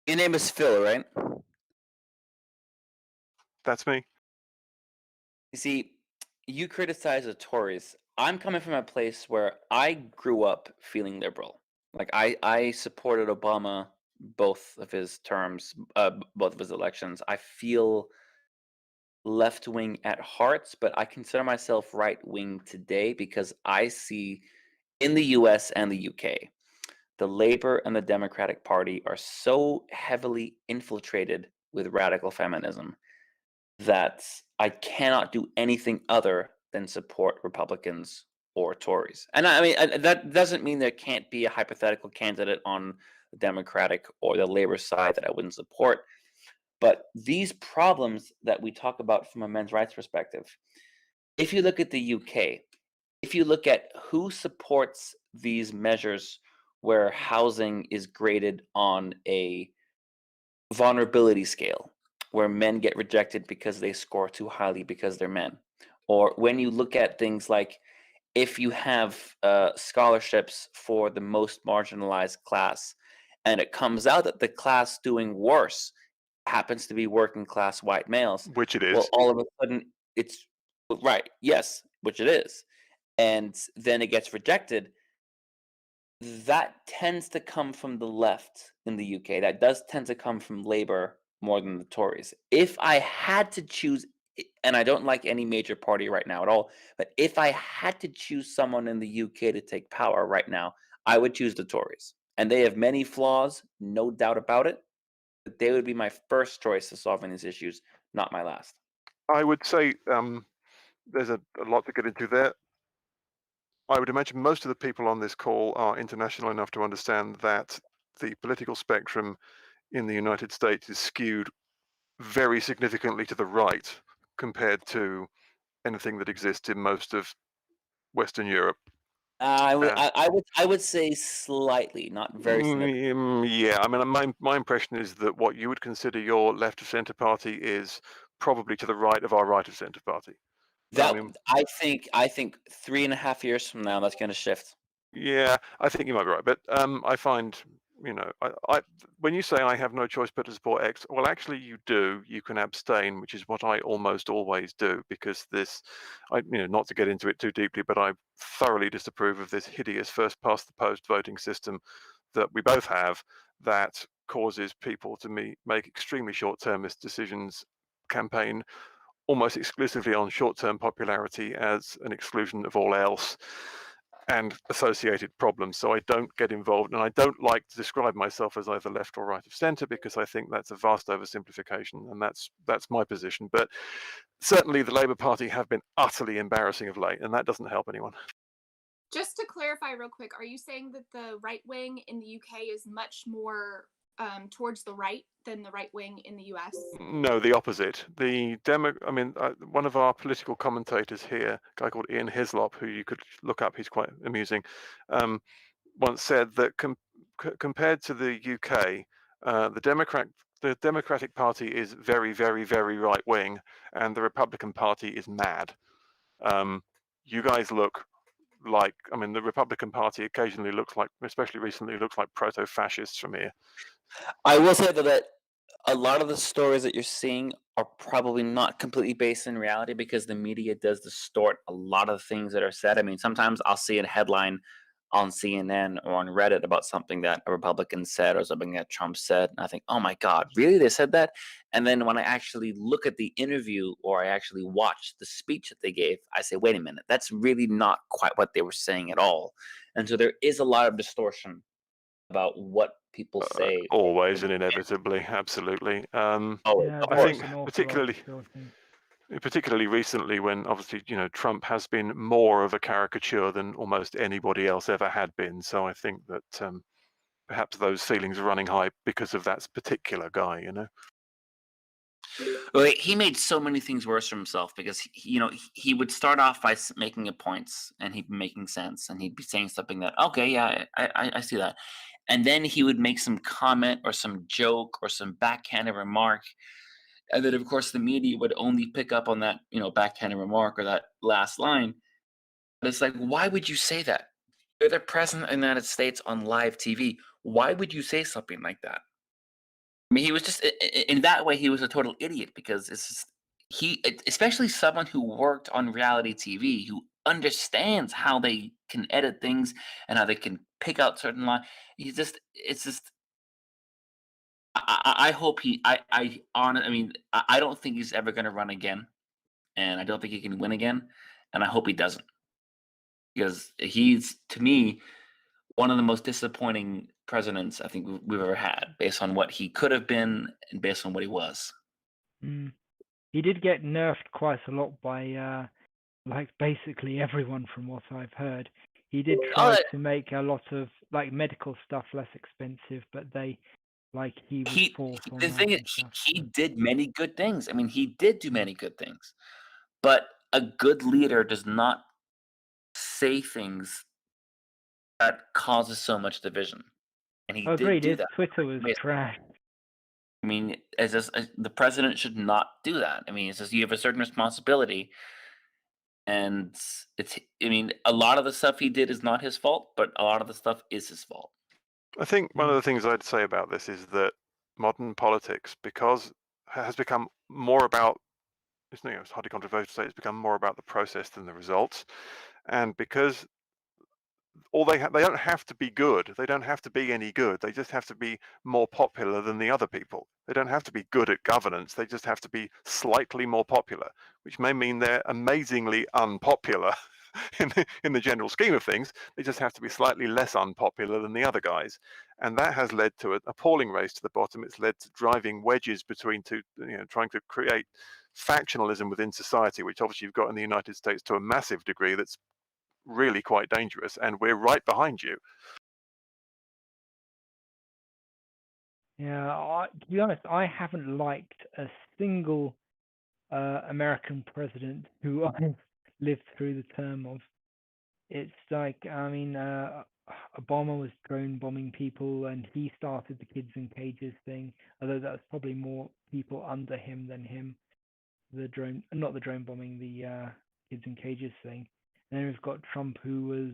your name is Phil, right? That's me. You see, you criticize the Tories. I'm coming from a place where I grew up feeling liberal. Like I supported Obama both of his terms, both of his elections. I feel left wing at heart, but I consider myself right wing today because I see in the US and the UK, the Labour and the Democratic Party are so heavily infiltrated with radical feminism that I cannot do anything other than support Republicans or Tories. And I mean, that doesn't mean there can't be a hypothetical candidate on the Democratic or the Labor side that I wouldn't support. But these problems that we talk about from a men's rights perspective, if you look at the UK, if you look at who supports these measures where housing is graded on a vulnerability scale, where men get rejected because they score too highly because they're men, or when you look at things like if you have scholarships for the most marginalized class and it comes out that the class doing worse happens to be working class white males, Which it well, is. all of a sudden it's right, yes, which it is, and then it gets rejected. That tends to come from the left in the UK. That does tend to come from Labour more than the Tories. If I had to choose, and I don't like any major party right now at all, but if I had to choose someone in the UK to take power right now, I would choose the Tories. And they have many flaws, no doubt about it, but they would be my first choice to solving these issues, not my last. I would say there's a lot to get into there. I would imagine most of the people on this call are international enough to understand that the political spectrum in the United States is skewed very significantly to the right compared to anything that exists in most of Western Europe. And I would say slightly, not very significant. yeah, I mean, my impression is that what you would consider your left of centre party is probably to the right of our right of centre party. I That mean, I think 3.5 years from now, that's gonna shift. yeah, I think you might be right, but I find, when you say I have no choice but to support X, well, actually you do. You can abstain, which is what I almost always do, because not to get into it too deeply, but I thoroughly disapprove of this hideous first past the post voting system that we both have that causes people to make extremely short-termist decisions, campaign almost exclusively on short-term popularity as an exclusion of all else and associated problems. So I don't get involved, and I don't like to describe myself as either left or right of centre because I think that's a vast oversimplification, and that's my position. But certainly the Labour Party have been utterly embarrassing of late, and that doesn't help anyone. Just to clarify real quick, are you saying that the right wing in the UK is much more towards the right than the right wing in the U.S.? No, the opposite. One of our political commentators here, a guy called Ian Hislop, who you could look up, he's quite amusing, once said that compared to the UK, the Democratic Party is very, very, very right wing, and the Republican Party is mad. You guys look like, the Republican Party occasionally looks like, especially recently, looks like proto-fascists from here. I will say that a lot of the stories that you're seeing are probably not completely based in reality because the media does distort a lot of things that are said. I mean, sometimes I'll see a headline on CNN or on Reddit about something that a Republican said or something that Trump said, and I think, "Oh my God, really? They said that?" And then when I actually look at the interview or I actually watch the speech that they gave, I say, "Wait a minute, that's really not quite what they were saying at all." And so there is a lot of distortion about what people say. Always and inevitably, absolutely. Always, Yeah, of I there course. is think an awful lot of particularly distortion. particularly recently when obviously, Trump has been more of a caricature than almost anybody else ever had been. So I think that perhaps those feelings are running high because of that particular guy. Well, he made so many things worse for himself because he would start off by making a points and he'd be making sense and he'd be saying something that, okay, yeah, I see that, and then he would make some comment or some joke or some backhanded remark, and then of course the media would only pick up on that backhanded remark or that last line. But it's like, why would you say that? You're the president of the United States on live TV. Why would you say something like that? I mean, he was just in that way, he was a total idiot because it's just, especially someone who worked on reality TV, who understands how they can edit things and how they can pick out certain lines. It's just. I hope I don't think he's ever going to run again, and I don't think he can win again, and I hope he doesn't because he's, to me, one of the most disappointing presidents I think we've ever had, based on what he could have been and based on what he was. Mm. He did get nerfed quite a lot by like basically everyone from what I've heard. He did Oh, try to make a lot of like medical stuff less expensive, but he was fourth the on that thing is, and stuff. he So. did many good things. I mean, he did do Mm. many good things, but a good leader does not say things that causes so much division, and he did Agreed. do His that. Twitter was trash. I mean, the president should not do that. I mean, it's just you have a certain responsibility, and I mean, a lot of the stuff he did is not his fault, but a lot of the stuff is his fault. I think one of Mm. the things I'd say about this is that modern politics, because has become more about, it's hardly controversial to say it's become more about the process than the results, and because they don't have to be good. They don't have to be any good. They just have to be more popular than the other people. They don't have to be good at governance. They just have to be slightly more popular, which may mean they're amazingly unpopular in the general scheme of things. They just have to be slightly less unpopular than the other guys. And that has led to an appalling race to the bottom. It's led to driving wedges between two, trying to create factionalism within society, which obviously you've got in the United States to a massive degree that's really quite dangerous, and we're right behind you. Yeah, to be honest, I haven't liked a single American president who I've lived through the term of. It's like, I mean, Obama was drone bombing people, and he started the kids in cages thing. Although that's probably more people under him than him. Not the drone bombing, the kids in cages thing. And then we've got Trump, who was,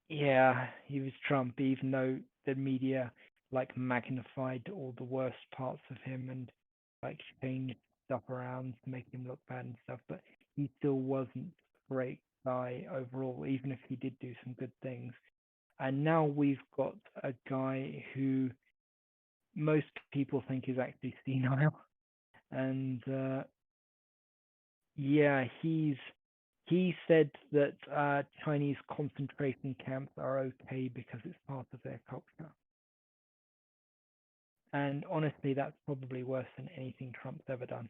yeah, he was Trump, even though the media like magnified all the worst parts of him and like changed stuff around to make him look bad and stuff. But he still wasn't a great guy overall, even if he did do some good things. And now we've got a guy who most people think is actually senile, and yeah, he said that Chinese concentration camps are okay because it's part of their culture. And honestly, that's probably worse than anything Trump's ever done.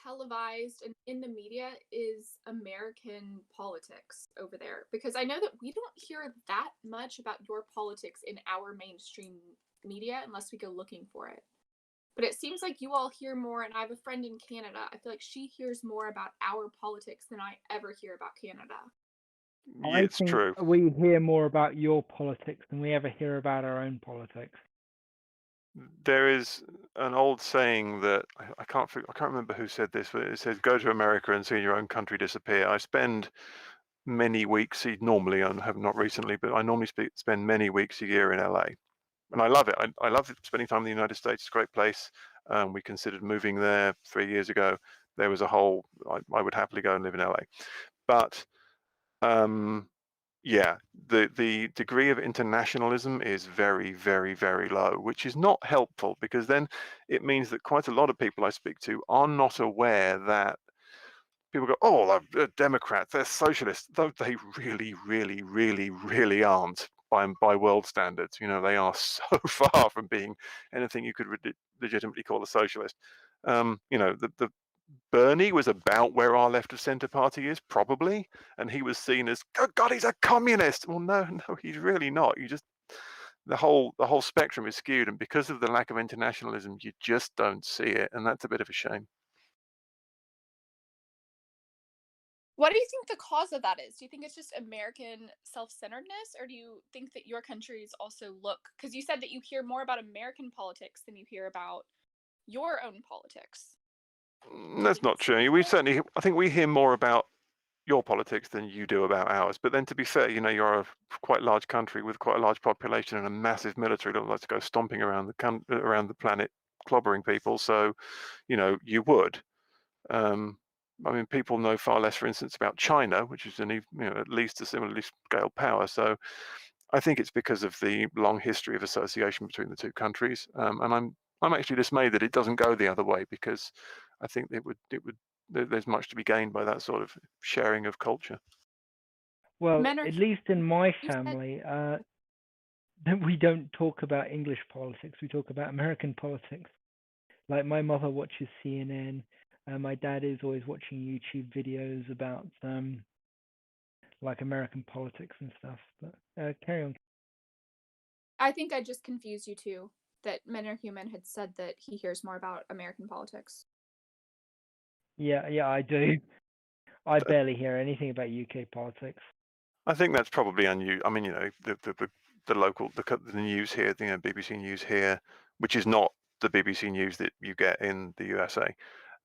televised and in the media is American politics over there? Because I know that we don't hear that much about your politics in our mainstream media unless we go looking for it. But it seems like you all hear more, and I have a friend in Canada. I feel like she hears more about our politics than I ever hear about Canada. I It's think true. we hear more about your politics than we ever hear about our own politics. There is an old saying that I can't remember who said this, but it says, "Go to America and see your own country disappear." I spend many weeks, normally, I have not recently, but I normally spend many weeks a year in LA, and I love it. I love spending time in the United States. It's a great place. We considered moving there 3 years ago. There was a whole. I would happily go and live in LA, but um, yeah, the degree of internationalism is very, very, very low, which is not helpful because then it means that quite a lot of people I speak to are not aware that people go, "Oh, they're Democrats, they're socialists," though they really, really, really, really aren't by world standards. You know, they are so far from being anything you could legitimately call a socialist. You know, the Bernie was about where our left of centre party is, probably, and he was seen as, "Oh God, he's a communist." Well, no, no, he's really not. You just the whole spectrum is skewed, and because of the lack of internationalism, you just don't see it, and that's a bit of a shame. What do you think the cause of that is? Do you think it's just American self-centeredness, or do you think that your countries also look? Because you said that you hear more about American politics than you hear about your own politics. Do you That's think not it's true. I think we hear more about your politics than you do about ours. But then, to be fair, you know, you're a quite large country with quite a large population and a massive military that likes to go stomping around around the planet, clobbering people. So, you know, you would. Um, I mean, people know far less, for instance, about China, which is at least a similarly scaled power. So, I think it's because of the long history of association between the two countries, and I'm actually dismayed that it doesn't go the other way because I think there's much to be gained by that sort of sharing of culture. Well, men are at least in my you said family, we don't talk about English politics. We talk about American politics. Like my mother watches CNN. My dad is always watching YouTube videos about like American politics and stuff. But carry on. I think I just confused you two. That Men Are Human had said that he hears more about American politics. Yeah, yeah, I do. I barely hear anything about UK politics. I think that's probably unusual. I mean, you know, the local the news here, the BBC News here, which is not the BBC News that you get in the USA,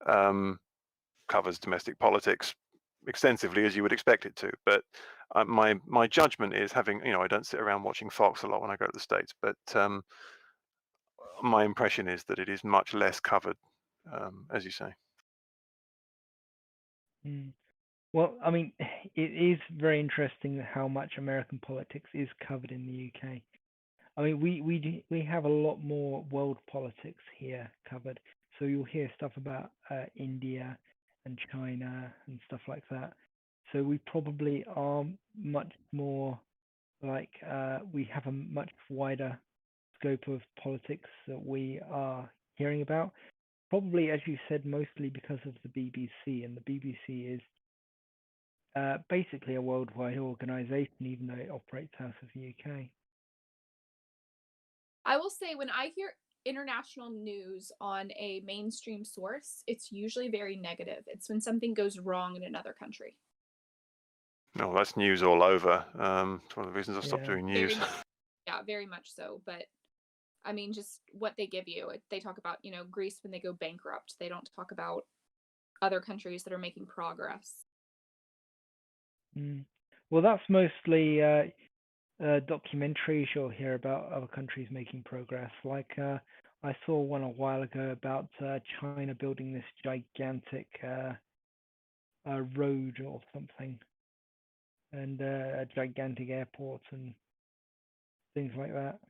um, covers domestic politics extensively as you would expect it to. But my judgment is having, you know, I don't sit around watching Fox a lot when I go to the States, but my impression is that it is much less covered, as you say. Mm. Well, I mean, it is very interesting how much American politics is covered in the UK. I mean, we have a lot more world politics here covered. So you'll hear stuff about India and China and stuff like that. So we probably are much more like we have a much wider scope of politics that we are hearing about. Probably, as you said, mostly because of the BBC, and the BBC is basically a worldwide organization, even though it operates out of the UK. I will say when I hear international news on a mainstream source, it's usually very negative. It's when something goes wrong in another country. No, that's news all over. It's one of the reasons I stopped Yeah. doing Very news. much, yeah, very much so. But I mean, just what they give you. They talk about, Greece when they go bankrupt. They don't talk about other countries that are making progress. Mm. Well, that's mostly documentaries you'll hear about other countries making progress. Like I saw one a while ago about China building this gigantic road or something, and a gigantic airport and things like that.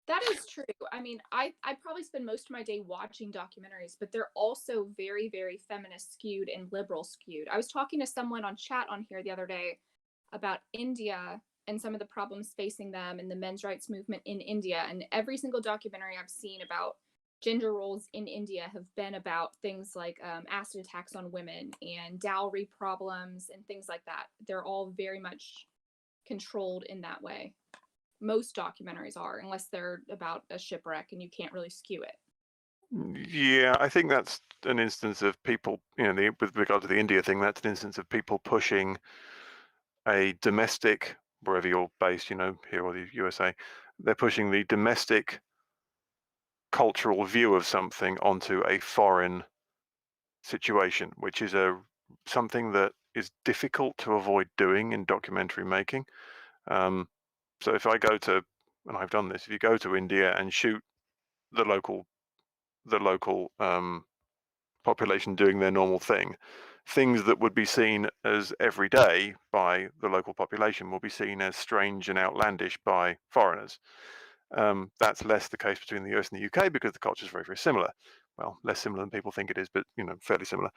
That is true. I mean, I probably spend most of my day watching documentaries, but they're also very, very feminist skewed and liberal skewed. I was talking to someone on chat on here the other day about India and some of the problems facing them and the men's rights movement in India. And every single documentary I've seen about gender roles in India have been about things like acid attacks on women and dowry problems and things like that. They're all very much controlled in that way. Most documentaries are, unless they're about a shipwreck and you can't really skew it. Yeah, I think that's an instance of people, with regard to the India thing, that's an instance of people pushing a domestic, wherever you're based, here or the USA, they're pushing the domestic cultural view of something onto a foreign situation, which is something that is difficult to avoid doing in documentary making. So if I go to, and I've done this, if you go to India and shoot the local population doing their normal thing, things that would be seen as everyday by the local population will be seen as strange and outlandish by foreigners. That's less the case between the US and the UK because the culture is very, very similar. Well, less similar than people think it is, but fairly similar.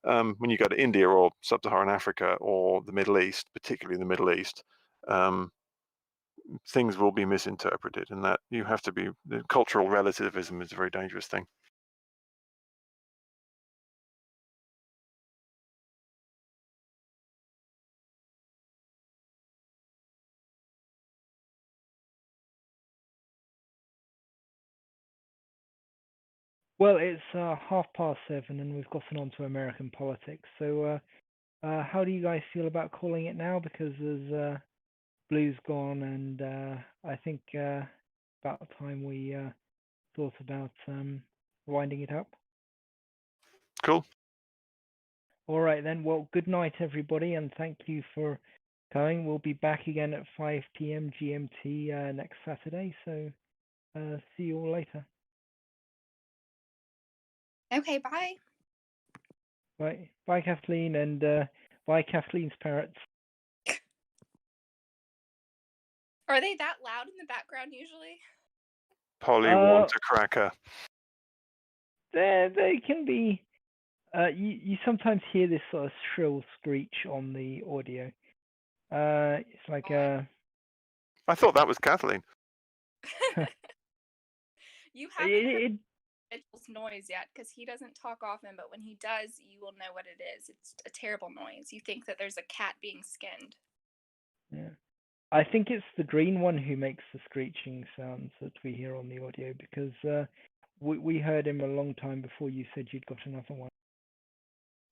When you go to India or sub-Saharan Africa or the Middle East, particularly the Middle East, things will be misinterpreted, and that you have to be. The cultural relativism is a very dangerous thing. Well, it's 7:30, and we've gotten on to American politics. So, how do you guys feel about calling it now? Because there's Blue's gone, and I think about time we thought about winding it up. Cool. All right then. Well, good night, everybody, and thank you for coming. We'll be back again at 5 p.m. GMT next Saturday. So, see you all later. Okay, bye. Bye, bye, Kathleen, and bye, Kathleen's parrots. Are they that loud in the background usually? Polly wants a cracker. They can be. You sometimes hear this sort of shrill screech on the audio. It's like I thought that was Kathleen. You haven't heard Mitchell's noise yet because he doesn't talk often, but when he does, you will know what it is. It's a terrible noise. You think that there's a cat being skinned. Yeah. I think it's the green one who makes the screeching sounds that we hear on the audio because we heard him a long time before you said you'd got another one.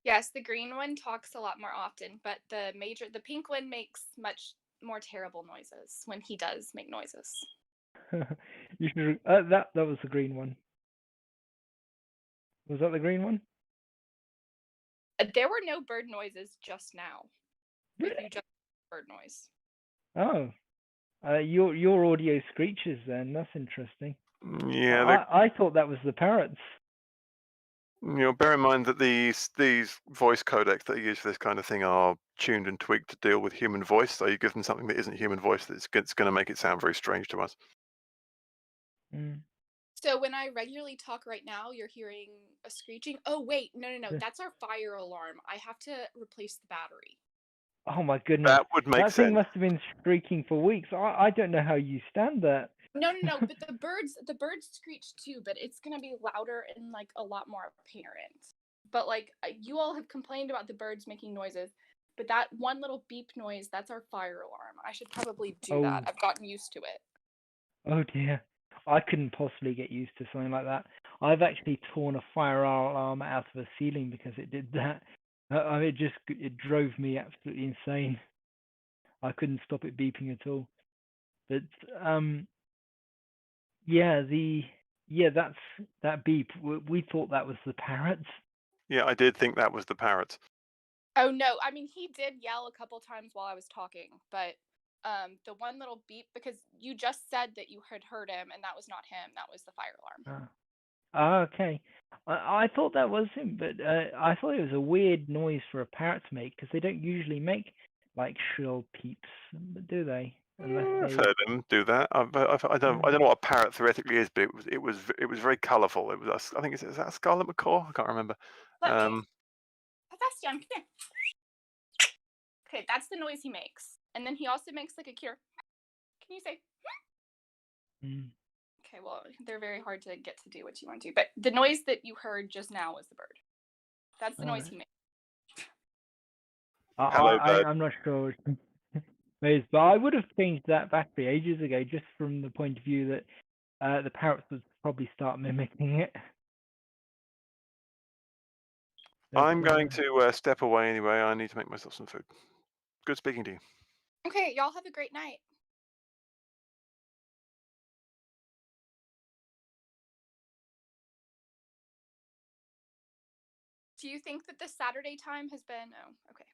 Yes, the green one talks a lot more often, but the pink one makes much more terrible noises when he does make noises. You should, that was the green one. Was that the green one? There were no bird noises just now. Really? If you just bird noise. Oh, your audio screeches then. That's interesting. Yeah, I thought that was the parrots. Bear in mind that these voice codecs that are used for this kind of thing are tuned and tweaked to deal with human voice. So you give them something that isn't human voice, that's going to make it sound very strange to us. Mm. So when I regularly talk right now, you're hearing a screeching. Oh wait, no, that's our fire alarm. I have to replace the battery. Oh my goodness. That would make That sense. thing must have been shrieking for weeks. I don't know how you stand that. No, but the birds screech too, but it's gonna be louder and like a lot more apparent. But like you all have complained about the birds making noises, but that one little beep noise, that's our fire alarm. I should probably do that. I've gotten used to it. Oh dear. I couldn't possibly get used to something like that. I've actually torn a fire alarm out of a ceiling because it did that. It drove me absolutely insane. I couldn't stop it beeping at all. But that's that beep. We thought that was the parrots. Yeah, I did think that was the parrots. Oh no, I mean he did yell a couple times while I was talking, but the one little beep, because you just said that you had heard him and that was not him, that was the fire alarm. Okay. I thought that was him, but I thought it was a weird noise for a parrot to make because they don't usually make like shrill peeps, do they? I've heard them do that. I don't know what a parrot theoretically is, but it was very colourful. It was I think is that a scarlet macaw? I can't remember. Sebastian, come here. Okay, that's the noise he makes, and then he also makes like a cure. Can you say? Okay, well, they're very hard to get to do what you want to. But the noise that you heard just now was the bird. That's the noise Alright. he made. Hello, bird. I'm not sure what it is, but I would have changed that battery ages ago, just from the point of view that the parrots would probably start mimicking it. But, I'm going to step away anyway. I need to make myself some food. Good speaking to you. Okay, y'all have a great night. Do you think that the Saturday time has been? Oh, okay.